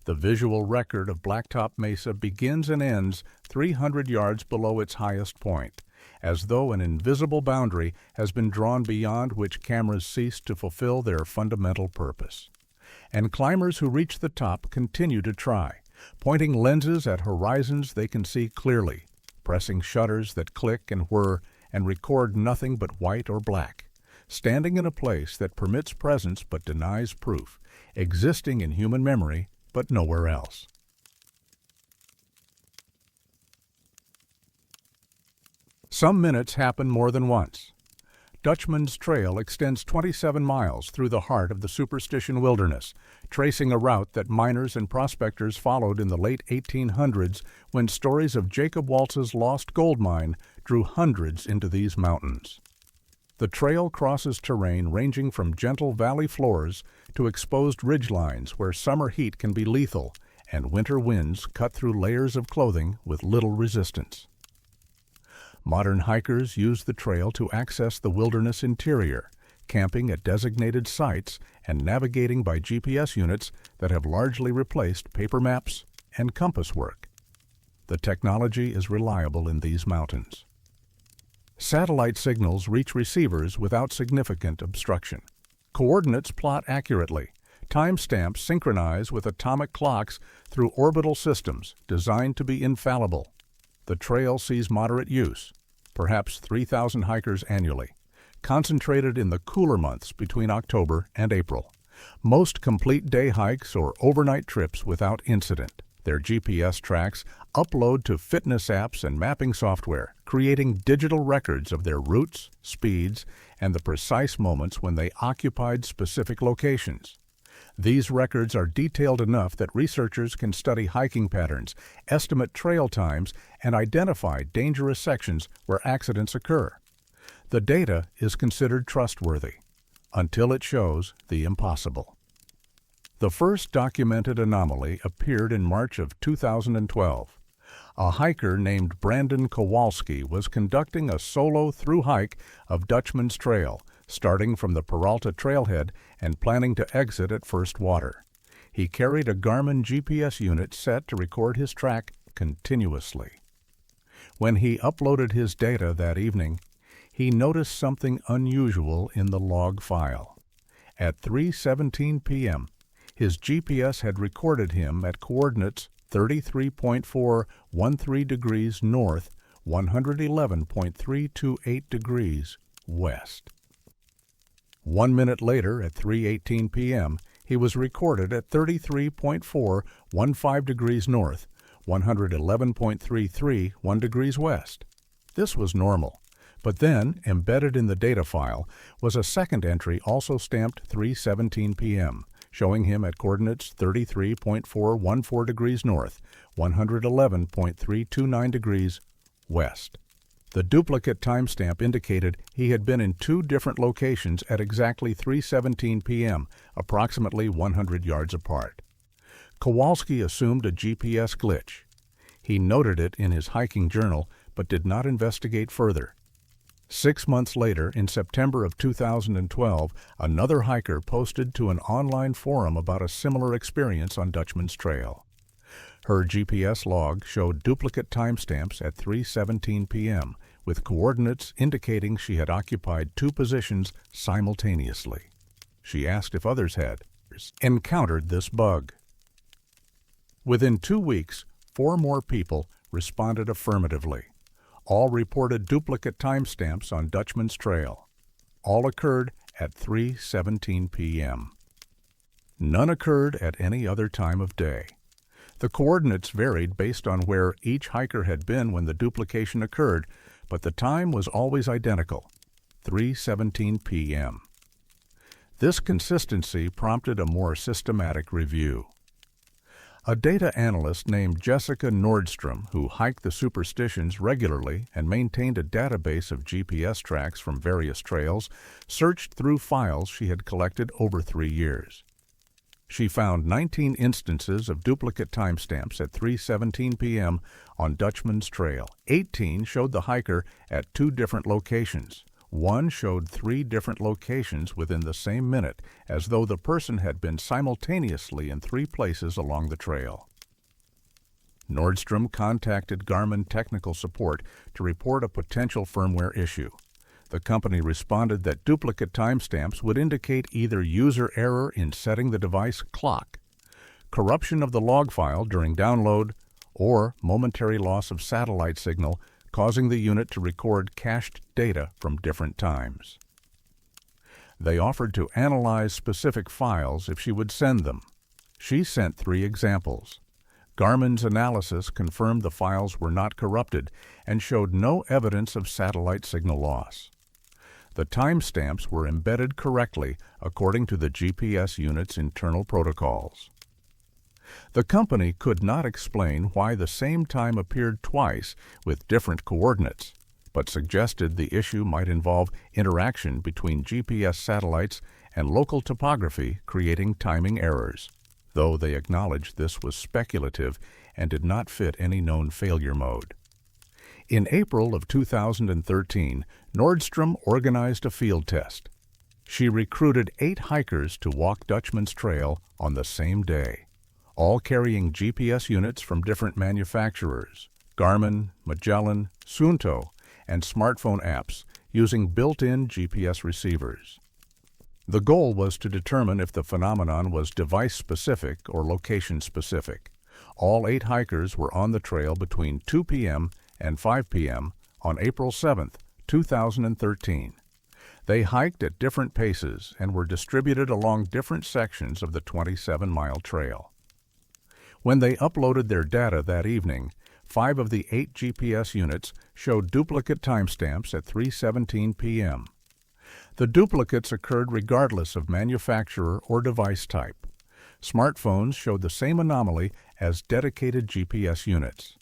The visual record of Blacktop Mesa begins and ends 300 yards below its highest point, as though an invisible boundary has been drawn beyond which cameras cease to fulfill their fundamental purpose. And climbers who reach the top continue to try, pointing lenses at horizons they can see clearly, pressing shutters that click and whir and record nothing but white or black, standing in a place that permits presence but denies proof, existing in human memory but nowhere else. Some minutes happen more than once. Dutchman's Trail extends 27 miles through the heart of the Superstition wilderness, tracing a route that miners and prospectors followed in the late 1800s when stories of Jacob Waltz's lost gold mine drew hundreds into these mountains. The trail crosses terrain ranging from gentle valley floors to exposed ridgelines where summer heat can be lethal and winter winds cut through layers of clothing with little resistance. Modern hikers use the trail to access the wilderness interior, camping at designated sites and navigating by GPS units that have largely replaced paper maps and compass work. The technology is reliable in these mountains. Satellite signals reach receivers without significant obstruction. Coordinates plot accurately. Timestamps synchronize with atomic clocks through orbital systems designed to be infallible. The trail sees moderate use, perhaps 3,000 hikers annually, concentrated in the cooler months between October and April. Most complete day hikes or overnight trips without incident. Their GPS tracks upload to fitness apps and mapping software, creating digital records of their routes, speeds, and the precise moments when they occupied specific locations. These records are detailed enough that researchers can study hiking patterns, estimate trail times, and identify dangerous sections where accidents occur. The data is considered trustworthy, until it shows the impossible. The first documented anomaly appeared in March of 2012. A hiker named Brandon Kowalski was conducting a solo through hike of Dutchman's Trail, starting from the Peralta trailhead and planning to exit at first water. He carried a Garmin GPS unit set to record his track continuously. When he uploaded his data that evening, he noticed something unusual in the log file. At 3:17 p.m., his GPS had recorded him at coordinates 33.413 degrees north, 111.328 degrees west. 1 minute later, at 3:18 p.m., he was recorded at 33.415 degrees north, 111.331 degrees west. This was normal, but then, embedded in the data file, was a second entry also stamped 3:17 p.m., showing him at coordinates 33.414 degrees north, 111.329 degrees west. The duplicate timestamp indicated he had been in two different locations at exactly 3:17 p.m., approximately 100 yards apart. Kowalski assumed a GPS glitch. He noted it in his hiking journal, but did not investigate further. 6 months later, in September of 2012, another hiker posted to an online forum about a similar experience on Dutchman's Trail. Her GPS log showed duplicate timestamps at 3:17 p.m., with coordinates indicating she had occupied two positions simultaneously. She asked if others had encountered this bug. Within 2 weeks, 4 more people responded affirmatively. All reported duplicate timestamps on Dutchman's Trail. All occurred at 3:17 p.m. None occurred at any other time of day. The coordinates varied based on where each hiker had been when the duplication occurred, but the time was always identical, 3:17 p.m. This consistency prompted a more systematic review. A data analyst named Jessica Nordstrom, who hiked the Superstitions regularly and maintained a database of GPS tracks from various trails, searched through files she had collected over 3 years. She found 19 instances of duplicate timestamps at 3:17 p.m. on Dutchman's Trail. 18 showed the hiker at 2 different locations. One showed 3 different locations within the same minute, as though the person had been simultaneously in 3 places along the trail. Nordstrom contacted Garmin technical support to report a potential firmware issue. The company responded that duplicate timestamps would indicate either user error in setting the device clock, corruption of the log file during download, or momentary loss of satellite signal causing the unit to record cached data from different times. They offered to analyze specific files if she would send them. She sent 3 examples. Garmin's analysis confirmed the files were not corrupted and showed no evidence of satellite signal loss. The timestamps were embedded correctly according to the GPS unit's internal protocols. The company could not explain why the same time appeared twice with different coordinates, but suggested the issue might involve interaction between GPS satellites and local topography, creating timing errors, though they acknowledged this was speculative and did not fit any known failure mode. In April of 2013, Nordstrom organized a field test. She recruited 8 hikers to walk Dutchman's Trail on the same day, all carrying GPS units from different manufacturers, Garmin, Magellan, Suunto, and smartphone apps using built-in GPS receivers. The goal was to determine if the phenomenon was device-specific or location-specific. All 8 hikers were on the trail between 2 p.m. and 5 p.m. on April 7, 2013. They hiked at different paces and were distributed along different sections of the 27-mile trail. When they uploaded their data that evening, 5 of the 8 GPS units showed duplicate timestamps at 3:17 p.m. The duplicates occurred regardless of manufacturer or device type. Smartphones showed the same anomaly as dedicated GPS units.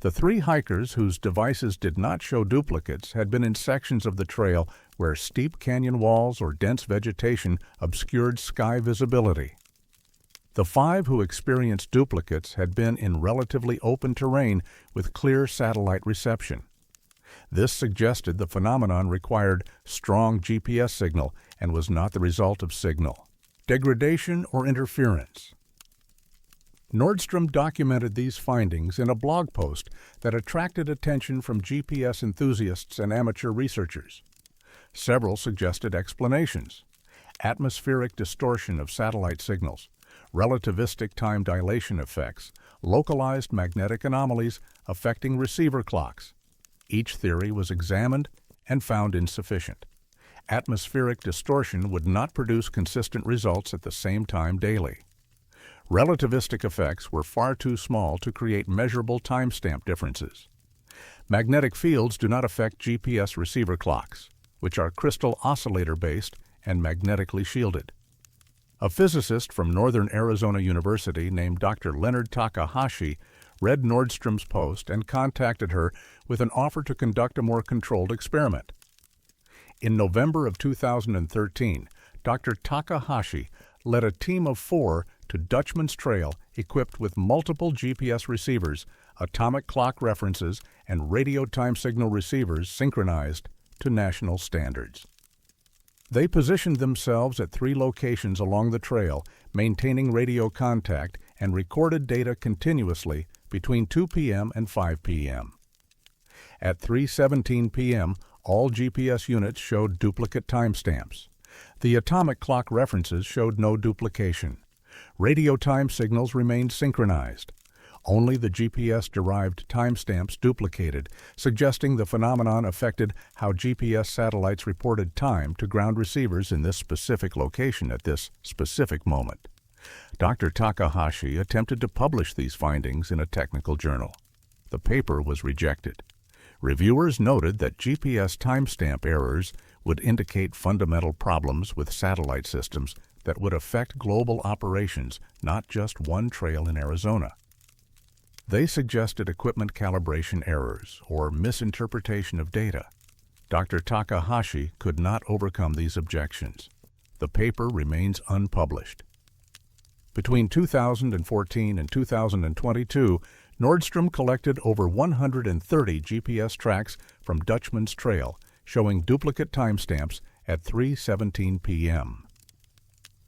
The 3 hikers whose devices did not show duplicates had been in sections of the trail where steep canyon walls or dense vegetation obscured sky visibility. The 5 who experienced duplicates had been in relatively open terrain with clear satellite reception. This suggested the phenomenon required strong GPS signal and was not the result of signal degradation or interference. Nordstrom documented these findings in a blog post that attracted attention from GPS enthusiasts and amateur researchers. Several suggested explanations: atmospheric distortion of satellite signals, relativistic time dilation effects, localized magnetic anomalies affecting receiver clocks. Each theory was examined and found insufficient. Atmospheric distortion would not produce consistent results at the same time daily. Relativistic effects were far too small to create measurable timestamp differences. Magnetic fields do not affect GPS receiver clocks, which are crystal oscillator-based and magnetically shielded. A physicist from Northern Arizona University named Dr. Leonard Takahashi read Nordstrom's post and contacted her with an offer to conduct a more controlled experiment. In November of 2013, Dr. Takahashi led a team of 4 to Dutchman's Trail equipped with multiple GPS receivers, atomic clock references, and radio time signal receivers synchronized to national standards. They positioned themselves at 3 locations along the trail, maintaining radio contact, and recorded data continuously between 2 p.m. and 5 p.m. At 3:17 p.m., all GPS units showed duplicate timestamps. The atomic clock references showed no duplication. Radio time signals remained synchronized. Only the GPS-derived timestamps duplicated, suggesting the phenomenon affected how GPS satellites reported time to ground receivers in this specific location at this specific moment. Dr. Takahashi attempted to publish these findings in a technical journal. The paper was rejected. Reviewers noted that GPS timestamp errors would indicate fundamental problems with satellite systems that would affect global operations, not just one trail in Arizona. They suggested equipment calibration errors or misinterpretation of data. Dr. Takahashi could not overcome these objections. The paper remains unpublished. Between 2014 and 2022, Nordstrom collected over 130 GPS tracks from Dutchman's Trail, showing duplicate timestamps at 3:17 p.m.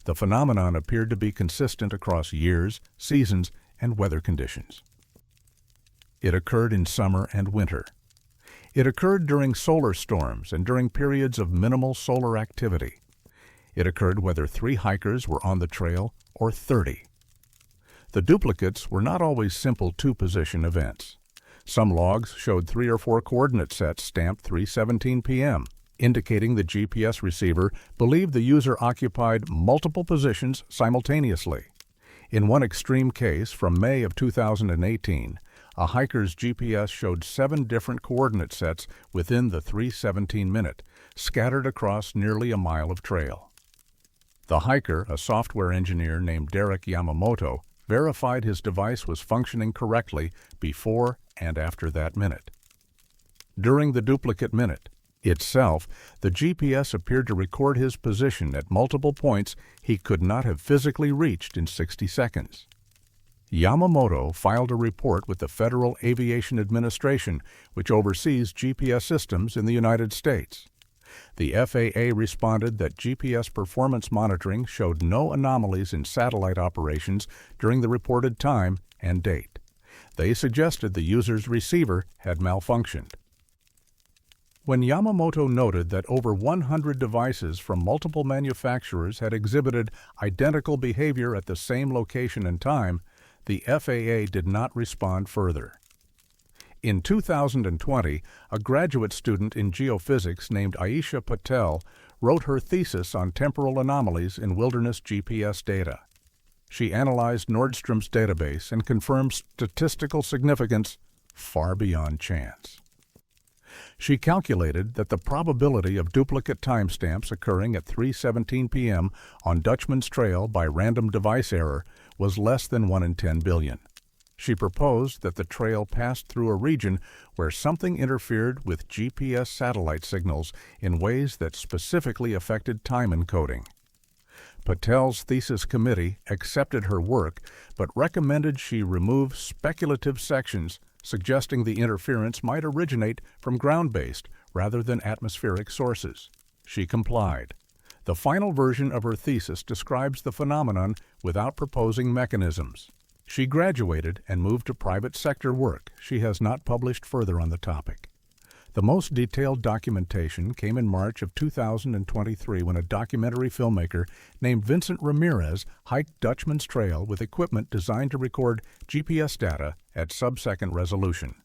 The phenomenon appeared to be consistent across years, seasons, and weather conditions. It occurred in summer and winter. It occurred during solar storms and during periods of minimal solar activity. It occurred whether 3 hikers were on the trail or 30. The duplicates were not always simple 2-position events. Some logs showed 3 or 4 coordinate sets stamped 3:17 p.m., indicating the GPS receiver believed the user occupied multiple positions simultaneously. In one extreme case from May of 2018, a hiker's GPS showed 7 different coordinate sets within the 3:17 minute, scattered across nearly a mile of trail. The hiker, a software engineer named Derek Yamamoto, verified his device was functioning correctly before and after that minute. During the duplicate minute itself, the GPS appeared to record his position at multiple points he could not have physically reached in 60 seconds. Yamamoto filed a report with the Federal Aviation Administration, which oversees GPS systems in the United States. The FAA responded that GPS performance monitoring showed no anomalies in satellite operations during the reported time and date. They suggested the user's receiver had malfunctioned. When Yamamoto noted that over 100 devices from multiple manufacturers had exhibited identical behavior at the same location and time, the FAA did not respond further. In 2020, a graduate student in geophysics named Aisha Patel wrote her thesis on temporal anomalies in wilderness GPS data. She analyzed Nordstrom's database and confirmed statistical significance far beyond chance. She calculated that the probability of duplicate timestamps occurring at 3:17 p.m. on Dutchman's Trail by random device error was less than 1 in 10 billion. She proposed that the trail passed through a region where something interfered with GPS satellite signals in ways that specifically affected time encoding. Patel's thesis committee accepted her work but recommended she remove speculative sections suggesting the interference might originate from ground-based rather than atmospheric sources. She complied. The final version of her thesis describes the phenomenon without proposing mechanisms. She graduated and moved to private sector work. She has not published further on the topic. The most detailed documentation came in March of 2023 when a documentary filmmaker named Vincent Ramirez hiked Dutchman's Trail with equipment designed to record GPS data at sub-second resolution.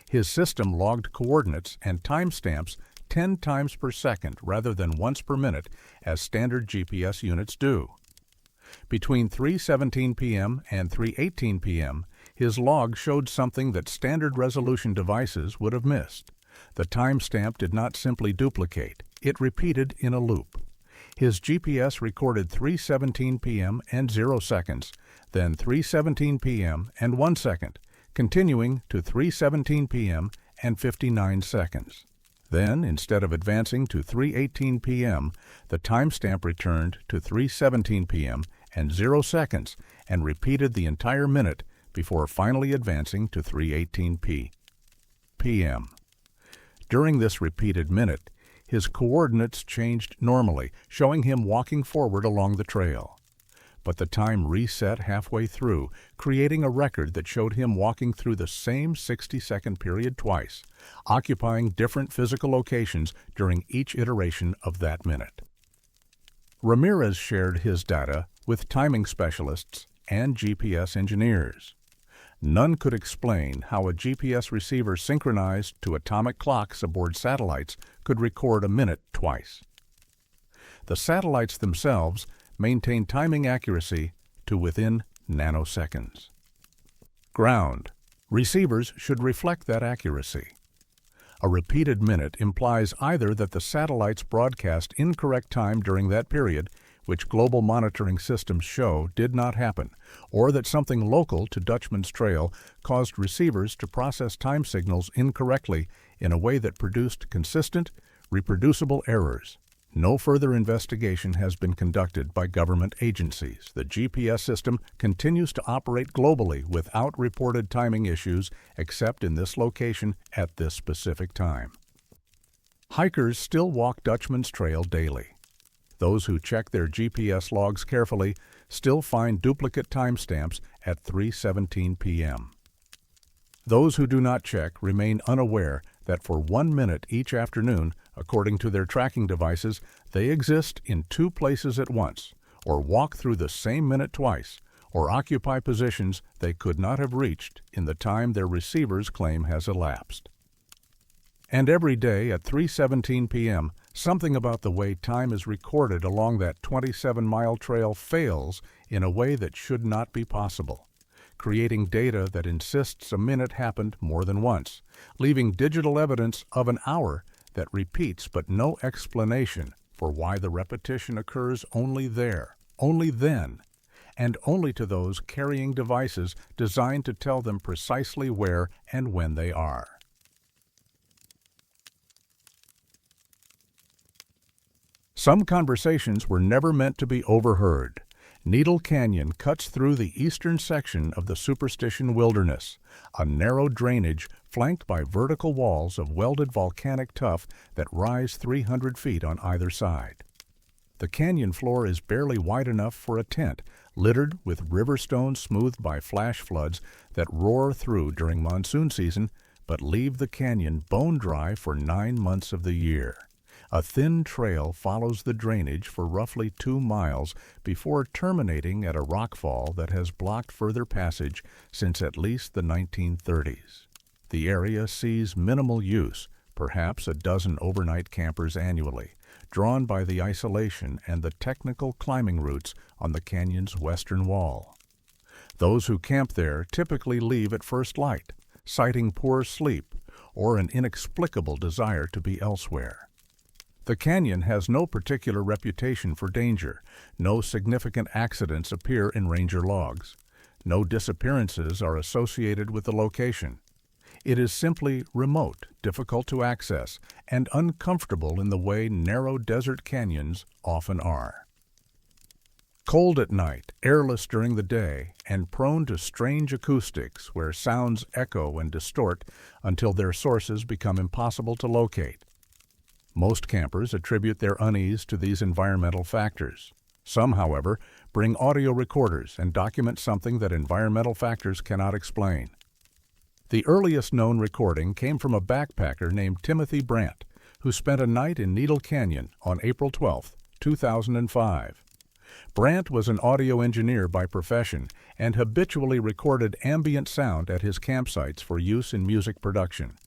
His system logged coordinates and timestamps 10 times per second rather than once per minute, as standard GPS units do. Between 3:17 p.m. and 3:18 p.m., his log showed something that standard resolution devices would have missed. The timestamp did not simply duplicate, it repeated in a loop. His GPS recorded 3:17 p.m. and 0 seconds, then 3:17 p.m. and 1 second, continuing to 3:17 p.m. and 59 seconds. Then, instead of advancing to 3:18 p.m., the timestamp returned to 3:17 p.m. and 0 seconds and repeated the entire minute before finally advancing to 3:18 p.m. During this repeated minute, his coordinates changed normally, showing him walking forward along the trail. But the time reset halfway through, creating a record that showed him walking through the same 60-second period twice, occupying different physical locations during each iteration of that minute. Ramirez shared his data with timing specialists and GPS engineers. None could explain how a GPS receiver synchronized to atomic clocks aboard satellites could record a minute twice. The satellites themselves maintain timing accuracy to within nanoseconds. Ground. Receivers should reflect that accuracy. A repeated minute implies either that the satellites broadcast incorrect time during that period, which global monitoring systems show did not happen, or that something local to Dutchman's Trail caused receivers to process time signals incorrectly in a way that produced consistent, reproducible errors. No further investigation has been conducted by government agencies. The GPS system continues to operate globally without reported timing issues, except in this location at this specific time. Hikers still walk Dutchman's Trail daily. Those who check their GPS logs carefully still find duplicate timestamps at 3:17 p.m. Those who do not check remain unaware that for 1 minute each afternoon, according to their tracking devices, they exist in two places at once, or walk through the same minute twice, or occupy positions they could not have reached in the time their receivers claim has elapsed. And every day at 3:17 p.m., something about the way time is recorded along that 27-mile trail fails in a way that should not be possible, creating data that insists a minute happened more than once, leaving digital evidence of an hour that repeats but no explanation for why the repetition occurs only there, only then, and only to those carrying devices designed to tell them precisely where and when they are. Some conversations were never meant to be overheard. Needle Canyon cuts through the eastern section of the Superstition Wilderness, a narrow drainage flanked by vertical walls of welded volcanic tuff that rise 300 feet on either side. The canyon floor is barely wide enough for a tent, littered with river stones smoothed by flash floods that roar through during monsoon season, but leave the canyon bone dry for 9 months of the year. A thin trail follows the drainage for roughly 2 miles before terminating at a rockfall that has blocked further passage since at least the 1930s. The area sees minimal use, perhaps a dozen overnight campers annually, drawn by the isolation and the technical climbing routes on the canyon's western wall. Those who camp there typically leave at first light, citing poor sleep or an inexplicable desire to be elsewhere. The canyon has no particular reputation for danger. No significant accidents appear in ranger logs. No disappearances are associated with the location. It is simply remote, difficult to access, and uncomfortable in the way narrow desert canyons often are. Cold at night, airless during the day, and prone to strange acoustics where sounds echo and distort until their sources become impossible to locate. Most campers attribute their unease to these environmental factors. Some, however, bring audio recorders and document something that environmental factors cannot explain. The earliest known recording came from a backpacker named Timothy Brandt, who spent a night in Needle Canyon on April 12, 2005. Brandt was an audio engineer by profession and habitually recorded ambient sound at his campsites for use in music production.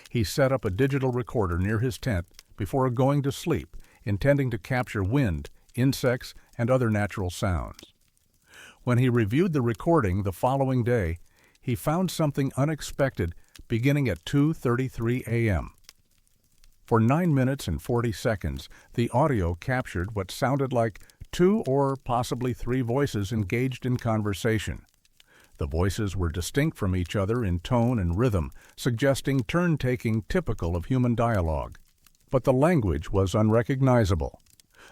He set up a digital recorder near his tent before going to sleep, intending to capture wind, insects, and other natural sounds. When he reviewed the recording the following day, he found something unexpected beginning at 2:33 a.m. For 9 minutes and 40 seconds, the audio captured what sounded like 2 or possibly 3 voices engaged in conversation. The voices were distinct from each other in tone and rhythm, suggesting turn-taking typical of human dialogue. But the language was unrecognizable.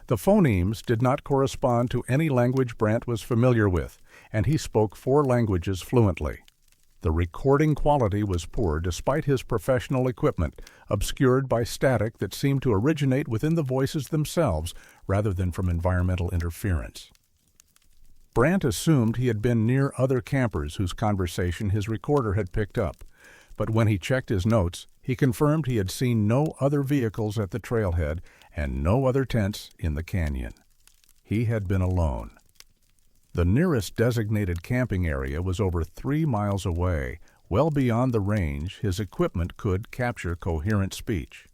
The phonemes did not correspond to any language Brandt was familiar with, and he spoke 4 languages fluently. The recording quality was poor despite his professional equipment, obscured by static that seemed to originate within the voices themselves rather than from environmental interference. Brandt assumed he had been near other campers whose conversation his recorder had picked up, but when he checked his notes, he confirmed he had seen no other vehicles at the trailhead and no other tents in the canyon. He had been alone. The nearest designated camping area was over 3 miles away, well beyond the range his equipment could capture coherent speech.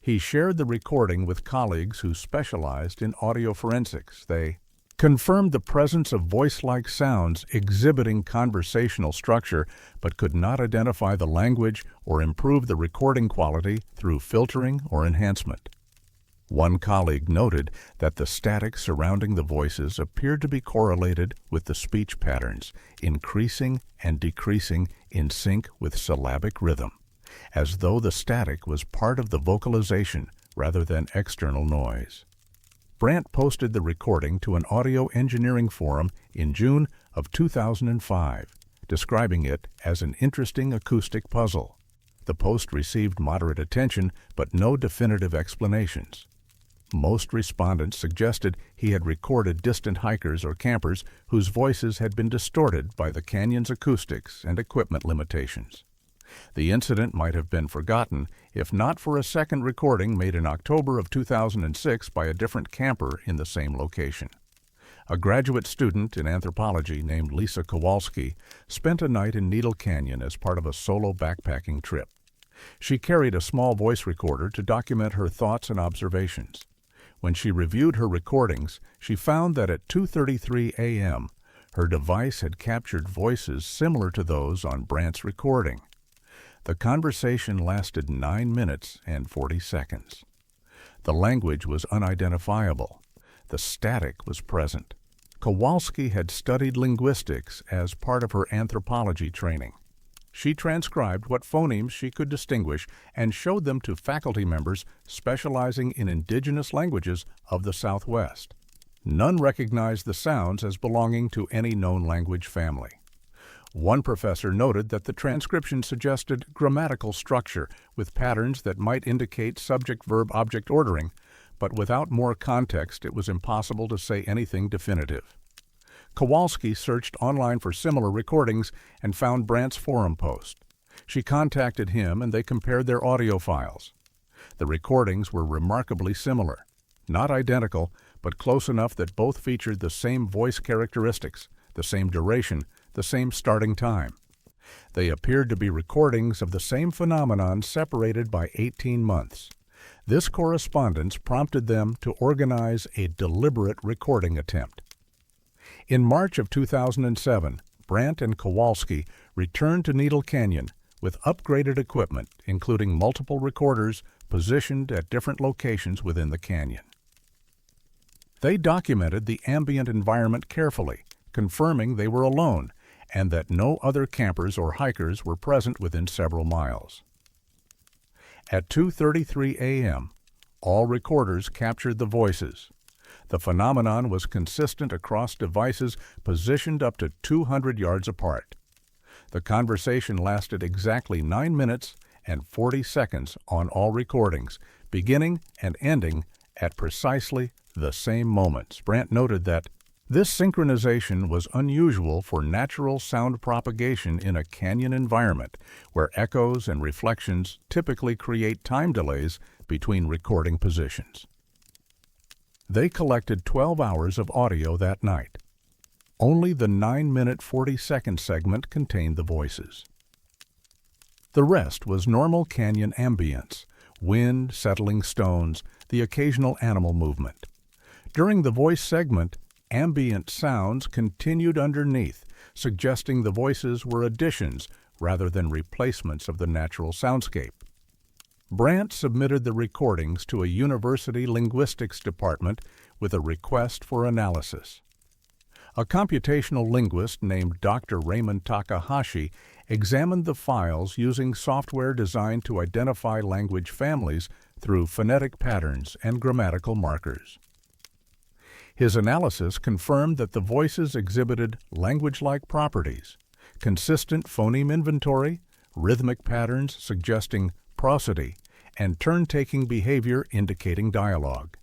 He shared the recording with colleagues who specialized in audio forensics. They confirmed the presence of voice-like sounds exhibiting conversational structure, but could not identify the language or improve the recording quality through filtering or enhancement. One colleague noted that the static surrounding the voices appeared to be correlated with the speech patterns, increasing and decreasing in sync with syllabic rhythm, as though the static was part of the vocalization rather than external noise. Brandt posted the recording to an audio engineering forum in June of 2005, describing it as an interesting acoustic puzzle. The post received moderate attention, but no definitive explanations. Most respondents suggested he had recorded distant hikers or campers whose voices had been distorted by the canyon's acoustics and equipment limitations. The incident might have been forgotten if not for a second recording made in October of 2006 by a different camper in the same location. A graduate student in anthropology named Lisa Kowalski spent a night in Needle Canyon as part of a solo backpacking trip. She carried a small voice recorder to document her thoughts and observations. When she reviewed her recordings, she found that at 2:33 a.m., her device had captured voices similar to those on Brandt's recording. The conversation lasted 9 minutes and 40 seconds. The language was unidentifiable. The static was present. Kowalski had studied linguistics as part of her anthropology training. She transcribed what phonemes she could distinguish and showed them to faculty members specializing in indigenous languages of the Southwest. None recognized the sounds as belonging to any known language family. One professor noted that the transcription suggested grammatical structure with patterns that might indicate subject-verb-object ordering, but without more context it was impossible to say anything definitive. Kowalski searched online for similar recordings and found Brandt's forum post. She contacted him and they compared their audio files. The recordings were remarkably similar, not identical, but close enough that both featured the same voice characteristics, the same duration, the same starting time. They appeared to be recordings of the same phenomenon separated by 18 months. This correspondence prompted them to organize a deliberate recording attempt. In March of 2007, Brandt and Kowalski returned to Needle Canyon with upgraded equipment, including multiple recorders positioned at different locations within the canyon. They documented the ambient environment carefully, confirming they were alone and that no other campers or hikers were present within several miles. At 2:33 a.m., all recorders captured the voices. The phenomenon was consistent across devices positioned up to 200 yards apart. The conversation lasted exactly 9 minutes and 40 seconds on all recordings, beginning and ending at precisely the same moments. Brandt noted that this synchronization was unusual for natural sound propagation in a canyon environment where echoes and reflections typically create time delays between recording positions. They collected 12 hours of audio that night. Only the 9-minute 40-second segment contained the voices. The rest was normal canyon ambience, wind, settling stones, the occasional animal movement. During the voice segment, ambient sounds continued underneath, suggesting the voices were additions rather than replacements of the natural soundscape. Brandt submitted the recordings to a university linguistics department with a request for analysis. A computational linguist named Dr. Raymond Takahashi examined the files using software designed to identify language families through phonetic patterns and grammatical markers. His analysis confirmed that the voices exhibited language-like properties, consistent phoneme inventory, rhythmic patterns suggesting prosody, and turn-taking behavior indicating dialogue.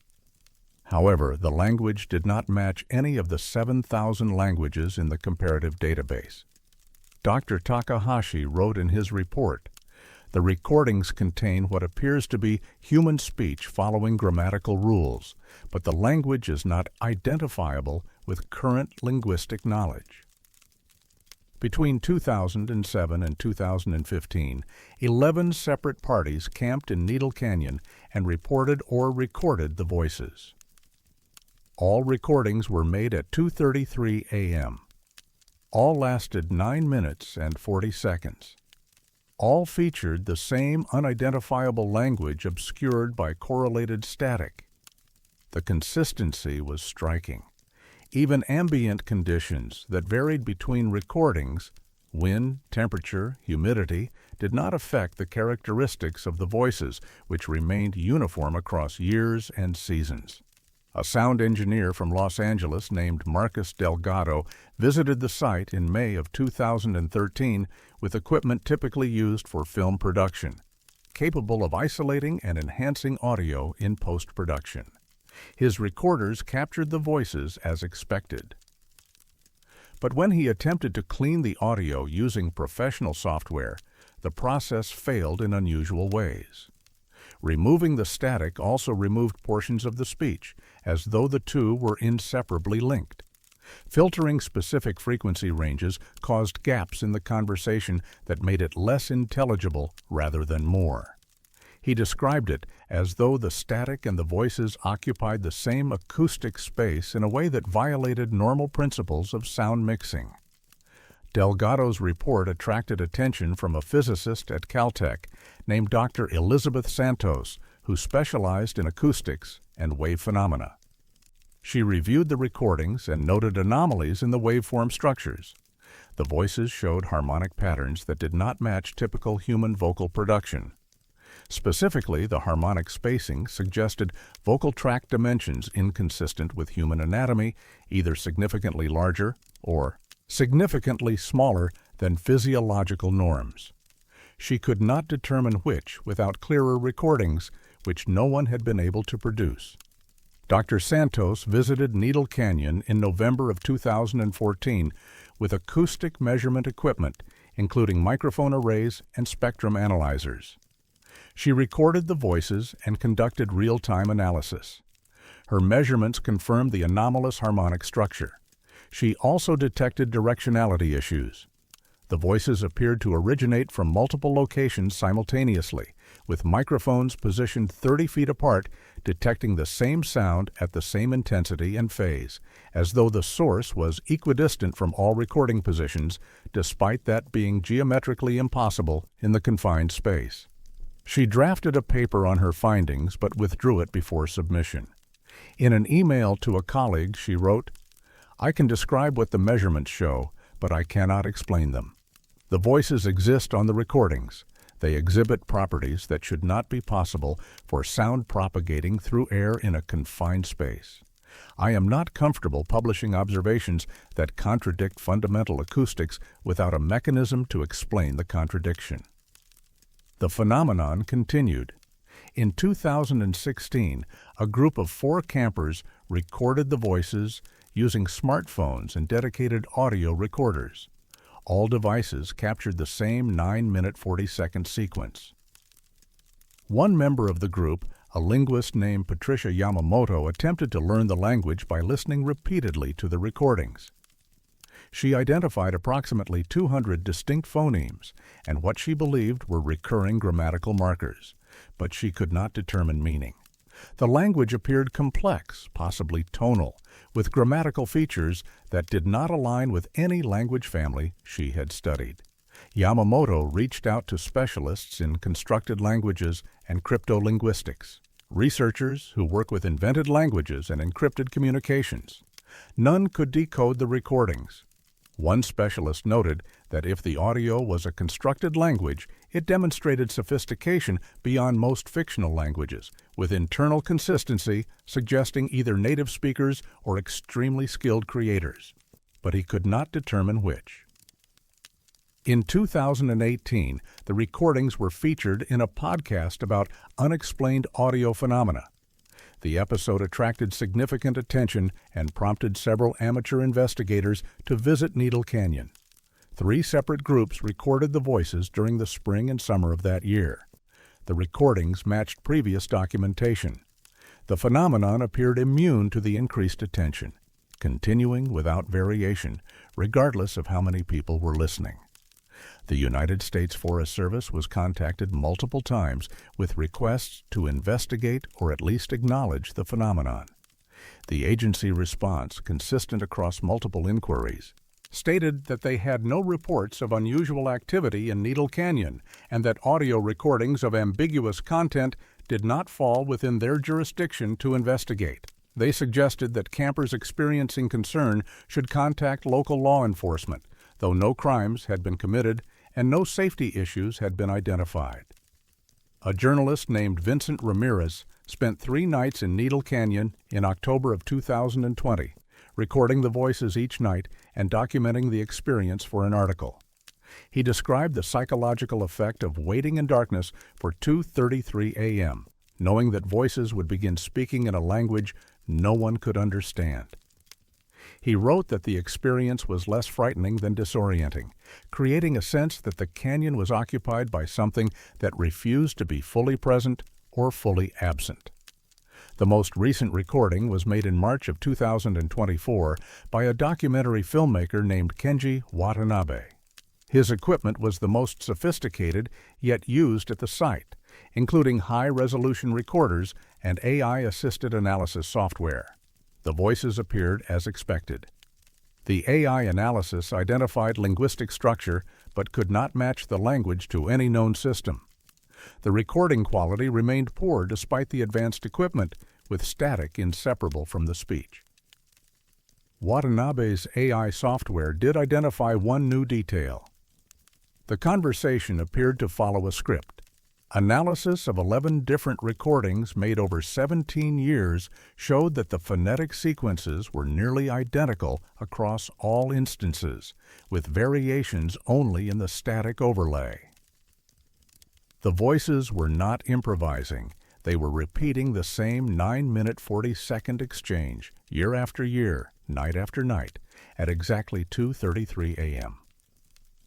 However, the language did not match any of the 7,000 languages in the comparative database. Dr. Takahashi wrote in his report, "The recordings contain what appears to be human speech following grammatical rules, but the language is not identifiable with current linguistic knowledge." Between 2007 and 2015, 11 separate parties camped in Needle Canyon and reported or recorded the voices. All recordings were made at 2:33 a.m. All lasted 9 minutes and 40 seconds. All featured the same unidentifiable language obscured by correlated static. The consistency was striking. Even ambient conditions that varied between recordings Wind, temperature, humidity did not affect the characteristics of the voices, which remained uniform across years and seasons. A sound engineer from Los Angeles named Marcus Delgado visited the site in May of 2013 with equipment typically used for film production, capable of isolating and enhancing audio in post-production. His recorders captured the voices as expected. But when he attempted to clean the audio using professional software, the process failed in unusual ways. Removing the static also removed portions of the speech, as though the two were inseparably linked. Filtering specific frequency ranges caused gaps in the conversation that made it less intelligible rather than more. He described it as though the static and the voices occupied the same acoustic space in a way that violated normal principles of sound mixing. Delgado's report attracted attention from a physicist at Caltech named Dr. Elizabeth Santos, who specialized in acoustics and wave phenomena. She reviewed the recordings and noted anomalies in the waveform structures. The voices showed harmonic patterns that did not match typical human vocal production. Specifically, the harmonic spacing suggested vocal tract dimensions inconsistent with human anatomy, either significantly larger or significantly smaller than physiological norms. She could not determine which without clearer recordings, which no one had been able to produce. Dr. Santos visited Needle Canyon in November of 2014 with acoustic measurement equipment, including microphone arrays and spectrum analyzers. She recorded the voices and conducted real-time analysis. Her measurements confirmed the anomalous harmonic structure. She also detected directionality issues. The voices appeared to originate from multiple locations simultaneously, with microphones positioned 30 feet apart, detecting the same sound at the same intensity and phase, as though the source was equidistant from all recording positions, despite that being geometrically impossible in the confined space. She drafted a paper on her findings but withdrew it before submission. In an email to a colleague, she wrote, "I can describe what the measurements show, but I cannot explain them. The voices exist on the recordings. They exhibit properties that should not be possible for sound propagating through air in a confined space. I am not comfortable publishing observations that contradict fundamental acoustics without a mechanism to explain the contradiction." The phenomenon continued. In 2016, a group of 4 campers recorded the voices using smartphones and dedicated audio recorders. All devices captured the same 9-minute 40-second sequence. One member of the group, a linguist named Patricia Yamamoto, attempted to learn the language by listening repeatedly to the recordings. She identified approximately 200 distinct phonemes and what she believed were recurring grammatical markers, but she could not determine meaning. The language appeared complex, possibly tonal, with grammatical features that did not align with any language family she had studied. Yamamoto reached out to specialists in constructed languages and cryptolinguistics, researchers who work with invented languages and encrypted communications. None could decode the recordings. One specialist noted that if the audio was a constructed language, it demonstrated sophistication beyond most fictional languages, with internal consistency suggesting either native speakers or extremely skilled creators. But he could not determine which. In 2018, the recordings were featured in a podcast about unexplained audio phenomena. The episode attracted significant attention and prompted several amateur investigators to visit Needle Canyon. 3 separate groups recorded the voices during the spring and summer of that year. The recordings matched previous documentation. The phenomenon appeared immune to the increased attention, continuing without variation, regardless of how many people were listening. The United States Forest Service was contacted multiple times with requests to investigate or at least acknowledge the phenomenon. The agency response, consistent across multiple inquiries, stated that they had no reports of unusual activity in Needle Canyon and that audio recordings of ambiguous content did not fall within their jurisdiction to investigate. They suggested that campers experiencing concern should contact local law enforcement, though no crimes had been committed and no safety issues had been identified. A journalist named Vincent Ramirez spent 3 nights in Needle Canyon in October of 2020, recording the voices each night and documenting the experience for an article. He described the psychological effect of waiting in darkness for 2:33 a.m., knowing that voices would begin speaking in a language no one could understand. He wrote that the experience was less frightening than disorienting, creating a sense that the canyon was occupied by something that refused to be fully present or fully absent. The most recent recording was made in March of 2024 by a documentary filmmaker named Kenji Watanabe. His equipment was the most sophisticated yet used at the site, including high-resolution recorders and AI-assisted analysis software. The voices appeared as expected. The AI analysis identified linguistic structure but could not match the language to any known system. The recording quality remained poor despite the advanced equipment, with static inseparable from the speech. Watanabe's AI software did identify one new detail. The conversation appeared to follow a script. Analysis of 11 different recordings made over 17 years showed that the phonetic sequences were nearly identical across all instances, with variations only in the static overlay. The voices were not improvising. They were repeating the same 9-minute 40-second exchange year after year, night after night, at exactly 2:33 a.m.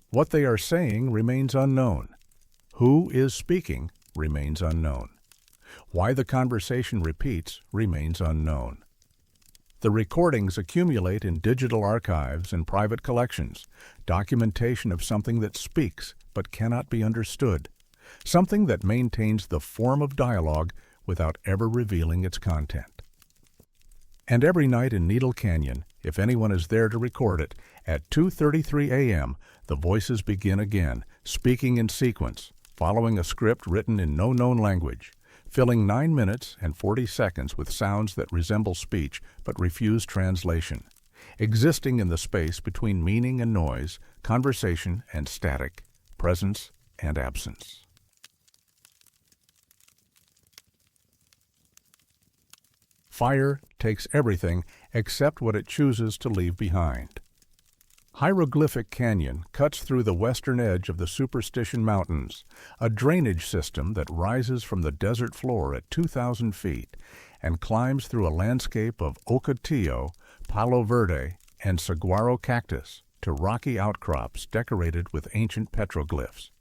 What they are saying remains unknown. Who is speaking remains unknown. Why the conversation repeats remains unknown. The recordings accumulate in digital archives and private collections, documentation of something that speaks but cannot be understood, something that maintains the form of dialogue without ever revealing its content. And every night in Needle Canyon, if anyone is there to record it, at 2:33 a.m., the voices begin again, speaking in sequence, following a script written in no known language, filling 9 minutes and 40 seconds with sounds that resemble speech but refuse translation, existing in the space between meaning and noise, conversation and static, presence and absence. Fire takes everything except what it chooses to leave behind. Hieroglyphic Canyon cuts through the western edge of the Superstition Mountains, a drainage system that rises from the desert floor at 2,000 feet and climbs through a landscape of ocotillo, palo verde, and saguaro cactus to rocky outcrops decorated with ancient petroglyphs.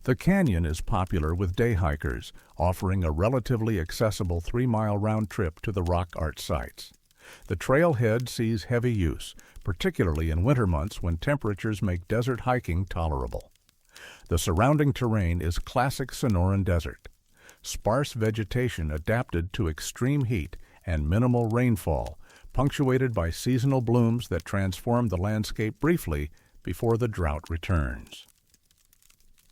The canyon is popular with day hikers, offering a relatively accessible 3-mile round trip to the rock art sites. The trailhead sees heavy use, particularly in winter months when temperatures make desert hiking tolerable. The surrounding terrain is classic Sonoran desert. Sparse vegetation adapted to extreme heat and minimal rainfall, punctuated by seasonal blooms that transform the landscape briefly before the drought returns.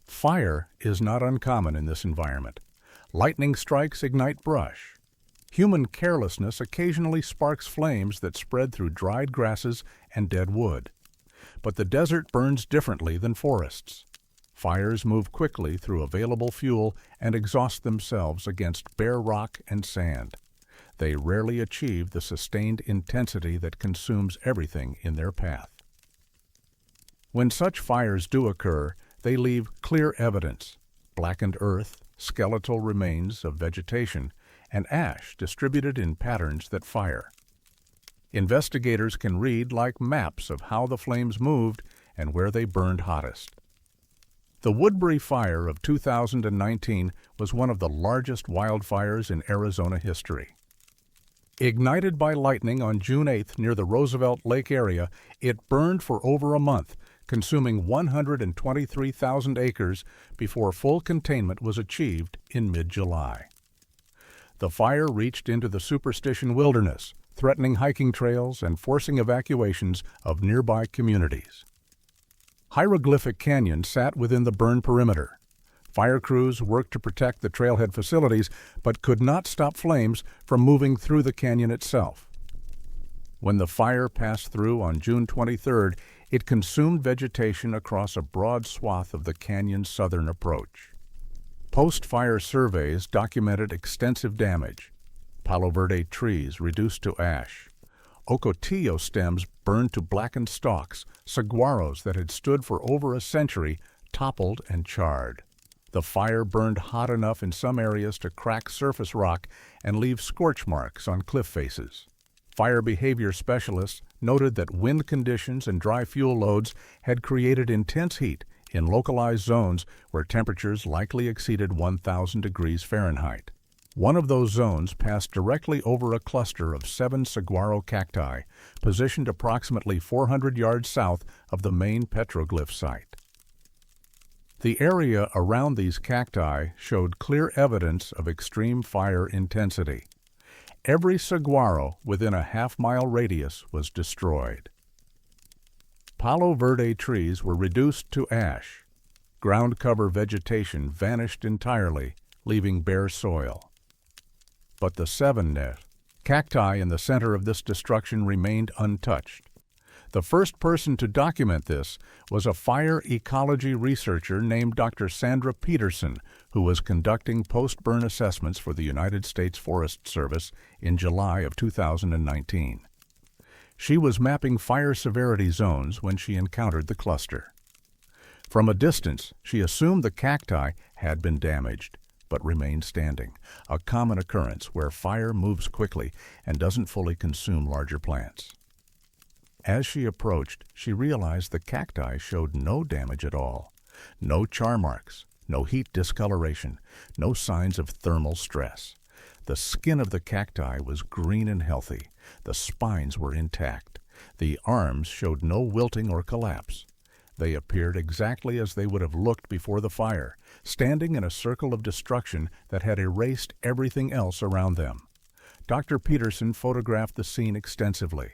Fire is not uncommon in this environment. Lightning strikes ignite brush. Human carelessness occasionally sparks flames that spread through dried grasses and dead wood. But the desert burns differently than forests. Fires move quickly through available fuel and exhaust themselves against bare rock and sand. They rarely achieve the sustained intensity that consumes everything in their path. When such fires do occur, they leave clear evidence: blackened earth, skeletal remains of vegetation, and ash distributed in patterns that fire. Investigators can read like maps of how the flames moved and where they burned hottest. The Woodbury Fire of 2019 was one of the largest wildfires in Arizona history. Ignited by lightning on June 8th near the Roosevelt Lake area, it burned for over a month, consuming 123,000 acres before full containment was achieved in mid-July. The fire reached into the Superstition wilderness, threatening hiking trails and forcing evacuations of nearby communities. Hieroglyphic Canyon sat within the burn perimeter. Fire crews worked to protect the trailhead facilities, but could not stop flames from moving through the canyon itself. When the fire passed through on June 23rd, It consumed vegetation across a broad swath of the canyon's southern approach. Post-fire surveys documented extensive damage. Palo Verde trees reduced to ash, ocotillo stems burned to blackened stalks, saguaros that had stood for over a century toppled and charred. The fire burned hot enough in some areas to crack surface rock and leave scorch marks on cliff faces. Fire behavior specialists noted that wind conditions and dry fuel loads had created intense heat in localized zones where temperatures likely exceeded 1,000 degrees Fahrenheit. One of those zones passed directly over a cluster of 7 saguaro cacti, positioned approximately 400 yards south of the main petroglyph site. The area around these cacti showed clear evidence of extreme fire intensity. Every saguaro within a half-mile radius was destroyed. Palo Verde trees were reduced to ash. Ground cover vegetation vanished entirely, leaving bare soil. But the 7 cacti in the center of this destruction remained untouched. The first person to document this was a fire ecology researcher named Dr. Sandra Peterson, who was conducting post-burn assessments for the United States Forest Service in July of 2019. She was mapping fire severity zones when she encountered the cluster. From a distance, she assumed the cacti had been damaged, but remained standing, a common occurrence where fire moves quickly and doesn't fully consume larger plants. As she approached, she realized the cacti showed no damage at all, no char marks, no heat discoloration, no signs of thermal stress. The skin of the cacti was green and healthy. The spines were intact. The arms showed no wilting or collapse. They appeared exactly as they would have looked before the fire, standing in a circle of destruction that had erased everything else around them. Dr. Peterson photographed the scene extensively.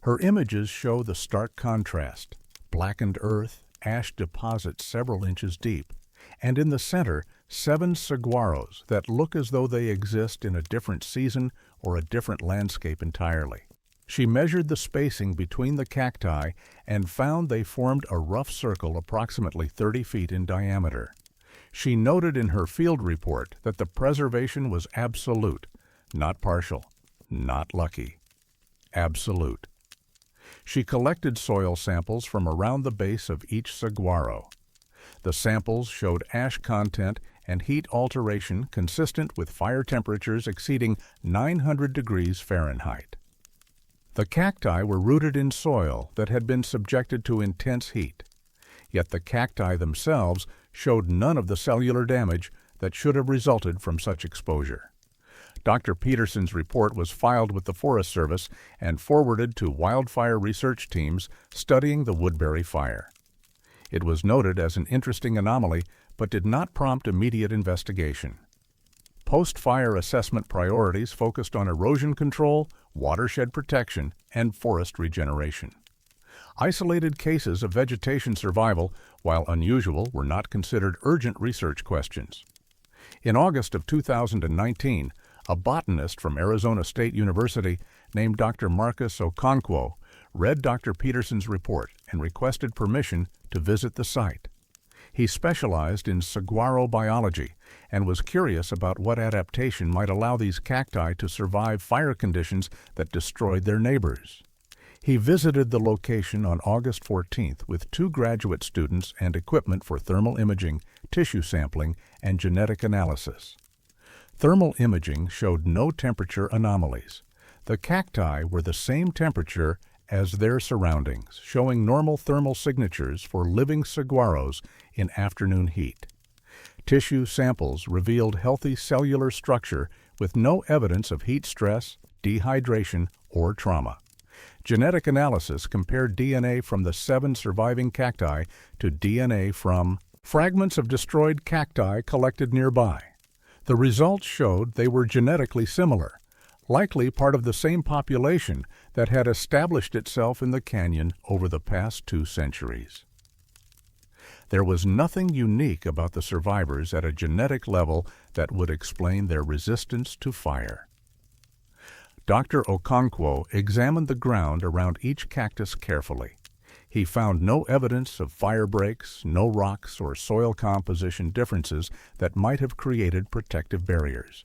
Her images show the stark contrast: blackened earth, ash deposits several inches deep, and in the center, 7 saguaros that look as though they exist in a different season or a different landscape entirely. She measured the spacing between the cacti and found they formed a rough circle approximately 30 feet in diameter. She noted in her field report that the preservation was absolute, not partial, not lucky. Absolute. She collected soil samples from around the base of each saguaro. The samples showed ash content and heat alteration consistent with fire temperatures exceeding 900 degrees Fahrenheit. The cacti were rooted in soil that had been subjected to intense heat, yet the cacti themselves showed none of the cellular damage that should have resulted from such exposure. Dr. Peterson's report was filed with the Forest Service and forwarded to wildfire research teams studying the Woodbury fire. It was noted as an interesting anomaly, but did not prompt immediate investigation. Post-fire assessment priorities focused on erosion control, watershed protection, and forest regeneration. Isolated cases of vegetation survival, while unusual, were not considered urgent research questions. In August of 2019, a botanist from Arizona State University named Dr. Marcus Okonkwo read Dr. Peterson's report and requested permission to visit the site. He specialized in saguaro biology and was curious about what adaptation might allow these cacti to survive fire conditions that destroyed their neighbors. He visited the location on August 14th with 2 graduate students and equipment for thermal imaging, tissue sampling, and genetic analysis. Thermal imaging showed no temperature anomalies. The cacti were the same temperature as their surroundings, showing normal thermal signatures for living saguaros in afternoon heat. Tissue samples revealed healthy cellular structure with no evidence of heat stress, dehydration, or trauma. Genetic analysis compared DNA from the 7 surviving cacti to DNA from fragments of destroyed cacti collected nearby. The results showed they were genetically similar, likely part of the same population that had established itself in the canyon over the past 2 centuries. There was nothing unique about the survivors at a genetic level that would explain their resistance to fire. Dr. Okonkwo examined the ground around each cactus carefully. He found no evidence of fire breaks, no rocks or soil composition differences that might have created protective barriers.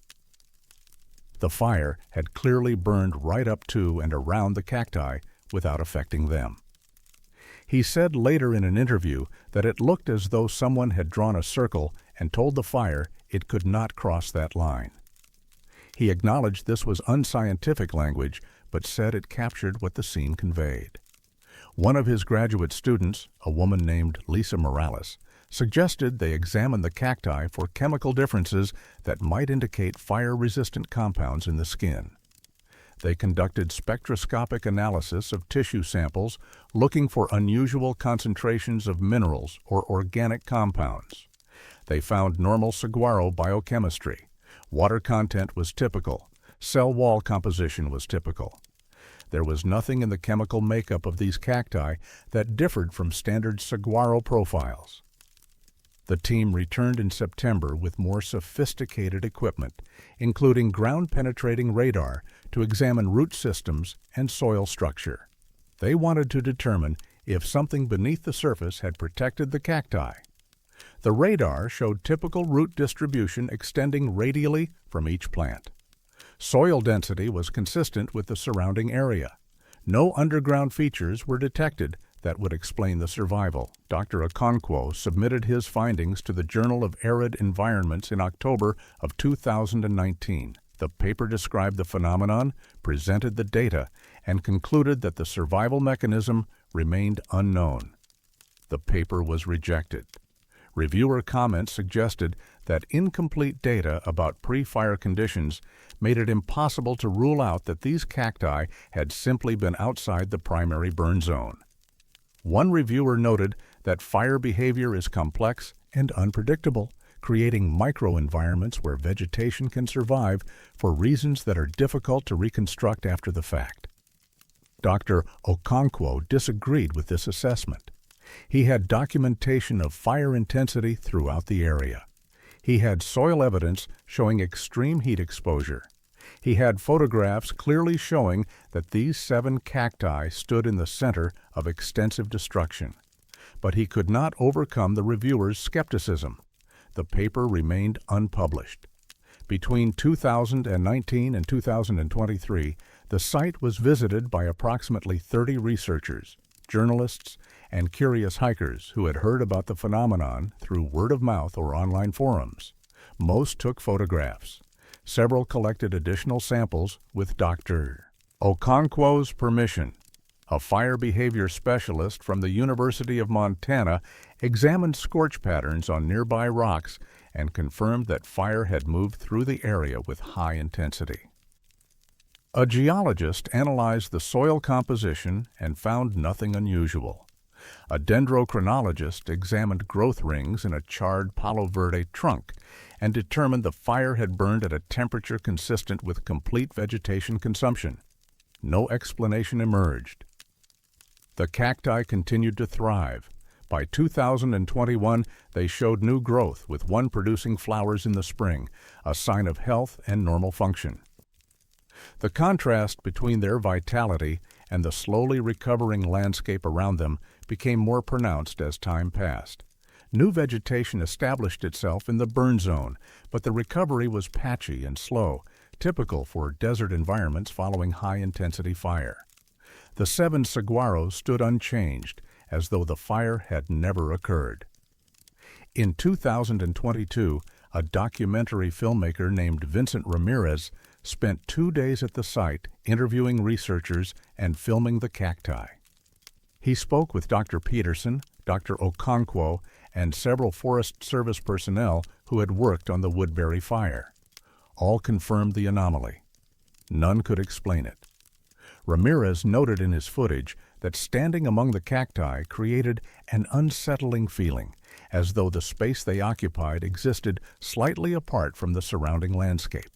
The fire had clearly burned right up to and around the cacti without affecting them. He said later in an interview that it looked as though someone had drawn a circle and told the fire it could not cross that line. He acknowledged this was unscientific language, but said it captured what the scene conveyed. One of his graduate students, a woman named Lisa Morales, suggested they examine the cacti for chemical differences that might indicate fire-resistant compounds in the skin. They conducted spectroscopic analysis of tissue samples looking for unusual concentrations of minerals or organic compounds. They found normal saguaro biochemistry. Water content was typical. Cell wall composition was typical. There was nothing in the chemical makeup of these cacti that differed from standard saguaro profiles. The team returned in September with more sophisticated equipment, including ground-penetrating radar to examine root systems and soil structure. They wanted to determine if something beneath the surface had protected the cacti. The radar showed typical root distribution extending radially from each plant. Soil density was consistent with the surrounding area. No underground features were detected that would explain the survival. Dr. Okonkwo submitted his findings to the Journal of Arid Environments in October of 2019. The paper described the phenomenon, presented the data, and concluded that the survival mechanism remained unknown. The paper was rejected. Reviewer comments suggested that incomplete data about pre-fire conditions made it impossible to rule out that these cacti had simply been outside the primary burn zone. One reviewer noted that fire behavior is complex and unpredictable, creating microenvironments where vegetation can survive for reasons that are difficult to reconstruct after the fact. Dr. Okonkwo disagreed with this assessment. He had documentation of fire intensity throughout the area. He had soil evidence showing extreme heat exposure. He had photographs clearly showing that these 7 cacti stood in the center of extensive destruction. But he could not overcome the reviewer's skepticism. The paper remained unpublished. Between 2019 and 2023, the site was visited by approximately 30 researchers, journalists, and curious hikers who had heard about the phenomenon through word of mouth or online forums. Most took photographs. Several collected additional samples with Dr. Okonkwo's permission. A fire behavior specialist from the University of Montana examined scorch patterns on nearby rocks and confirmed that fire had moved through the area with high intensity. A geologist analyzed the soil composition and found nothing unusual. A dendrochronologist examined growth rings in a charred Palo Verde trunk and determined the fire had burned at a temperature consistent with complete vegetation consumption. No explanation emerged. The cacti continued to thrive. By 2021, they showed new growth, with one producing flowers in the spring, a sign of health and normal function. The contrast between their vitality and the slowly recovering landscape around them became more pronounced as time passed. New vegetation established itself in the burn zone, but the recovery was patchy and slow, typical for desert environments following high-intensity fire. The 7 saguaros stood unchanged, as though the fire had never occurred. In 2022, a documentary filmmaker named Vincent Ramirez spent 2 days at the site interviewing researchers and filming the cacti. He spoke with Dr. Peterson, Dr. Okonkwo, and several Forest Service personnel who had worked on the Woodbury fire. All confirmed the anomaly. None could explain it. Ramirez noted in his footage that standing among the cacti created an unsettling feeling, as though the space they occupied existed slightly apart from the surrounding landscape.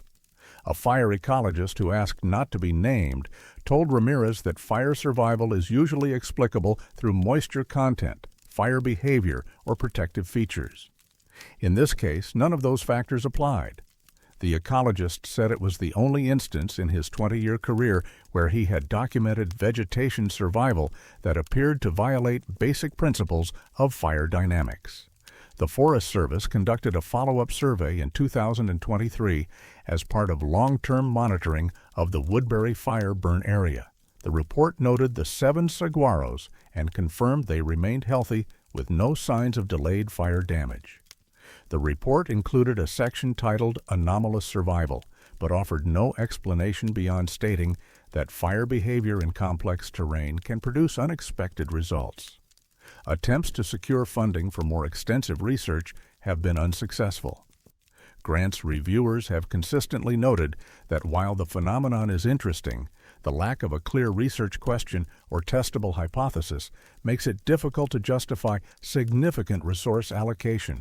A fire ecologist who asked not to be named told Ramirez that fire survival is usually explicable through moisture content, fire behavior, or protective features. In this case, none of those factors applied. The ecologist said it was the only instance in his 20-year career where he had documented vegetation survival that appeared to violate basic principles of fire dynamics. The Forest Service conducted a follow-up survey in 2023 as part of long-term monitoring of the Woodbury fire burn area. The report noted the 7 saguaros and confirmed they remained healthy with no signs of delayed fire damage. The report included a section titled Anomalous Survival, but offered no explanation beyond stating that fire behavior in complex terrain can produce unexpected results. Attempts to secure funding for more extensive research have been unsuccessful. Grant's reviewers have consistently noted that while the phenomenon is interesting, the lack of a clear research question or testable hypothesis makes it difficult to justify significant resource allocation.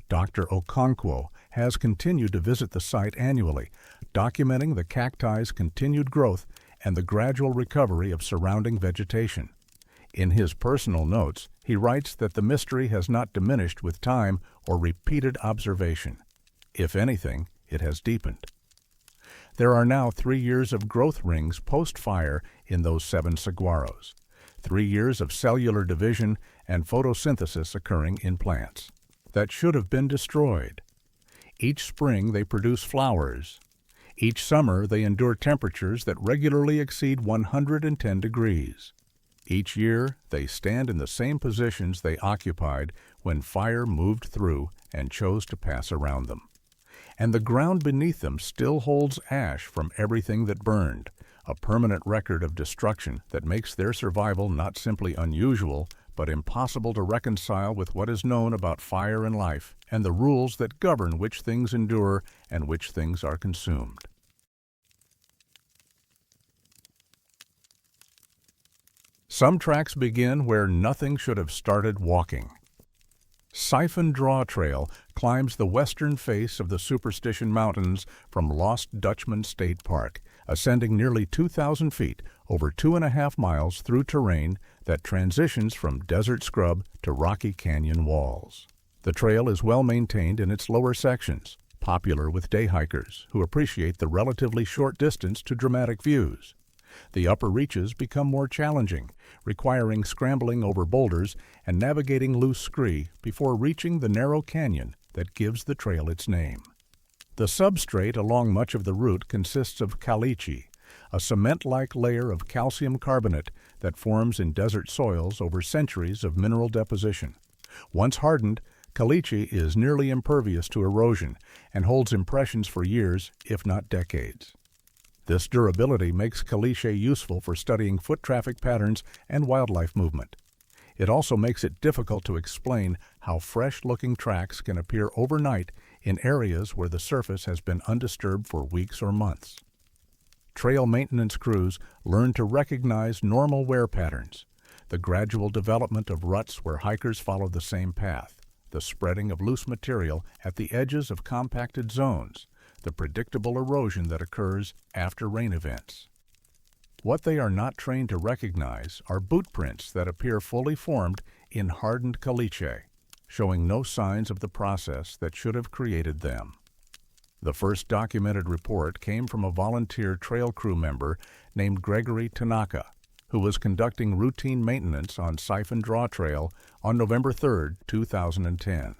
Dr. Okonkwo has continued to visit the site annually, documenting the cacti's continued growth and the gradual recovery of surrounding vegetation. In his personal notes, he writes that the mystery has not diminished with time or repeated observation. If anything, it has deepened. There are now 3 years of growth rings post-fire in those 7 saguaros, 3 years of cellular division and photosynthesis occurring in plants that should have been destroyed. Each spring they produce flowers. Each summer they endure temperatures that regularly exceed 110 degrees. Each year they stand in the same positions they occupied when fire moved through and chose to pass around them. And the ground beneath them still holds ash from everything that burned, a permanent record of destruction that makes their survival not simply unusual, but impossible to reconcile with what is known about fire and life and the rules that govern which things endure and which things are consumed. Some tracks begin where nothing should have started walking. Siphon Draw Trail climbs the western face of the Superstition Mountains from Lost Dutchman State Park, ascending nearly 2,000 feet over 2.5 miles through terrain that transitions from desert scrub to rocky canyon walls. The trail is well maintained in its lower sections, popular with day hikers who appreciate the relatively short distance to dramatic views. The upper reaches become more challenging, requiring scrambling over boulders and navigating loose scree before reaching the narrow canyon that gives the trail its name. The substrate along much of the route consists of caliche, a cement-like layer of calcium carbonate that forms in desert soils over centuries of mineral deposition. Once hardened, caliche is nearly impervious to erosion and holds impressions for years, if not decades. This durability makes caliche useful for studying foot traffic patterns and wildlife movement. It also makes it difficult to explain how fresh-looking tracks can appear overnight in areas where the surface has been undisturbed for weeks or months. Trail maintenance crews learn to recognize normal wear patterns, the gradual development of ruts where hikers follow the same path, the spreading of loose material at the edges of compacted zones, the predictable erosion that occurs after rain events. What they are not trained to recognize are boot prints that appear fully formed in hardened caliche, showing no signs of the process that should have created them. The first documented report came from a volunteer trail crew member named Gregory Tanaka, who was conducting routine maintenance on Siphon Draw Trail on November 3, 2010.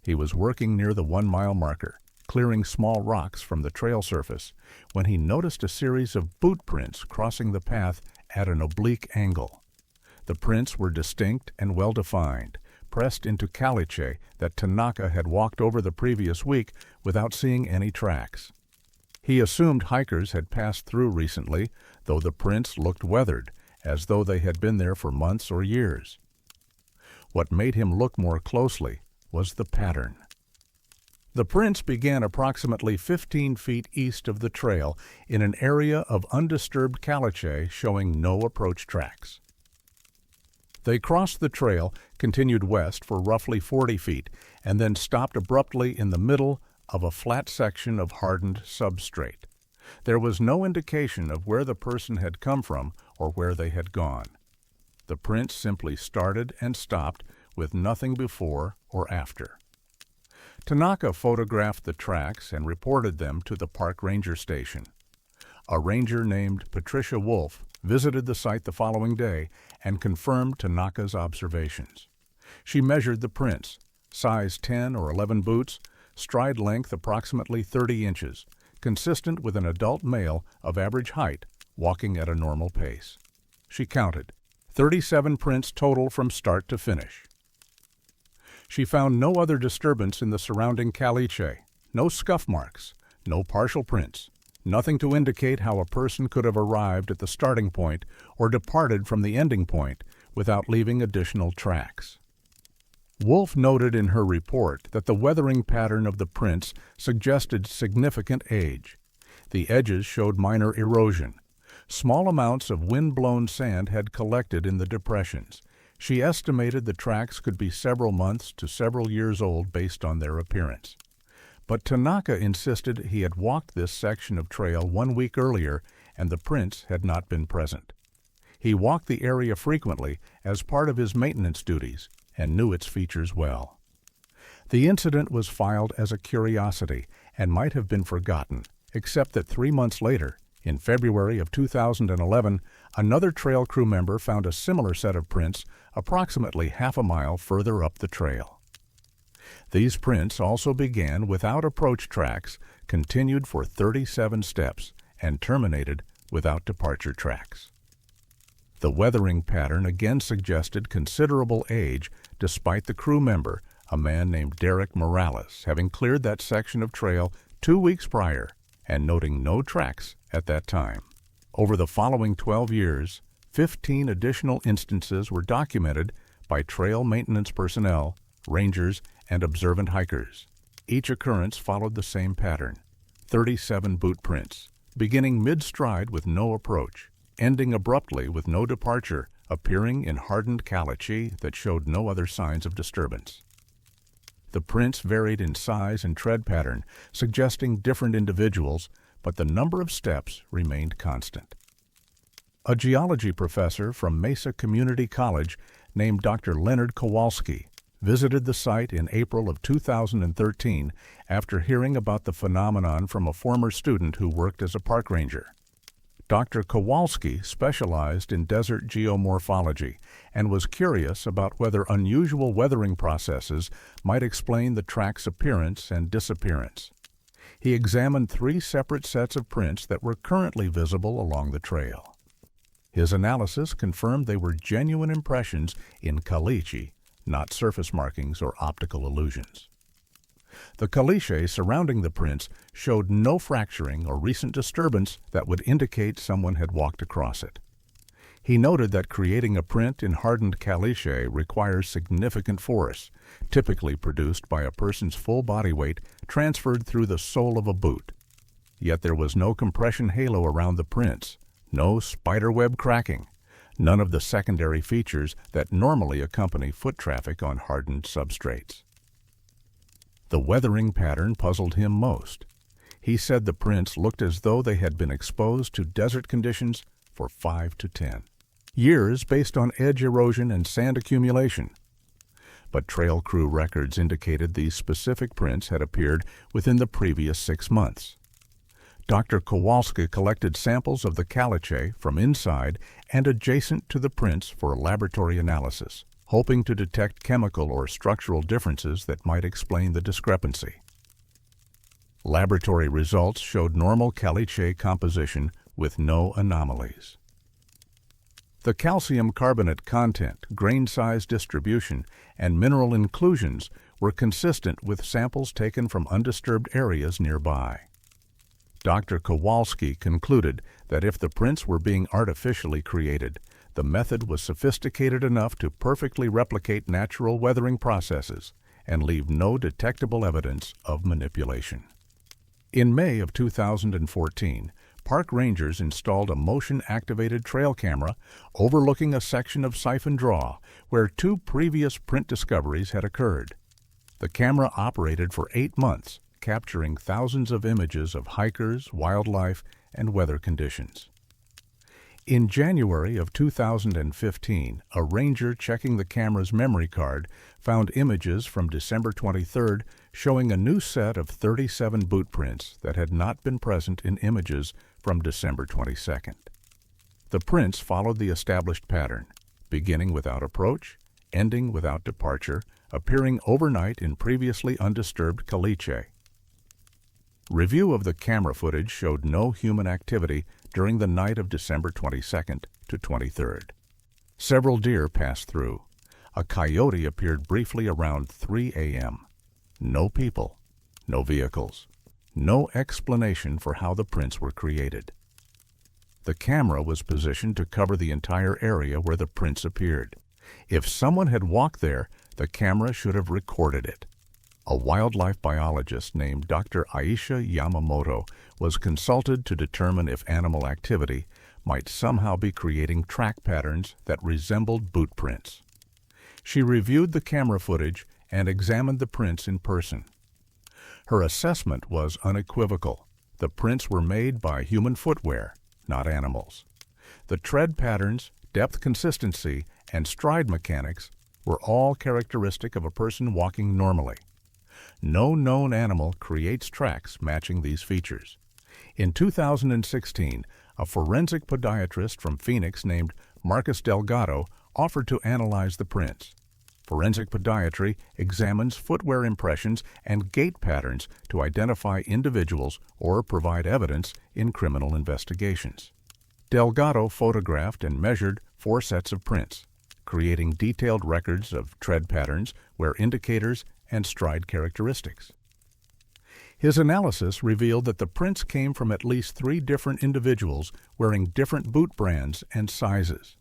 He was working near the 1-mile marker, clearing small rocks from the trail surface, when he noticed a series of boot prints crossing the path at an oblique angle. The prints were distinct and well-defined, pressed into caliche that Tanaka had walked over the previous week without seeing any tracks. He assumed hikers had passed through recently, though the prints looked weathered, as though they had been there for months or years. What made him look more closely was the pattern. The prints began approximately 15 feet east of the trail in an area of undisturbed caliche showing no approach tracks. They crossed the trail, continued west for roughly 40 feet, and then stopped abruptly in the middle of a flat section of hardened substrate. There was no indication of where the person had come from or where they had gone. The prints simply started and stopped with nothing before or after. Tanaka photographed the tracks and reported them to the park ranger station. A ranger named Patricia Wolf visited the site the following day and confirmed Tanaka's observations. She measured the prints, size 10 or 11 boots, stride length approximately 30 inches, consistent with an adult male of average height walking at a normal pace. She counted 37 prints total from start to finish. She found no other disturbance in the surrounding caliche, no scuff marks, no partial prints, nothing to indicate how a person could have arrived at the starting point or departed from the ending point without leaving additional tracks. Wolf noted in her report that the weathering pattern of the prints suggested significant age. The edges showed minor erosion. Small amounts of wind-blown sand had collected in the depressions. She estimated the tracks could be several months to several years old based on their appearance. But Tanaka insisted he had walked this section of trail 1 week earlier and the prints had not been present. He walked the area frequently as part of his maintenance duties and knew its features well. The incident was filed as a curiosity and might have been forgotten, except that 3 months later, in February of 2011, another trail crew member found a similar set of prints approximately half a mile further up the trail. These prints also began without approach tracks, continued for 37 steps, and terminated without departure tracks. The weathering pattern again suggested considerable age despite the crew member, a man named Derek Morales, having cleared that section of trail 2 weeks prior and noting no tracks at that time. Over the following 12 years, 15 additional instances were documented by trail maintenance personnel, rangers, and observant hikers. Each occurrence followed the same pattern: 37 boot prints, beginning mid-stride with no approach, ending abruptly with no departure, appearing in hardened caliche that showed no other signs of disturbance. The prints varied in size and tread pattern, suggesting different individuals, but the number of steps remained constant. A geology professor from Mesa Community College named Dr. Leonard Kowalski visited the site in April of 2013 after hearing about the phenomenon from a former student who worked as a park ranger. Dr. Kowalski specialized in desert geomorphology and was curious about whether unusual weathering processes might explain the track's appearance and disappearance. He examined 3 separate sets of prints that were currently visible along the trail. His analysis confirmed they were genuine impressions in caliche, not surface markings or optical illusions. The caliche surrounding the prints showed no fracturing or recent disturbance that would indicate someone had walked across it. He noted that creating a print in hardened caliche requires significant force, typically produced by a person's full body weight transferred through the sole of a boot. Yet there was no compression halo around the prints, no spiderweb cracking, none of the secondary features that normally accompany foot traffic on hardened substrates. The weathering pattern puzzled him most. He said the prints looked as though they had been exposed to desert conditions for 5 to 10 years based on edge erosion and sand accumulation. But trail crew records indicated these specific prints had appeared within the previous 6 months. Dr. Kowalski collected samples of the caliche from inside and adjacent to the prints for laboratory analysis, hoping to detect chemical or structural differences that might explain the discrepancy. Laboratory results showed normal caliche composition with no anomalies. The calcium carbonate content, grain size distribution, and mineral inclusions were consistent with samples taken from undisturbed areas nearby. Dr. Kowalski concluded that if the prints were being artificially created, the method was sophisticated enough to perfectly replicate natural weathering processes and leave no detectable evidence of manipulation. In May of 2014, park rangers installed a motion-activated trail camera overlooking a section of Siphon Draw where 2 previous print discoveries had occurred. The camera operated for 8 months, capturing thousands of images of hikers, wildlife, and weather conditions. In January of 2015, a ranger checking the camera's memory card found images from December 23rd showing a new set of 37 boot prints that had not been present in images from December 22nd. The prints followed the established pattern, beginning without approach, ending without departure, appearing overnight in previously undisturbed caliche. Review of the camera footage showed no human activity during the night of December 22nd to 23rd. Several deer passed through. A coyote appeared briefly around 3 a.m. No people, no vehicles, no explanation for how the prints were created. The camera was positioned to cover the entire area where the prints appeared. If someone had walked there, the camera should have recorded it. A wildlife biologist named Dr. Aisha Yamamoto was consulted to determine if animal activity might somehow be creating track patterns that resembled boot prints. She reviewed the camera footage and examined the prints in person. Her assessment was unequivocal. The prints were made by human footwear, not animals. The tread patterns, depth consistency, and stride mechanics were all characteristic of a person walking normally. No known animal creates tracks matching these features. In 2016, a forensic podiatrist from Phoenix named Marcus Delgado offered to analyze the prints. Forensic podiatry examines footwear impressions and gait patterns to identify individuals or provide evidence in criminal investigations. Delgado photographed and measured 4 sets of prints, creating detailed records of tread patterns, wear indicators, and stride characteristics. His analysis revealed that the prints came from at least 3 different individuals wearing different boot brands and sizes.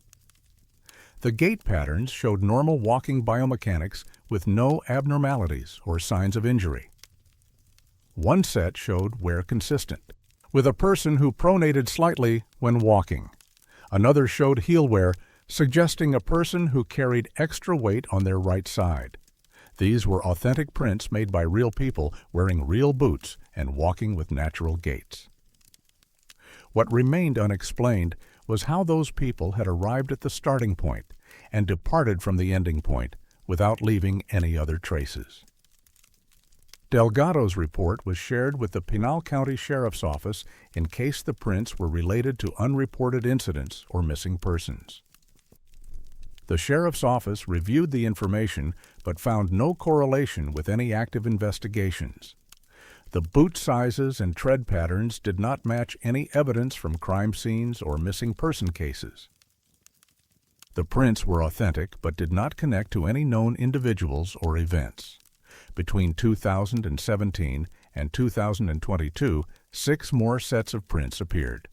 The gait patterns showed normal walking biomechanics with no abnormalities or signs of injury. One set showed wear consistent, with a person who pronated slightly when walking. Another showed heel wear, suggesting a person who carried extra weight on their right side. These were authentic prints made by real people wearing real boots and walking with natural gaits. What remained unexplained was how those people had arrived at the starting point and departed from the ending point without leaving any other traces. Delgado's report was shared with the Pinal County Sheriff's Office in case the prints were related to unreported incidents or missing persons. The Sheriff's Office reviewed the information but found no correlation with any active investigations. The boot sizes and tread patterns did not match any evidence from crime scenes or missing person cases. The prints were authentic but did not connect to any known individuals or events. Between 2017 and 2022, 6 more sets of prints appeared.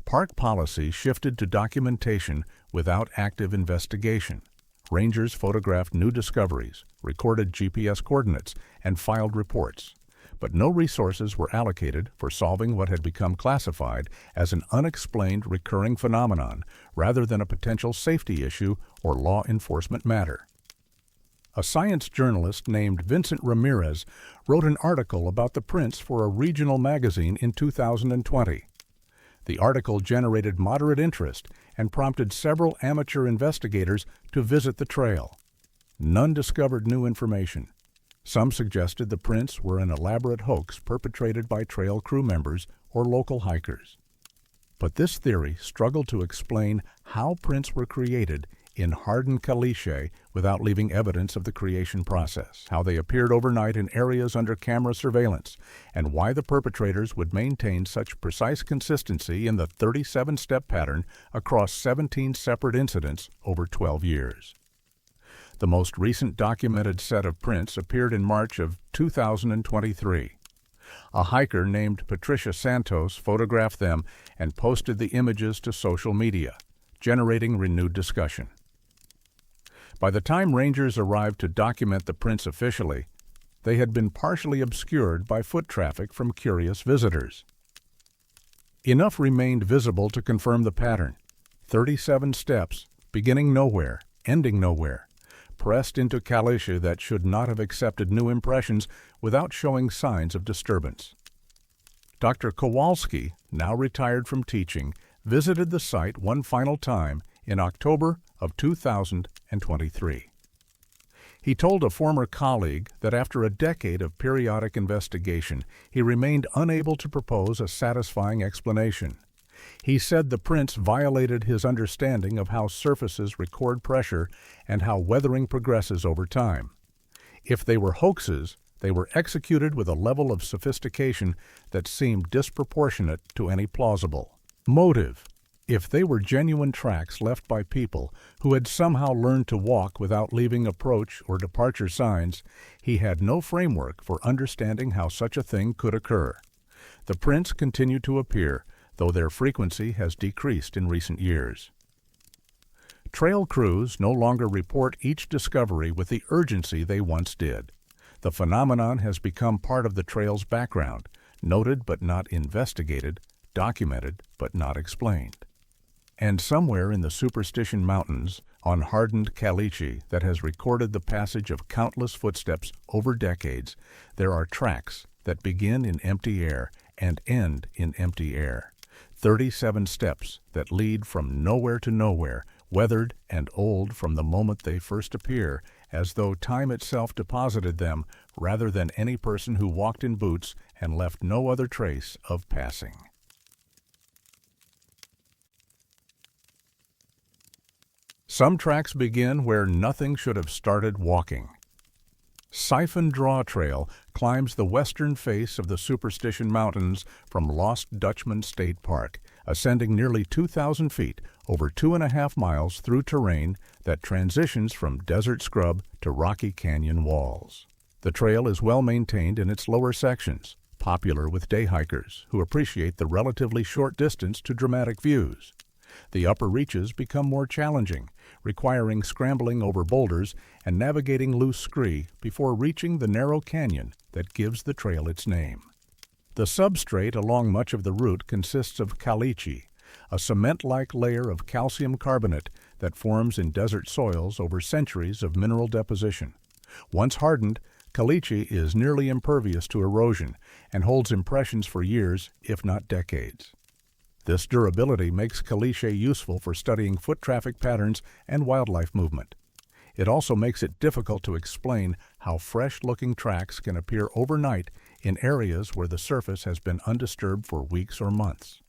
Park policy shifted to documentation without active investigation. Rangers photographed new discoveries, recorded GPS coordinates, and filed reports, but no resources were allocated for solving what had become classified as an unexplained recurring phenomenon rather than a potential safety issue or law enforcement matter. A science journalist named Vincent Ramirez wrote an article about the prints for a regional magazine in 2020. The article generated moderate interest and prompted several amateur investigators to visit the trail. None discovered new information. Some suggested the prints were an elaborate hoax perpetrated by trail crew members or local hikers. But this theory struggled to explain how prints were created in hardened caliche without leaving evidence of the creation process, how they appeared overnight in areas under camera surveillance, and why the perpetrators would maintain such precise consistency in the 37-step pattern across 17 separate incidents over 12 years. The most recent documented set of prints appeared in March of 2023. A hiker named Patricia Santos photographed them and posted the images to social media, generating renewed discussion. By the time rangers arrived to document the prints officially, they had been partially obscured by foot traffic from curious visitors. Enough remained visible to confirm the pattern: 37 steps, beginning nowhere, ending nowhere, pressed into caliche that should not have accepted new impressions without showing signs of disturbance. Dr. Kowalski, now retired from teaching, visited the site one final time in October of 2023. He told a former colleague that after a decade of periodic investigation, he remained unable to propose a satisfying explanation. He said the prints violated his understanding of how surfaces record pressure and how weathering progresses over time. If they were hoaxes, they were executed with a level of sophistication that seemed disproportionate to any plausible motive. If they were genuine tracks left by people who had somehow learned to walk without leaving approach or departure signs, he had no framework for understanding how such a thing could occur. The prints continue to appear, though their frequency has decreased in recent years. Trail crews no longer report each discovery with the urgency they once did. The phenomenon has become part of the trail's background, noted but not investigated, documented but not explained. And somewhere in the Superstition Mountains, on hardened caliche that has recorded the passage of countless footsteps over decades, there are tracks that begin in empty air and end in empty air. 37 steps that lead from nowhere to nowhere, weathered and old from the moment they first appear, as though time itself deposited them rather than any person who walked in boots and left no other trace of passing. Some tracks begin where nothing should have started walking. Siphon Draw Trail climbs the western face of the Superstition Mountains from Lost Dutchman State Park, ascending nearly 2,000 feet over 2.5 miles through terrain that transitions from desert scrub to rocky canyon walls. The trail is well maintained in its lower sections, popular with day hikers who appreciate the relatively short distance to dramatic views. The upper reaches become more challenging, requiring scrambling over boulders and navigating loose scree before reaching the narrow canyon that gives the trail its name. The substrate along much of the route consists of caliche, a cement-like layer of calcium carbonate that forms in desert soils over centuries of mineral deposition. Once hardened, caliche is nearly impervious to erosion and holds impressions for years, if not decades. This durability makes caliche useful for studying foot traffic patterns and wildlife movement. It also makes it difficult to explain how fresh-looking tracks can appear overnight in areas where the surface has been undisturbed for weeks or months.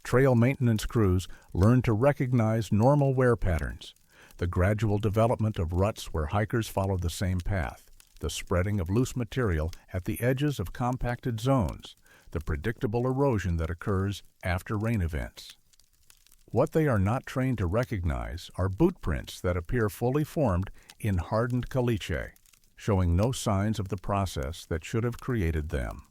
Trail maintenance crews learn to recognize normal wear patterns, the gradual development of ruts where hikers follow the same path, the spreading of loose material at the edges of compacted zones, the predictable erosion that occurs after rain events. What they are not trained to recognize are boot prints that appear fully formed in hardened caliche, showing no signs of the process that should have created them.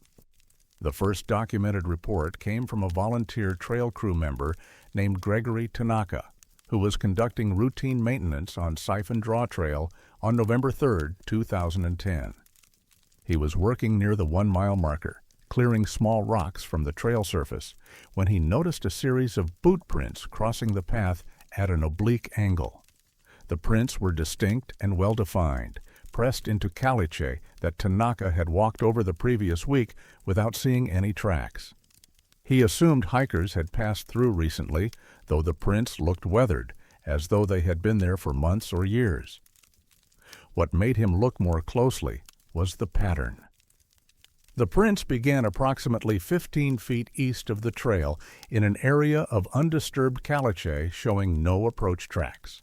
The first documented report came from a volunteer trail crew member named Gregory Tanaka, who was conducting routine maintenance on Siphon Draw Trail on November 3, 2010. He was working near the 1-mile marker, clearing small rocks from the trail surface, when he noticed a series of boot prints crossing the path at an oblique angle. The prints were distinct and well-defined, pressed into caliche that Tanaka had walked over the previous week without seeing any tracks. He assumed hikers had passed through recently, though the prints looked weathered, as though they had been there for months or years. What made him look more closely was the pattern. The prints began approximately 15 feet east of the trail in an area of undisturbed caliche showing no approach tracks.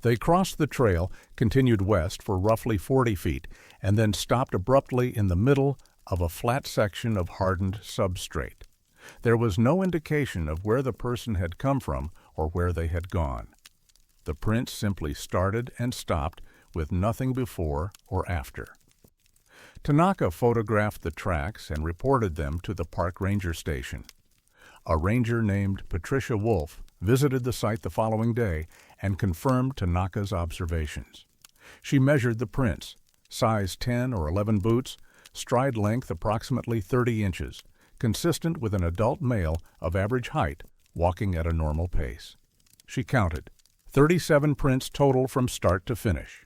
They crossed the trail, continued west for roughly 40 feet, and then stopped abruptly in the middle of a flat section of hardened substrate. There was no indication of where the person had come from or where they had gone. The prints simply started and stopped with nothing before or after. Tanaka photographed the tracks and reported them to the park ranger station. A ranger named Patricia Wolf visited the site the following day and confirmed Tanaka's observations. She measured the prints, size 10 or 11 boots, stride length approximately 30 inches, consistent with an adult male of average height walking at a normal pace. She counted 37 prints total from start to finish.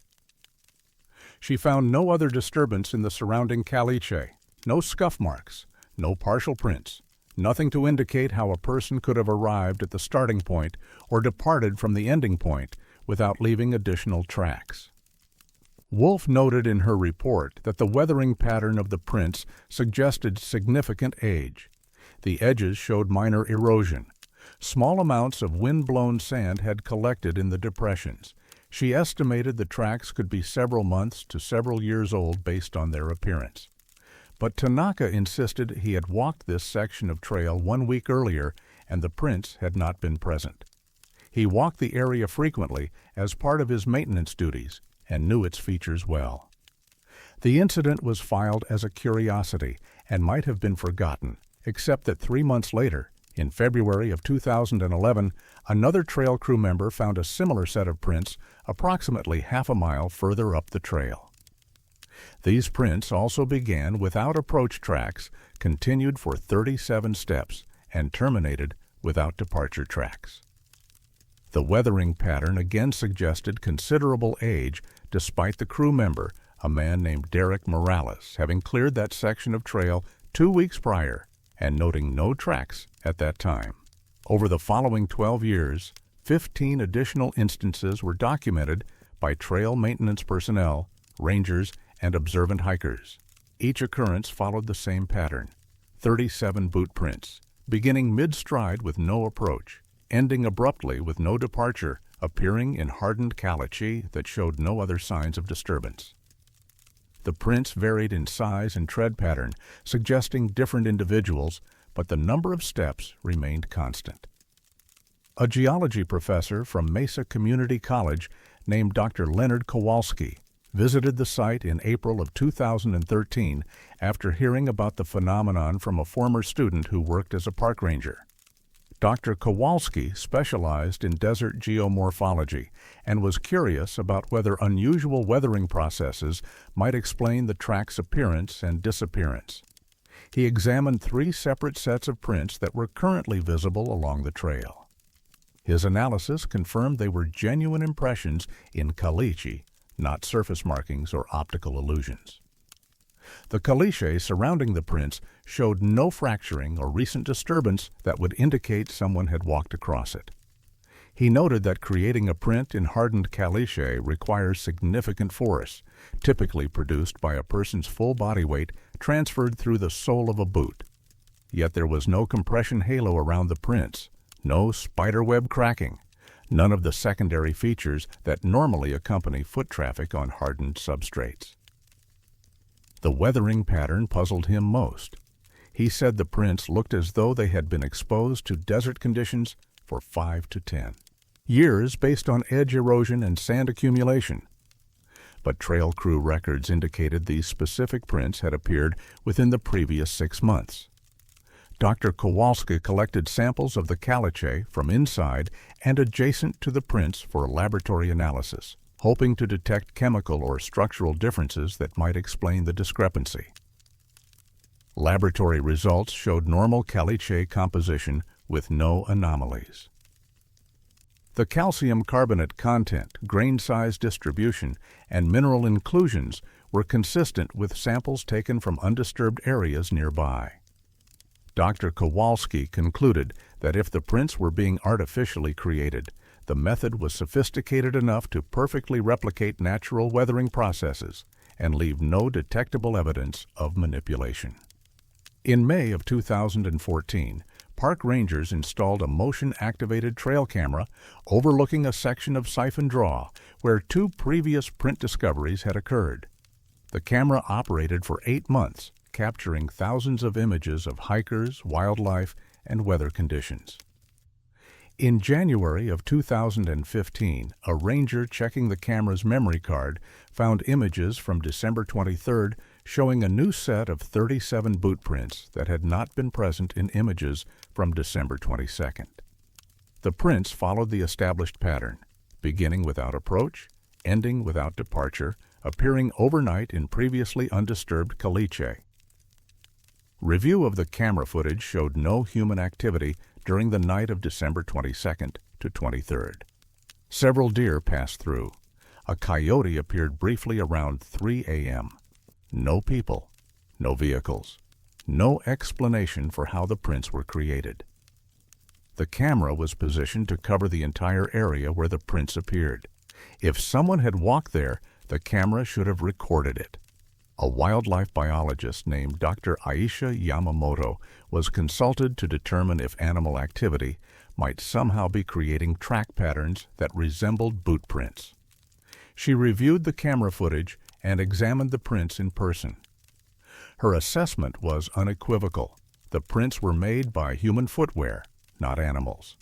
She found no other disturbance in the surrounding caliche, no scuff marks, no partial prints, Nothing to indicate how a person could have arrived at the starting point or departed from the ending point without leaving additional tracks. Wolf noted in her report that the weathering pattern of the prints suggested significant age. The edges showed minor erosion. Small amounts of wind-blown sand had collected in the depressions. She estimated the tracks could be several months to several years old based on their appearance. But Tanaka insisted he had walked this section of trail 1 week earlier and the prints had not been present. He walked the area frequently as part of his maintenance duties and knew its features well. The incident was filed as a curiosity and might have been forgotten, except that 3 months later, in February of 2011, another trail crew member found a similar set of prints approximately half a mile further up the trail. These prints also began without approach tracks, continued for 37 steps, and terminated without departure tracks. The weathering pattern again suggested considerable age despite the crew member, a man named Derek Morales, having cleared that section of trail 2 weeks prior and noting no tracks at that time. Over the following 12 years, 15 additional instances were documented by trail maintenance personnel, rangers, and observant hikers. Each occurrence followed the same pattern: 37 boot prints, beginning mid-stride with no approach, ending abruptly with no departure, appearing in hardened caliche that showed no other signs of disturbance. The prints varied in size and tread pattern, suggesting different individuals, but the number of steps remained constant. A geology professor from Mesa Community College named Dr. Leonard Kowalski visited the site in April of 2013 after hearing about the phenomenon from a former student who worked as a park ranger. Dr. Kowalski specialized in desert geomorphology and was curious about whether unusual weathering processes might explain the track's appearance and disappearance. He examined 3 separate sets of prints that were currently visible along the trail. His analysis confirmed they were genuine impressions in caliche, not surface markings or optical illusions. The caliche surrounding the prints showed no fracturing or recent disturbance that would indicate someone had walked across it. He noted that creating a print in hardened caliche requires significant force, typically produced by a person's full body weight transferred through the sole of a boot. Yet there was no compression halo around the prints, no spiderweb cracking, none of the secondary features that normally accompany foot traffic on hardened substrates. The weathering pattern puzzled him most. He said the prints looked as though they had been exposed to desert conditions for 5 to 10 years based on edge erosion and sand accumulation. But trail crew records indicated these specific prints had appeared within the previous 6 months. Dr. Kowalski collected samples of the caliche from inside and adjacent to the prints for laboratory analysis, hoping to detect chemical or structural differences that might explain the discrepancy. Laboratory results showed normal caliche composition with no anomalies. The calcium carbonate content, grain size distribution, and mineral inclusions were consistent with samples taken from undisturbed areas nearby. Dr. Kowalski concluded that if the prints were being artificially created, the method was sophisticated enough to perfectly replicate natural weathering processes and leave no detectable evidence of manipulation. In May of 2014, park rangers installed a motion-activated trail camera overlooking a section of Siphon Draw where 2 previous print discoveries had occurred. The camera operated for 8 months, capturing thousands of images of hikers, wildlife, and weather conditions. In January of 2015, a ranger checking the camera's memory card found images from December 23rd showing a new set of 37 boot prints that had not been present in images from December 22nd. The prints followed the established pattern, beginning without approach, ending without departure, appearing overnight in previously undisturbed caliche. Review of the camera footage showed no human activity during the night of December 22nd to 23rd. Several deer passed through. A coyote appeared briefly around 3 a.m. No people, no vehicles, no explanation for how the prints were created. The camera was positioned to cover the entire area where the prints appeared. If someone had walked there, the camera should have recorded it. A wildlife biologist named Dr. Aisha Yamamoto was consulted to determine if animal activity might somehow be creating track patterns that resembled boot prints. She reviewed the camera footage and examined the prints in person. Her assessment was unequivocal. The prints were made by human footwear, not animals.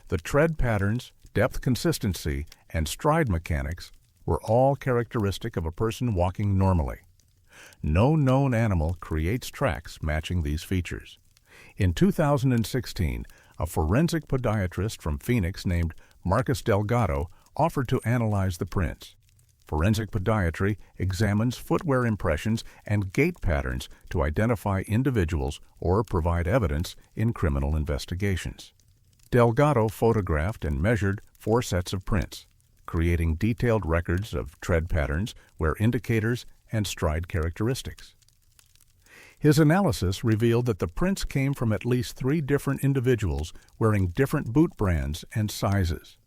The tread patterns, depth consistency, and stride mechanics were all characteristic of a person walking normally. No known animal creates tracks matching these features. In 2016, a forensic podiatrist from Phoenix named Marcus Delgado offered to analyze the prints. Forensic podiatry examines footwear impressions and gait patterns to identify individuals or provide evidence in criminal investigations. Delgado photographed and measured 4 sets of prints, creating detailed records of tread patterns, wear indicators, and stride characteristics. His analysis revealed that the prints came from at least 3 different individuals wearing different boot brands and sizes.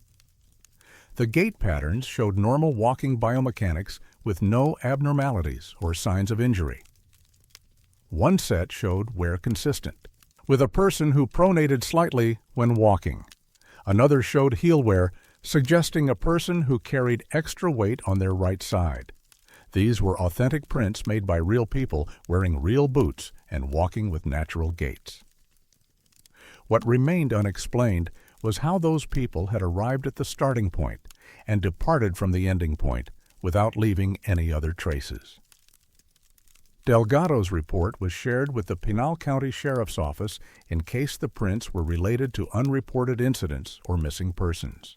The gait patterns showed normal walking biomechanics with no abnormalities or signs of injury. One set showed wear consistent, with a person who pronated slightly when walking. Another showed heel wear, suggesting a person who carried extra weight on their right side. These were authentic prints made by real people wearing real boots and walking with natural gaits. What remained unexplained was how those people had arrived at the starting point and departed from the ending point without leaving any other traces. Delgado's report was shared with the Pinal County Sheriff's Office in case the prints were related to unreported incidents or missing persons.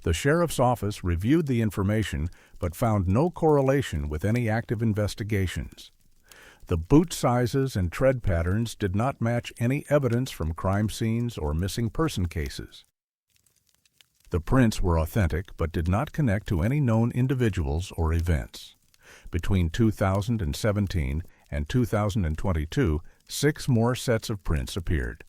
The Sheriff's Office reviewed the information but found no correlation with any active investigations. The boot sizes and tread patterns did not match any evidence from crime scenes or missing person cases. The prints were authentic but did not connect to any known individuals or events. Between 2017 and 2022, 6 more sets of prints appeared.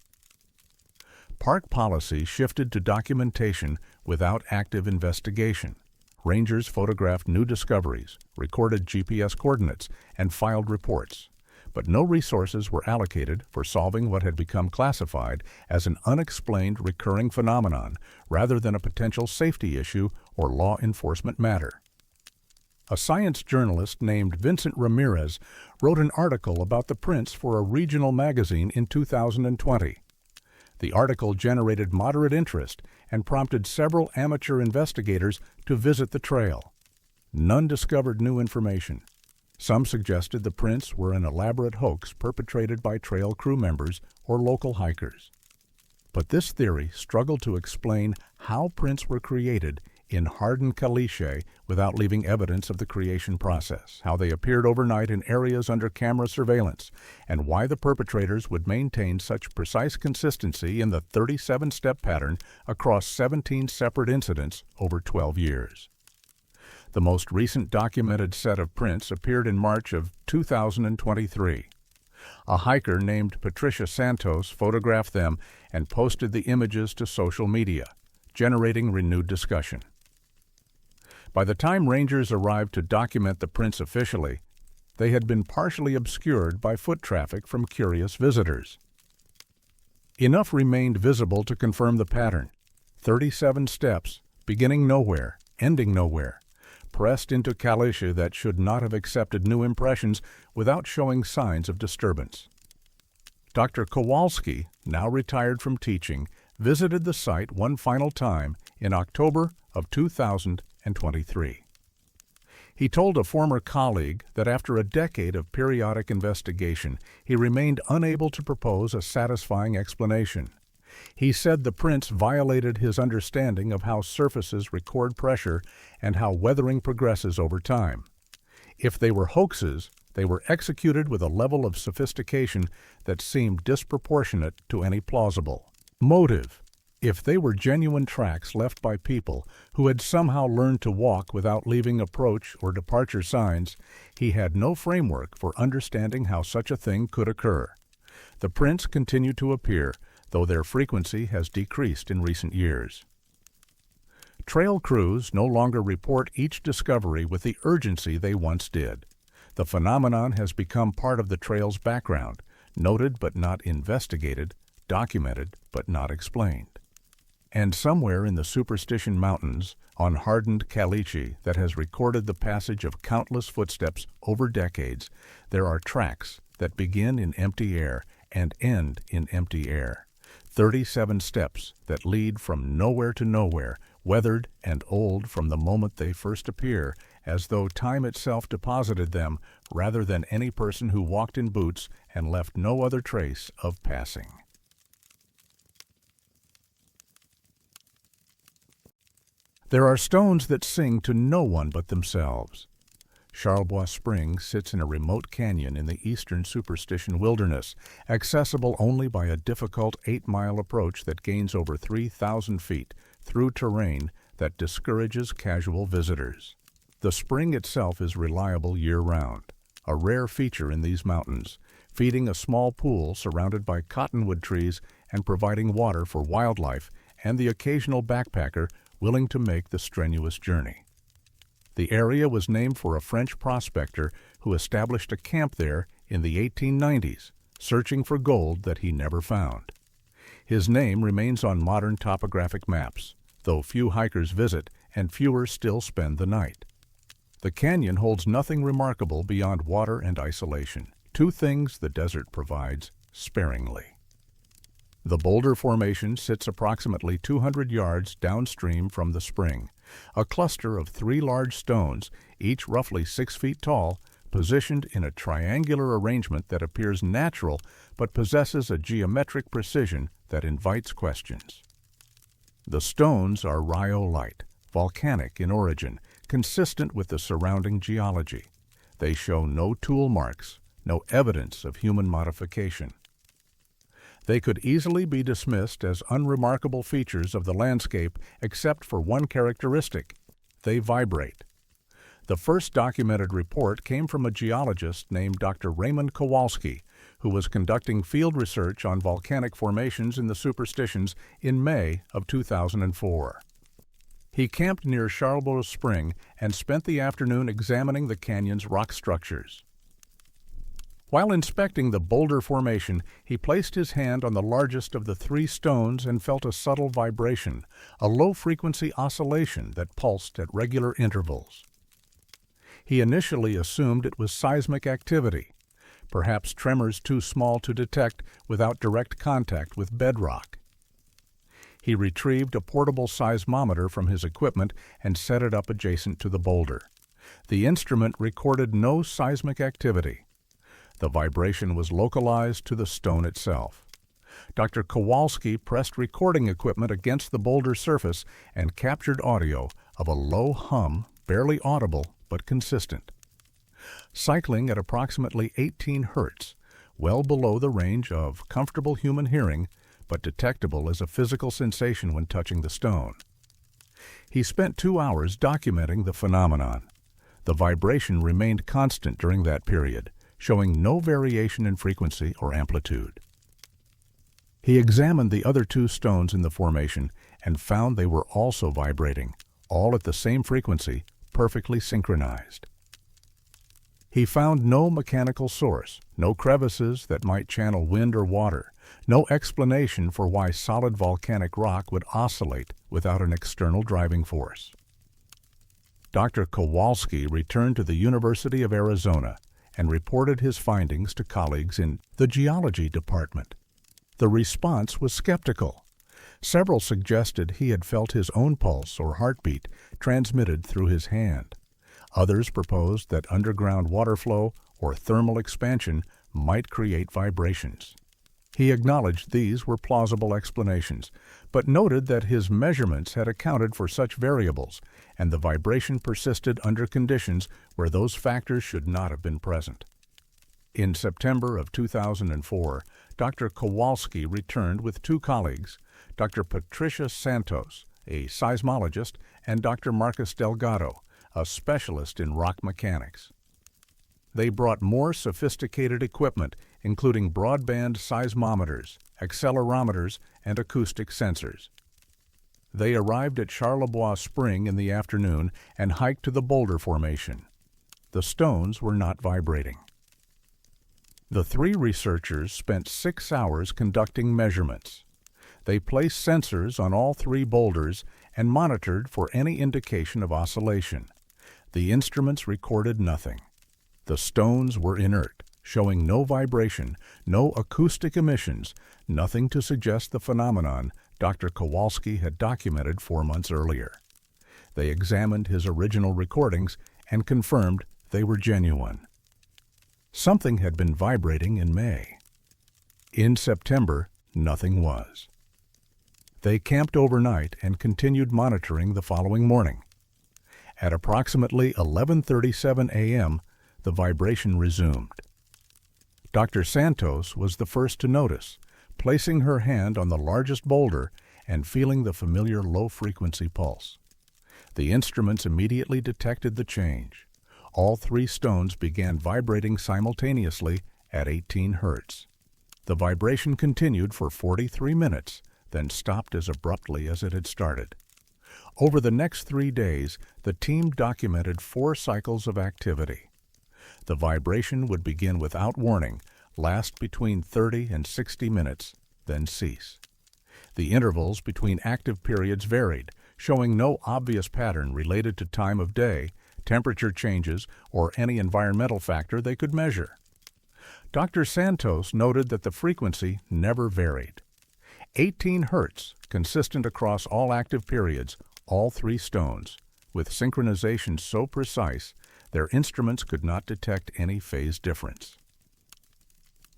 Park policy shifted to documentation without active investigation. Rangers photographed new discoveries, recorded GPS coordinates, and filed reports, but no resources were allocated for solving what had become classified as an unexplained recurring phenomenon rather than a potential safety issue or law enforcement matter. A science journalist named Vincent Ramirez wrote an article about the prints for a regional magazine in 2020. The article generated moderate interest and prompted several amateur investigators to visit the trail. None discovered new information. Some suggested the prints were an elaborate hoax perpetrated by trail crew members or local hikers. But this theory struggled to explain how prints were created in hardened caliche without leaving evidence of the creation process, how they appeared overnight in areas under camera surveillance, and why the perpetrators would maintain such precise consistency in the 37-step pattern across 17 separate incidents over 12 years. The most recent documented set of prints appeared in March of 2023. A hiker named Patricia Santos photographed them and posted the images to social media, generating renewed discussion. By the time rangers arrived to document the prints officially, they had been partially obscured by foot traffic from curious visitors. Enough remained visible to confirm the pattern: 37 steps, beginning nowhere, ending nowhere, pressed into caliche that should not have accepted new impressions without showing signs of disturbance. Dr. Kowalski, now retired from teaching, visited the site one final time in October of 2023. He told a former colleague that after a decade of periodic investigation, he remained unable to propose a satisfying explanation. He said the prints violated his understanding of how surfaces record pressure and how weathering progresses over time. If they were hoaxes, they were executed with a level of sophistication that seemed disproportionate to any plausible motive. If they were genuine tracks left by people who had somehow learned to walk without leaving approach or departure signs, he had no framework for understanding how such a thing could occur. The prints continue to appear, though their frequency has decreased in recent years. Trail crews no longer report each discovery with the urgency they once did. The phenomenon has become part of the trail's background, noted but not investigated, documented but not explained. And somewhere in the Superstition Mountains, on hardened caliche that has recorded the passage of countless footsteps over decades, there are tracks that begin in empty air and end in empty air. 37 steps that lead from nowhere to nowhere, weathered and old from the moment they first appear, as though time itself deposited them rather than any person who walked in boots and left no other trace of passing. There are stones that sing to no one but themselves. Charlevoix Spring sits in a remote canyon in the eastern Superstition wilderness, accessible only by a difficult 8-mile approach that gains over 3,000 feet through terrain that discourages casual visitors. The spring itself is reliable year-round, a rare feature in these mountains, feeding a small pool surrounded by cottonwood trees and providing water for wildlife and the occasional backpacker willing to make the strenuous journey. The area was named for a French prospector who established a camp there in the 1890s, searching for gold that he never found. His name remains on modern topographic maps, though few hikers visit and fewer still spend the night. The canyon holds nothing remarkable beyond water and isolation, two things the desert provides sparingly. The boulder formation sits approximately 200 yards downstream from the spring, a cluster of 3 large stones, each roughly 6 feet tall, positioned in a triangular arrangement that appears natural but possesses a geometric precision that invites questions. The stones are rhyolite, volcanic in origin, consistent with the surrounding geology. They show no tool marks, no evidence of human modification. They could easily be dismissed as unremarkable features of the landscape except for one characteristic: they vibrate. The first documented report came from a geologist named Dr. Raymond Kowalski, who was conducting field research on volcanic formations in the Superstitions in May of 2004. He camped near Charlevoix Spring and spent the afternoon examining the canyon's rock structures. While inspecting the boulder formation, he placed his hand on the largest of the 3 stones and felt a subtle vibration, a low-frequency oscillation that pulsed at regular intervals. He initially assumed it was seismic activity, perhaps tremors too small to detect without direct contact with bedrock. He retrieved a portable seismometer from his equipment and set it up adjacent to the boulder. The instrument recorded no seismic activity. The vibration was localized to the stone itself. Dr. Kowalski pressed recording equipment against the boulder surface and captured audio of a low hum, barely audible but consistent. Cycling at approximately 18 hertz, well below the range of comfortable human hearing, but detectable as a physical sensation when touching the stone. He spent 2 hours documenting the phenomenon. The vibration remained constant during that period, showing no variation in frequency or amplitude. He examined the other 2 stones in the formation and found they were also vibrating, all at the same frequency, perfectly synchronized. He found no mechanical source, no crevices that might channel wind or water, no explanation for why solid volcanic rock would oscillate without an external driving force. Dr. Kowalski returned to the University of Arizona and reported his findings to colleagues in the geology department. The response was skeptical. Several suggested he had felt his own pulse or heartbeat transmitted through his hand. Others proposed that underground water flow or thermal expansion might create vibrations. He acknowledged these were plausible explanations, but noted that his measurements had accounted for such variables, and the vibration persisted under conditions where those factors should not have been present. In September of 2004, Dr. Kowalski returned with 2 colleagues, Dr. Patricia Santos, a seismologist, and Dr. Marcus Delgado, a specialist in rock mechanics. They brought more sophisticated equipment, including broadband seismometers, accelerometers, and acoustic sensors. They arrived at Charlevoix Spring in the afternoon and hiked to the boulder formation. The stones were not vibrating. The three researchers spent 6 hours conducting measurements. They placed sensors on all three boulders and monitored for any indication of oscillation. The instruments recorded nothing. The stones were inert, showing no vibration, no acoustic emissions, nothing to suggest the phenomenon Dr. Kowalski had documented 4 months earlier. They examined his original recordings and confirmed they were genuine. Something had been vibrating in May. In September, nothing was. They camped overnight and continued monitoring the following morning. At approximately 11:37 a.m., the vibration resumed. Dr. Santos was the first to notice, placing her hand on the largest boulder and feeling the familiar low-frequency pulse. The instruments immediately detected the change. All three stones began vibrating simultaneously at 18 hertz. The vibration continued for 43 minutes, then stopped as abruptly as it had started. Over the next 3 days, the team documented 4 cycles of activity. The vibration would begin without warning, last between 30 and 60 minutes, then cease. The intervals between active periods varied, showing no obvious pattern related to time of day, temperature changes, or any environmental factor they could measure. Dr. Santos noted that the frequency never varied. 18 hertz, consistent across all active periods, all three stones, with synchronization so precise their instruments could not detect any phase difference.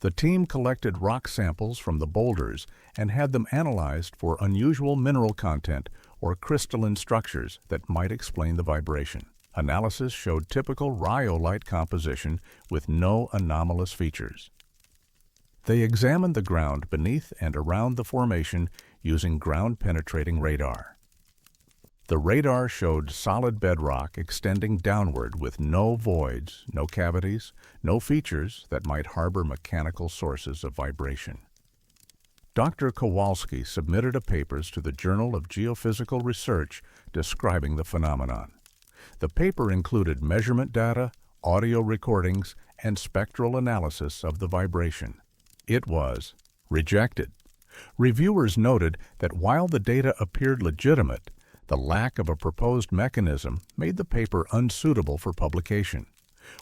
The team collected rock samples from the boulders and had them analyzed for unusual mineral content or crystalline structures that might explain the vibration. Analysis showed typical rhyolite composition with no anomalous features. They examined the ground beneath and around the formation using ground-penetrating radar. The radar showed solid bedrock extending downward with no voids, no cavities, no features that might harbor mechanical sources of vibration. Dr. Kowalski submitted a papers to the Journal of Geophysical Research describing the phenomenon. The paper included measurement data, audio recordings, and spectral analysis of the vibration. It was rejected. Reviewers noted that while the data appeared legitimate, the lack of a proposed mechanism made the paper unsuitable for publication.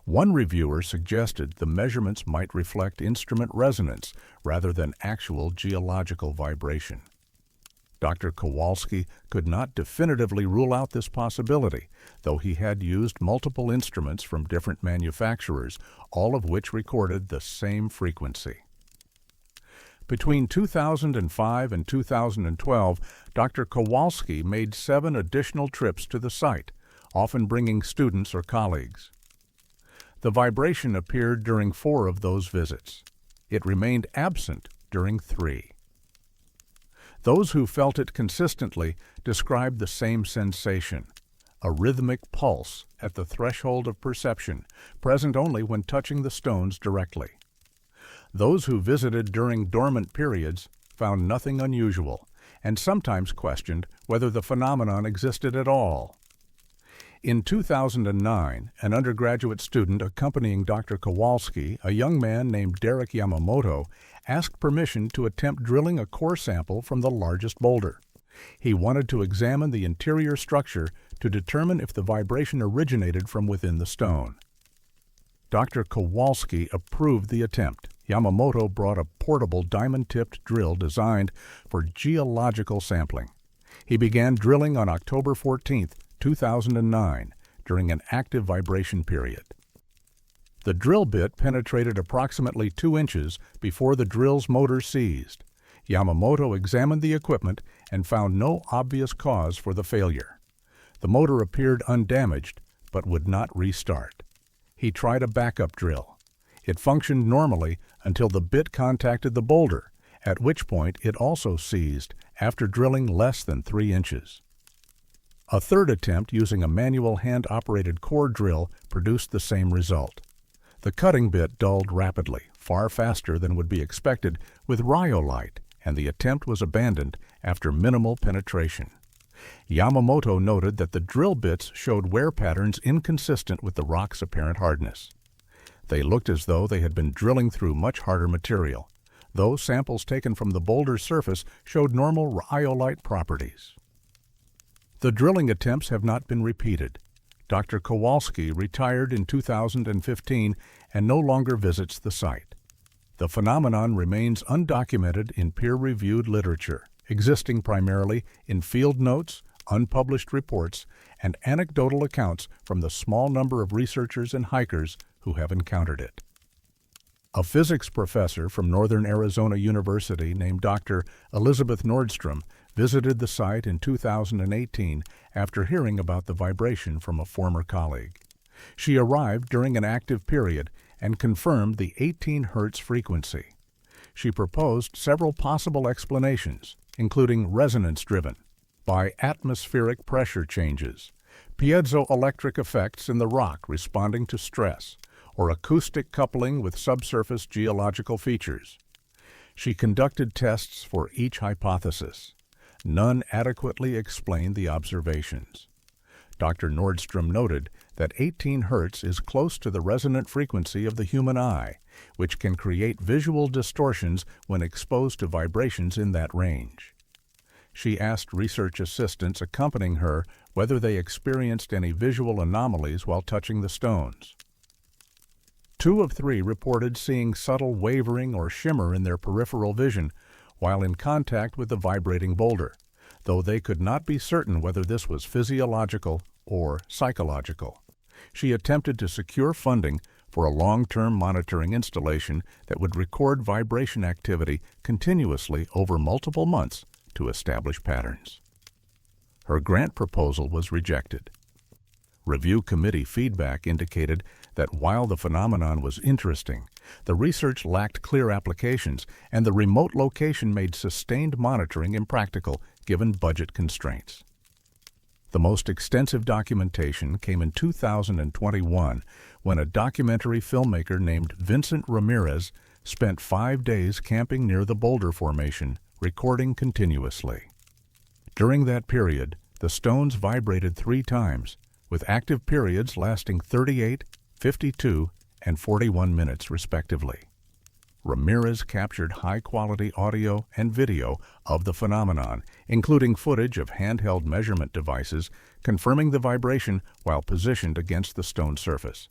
One reviewer suggested the measurements might reflect instrument resonance rather than actual geological vibration. Dr. Kowalski could not definitively rule out this possibility, though he had used multiple instruments from different manufacturers, all of which recorded the same frequency. Between 2005 and 2012, Dr. Kowalski made 7 additional trips to the site, often bringing students or colleagues. The vibration appeared during 4 of those visits. It remained absent during 3. Those who felt it consistently described the same sensation, a rhythmic pulse at the threshold of perception, present only when touching the stones directly. Those who visited during dormant periods found nothing unusual, and sometimes questioned whether the phenomenon existed at all. In 2009, an undergraduate student accompanying Dr. Kowalski, a young man named Derek Yamamoto, asked permission to attempt drilling a core sample from the largest boulder. He wanted to examine the interior structure to determine if the vibration originated from within the stone. Dr. Kowalski approved the attempt. Yamamoto brought a portable diamond-tipped drill designed for geological sampling. He began drilling on October 14, 2009, during an active vibration period. The drill bit penetrated approximately 2 inches before the drill's motor seized. Yamamoto examined the equipment and found no obvious cause for the failure. The motor appeared undamaged, but would not restart. He tried a backup drill. It functioned normally until the bit contacted the boulder, at which point it also seized after drilling less than 3 inches. A third attempt using a manual hand-operated core drill produced the same result. The cutting bit dulled rapidly, far faster than would be expected with rhyolite, and the attempt was abandoned after minimal penetration. Yamamoto noted that the drill bits showed wear patterns inconsistent with the rock's apparent hardness. They looked as though they had been drilling through much harder material, though samples taken from the boulder's surface showed normal rhyolite properties. The drilling attempts have not been repeated. Dr. Kowalski retired in 2015 and no longer visits the site. The phenomenon remains undocumented in peer-reviewed literature, existing primarily in field notes, unpublished reports, and anecdotal accounts from the small number of researchers and hikers who have encountered it. A physics professor from Northern Arizona University named Dr. Elizabeth Nordstrom visited the site in 2018 after hearing about the vibration from a former colleague. She arrived during an active period and confirmed the 18 Hz frequency. She proposed several possible explanations, including resonance-driven, by atmospheric pressure changes, piezoelectric effects in the rock responding to stress, or acoustic coupling with subsurface geological features. She conducted tests for each hypothesis. None adequately explained the observations. Dr. Nordstrom noted that 18 Hz is close to the resonant frequency of the human eye, which can create visual distortions when exposed to vibrations in that range. She asked research assistants accompanying her whether they experienced any visual anomalies while touching the stones. 2 of 3 reported seeing subtle wavering or shimmer in their peripheral vision while in contact with the vibrating boulder, though they could not be certain whether this was physiological or psychological. She attempted to secure funding for a long-term monitoring installation that would record vibration activity continuously over multiple months to establish patterns. Her grant proposal was rejected. Review committee feedback indicated that while the phenomenon was interesting, the research lacked clear applications, and the remote location made sustained monitoring impractical given budget constraints. The most extensive documentation came in 2021 when a documentary filmmaker named Vincent Ramirez spent 5 days camping near the boulder formation, recording continuously. During that period, the stones vibrated 3 times, with active periods lasting 38, 52, and 41 minutes respectively. Ramirez captured high-quality audio and video of the phenomenon, including footage of handheld measurement devices confirming the vibration while positioned against the stone surface.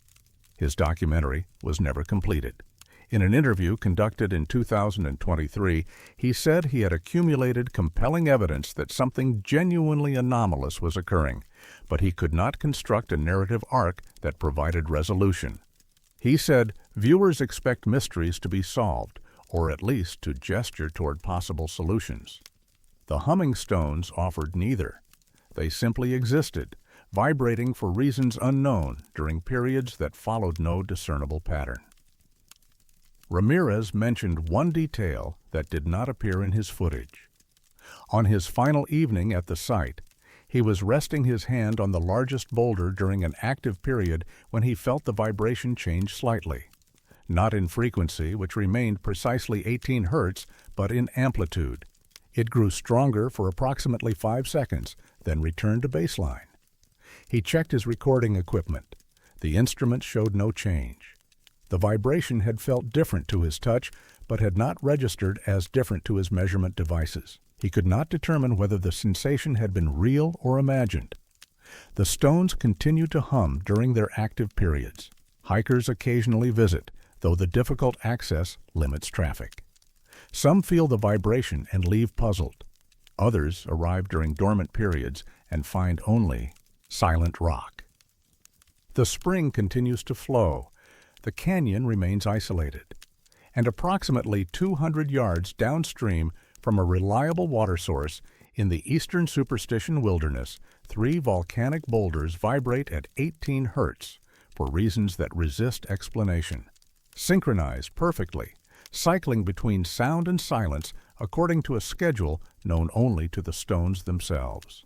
His documentary was never completed. In an interview conducted in 2023, he said he had accumulated compelling evidence that something genuinely anomalous was occurring, but he could not construct a narrative arc that provided resolution. He said viewers expect mysteries to be solved, or at least to gesture toward possible solutions. The humming stones offered neither. They simply existed, vibrating for reasons unknown during periods that followed no discernible pattern. Ramirez mentioned one detail that did not appear in his footage. On his final evening at the site, he was resting his hand on the largest boulder during an active period when he felt the vibration change slightly. Not in frequency, which remained precisely 18 Hz, but in amplitude. It grew stronger for approximately 5 seconds, then returned to baseline. He checked his recording equipment. The instrument showed no change. The vibration had felt different to his touch, but had not registered as different to his measurement devices. He could not determine whether the sensation had been real or imagined. The stones continue to hum during their active periods. Hikers occasionally visit, though the difficult access limits traffic. Some feel the vibration and leave puzzled. Others arrive during dormant periods and find only silent rock. The spring continues to flow. The canyon remains isolated. And approximately 200 yards downstream from a reliable water source in the eastern Superstition wilderness, 3 volcanic boulders vibrate at 18 Hz for reasons that resist explanation. Synchronized perfectly, cycling between sound and silence according to a schedule known only to the stones themselves.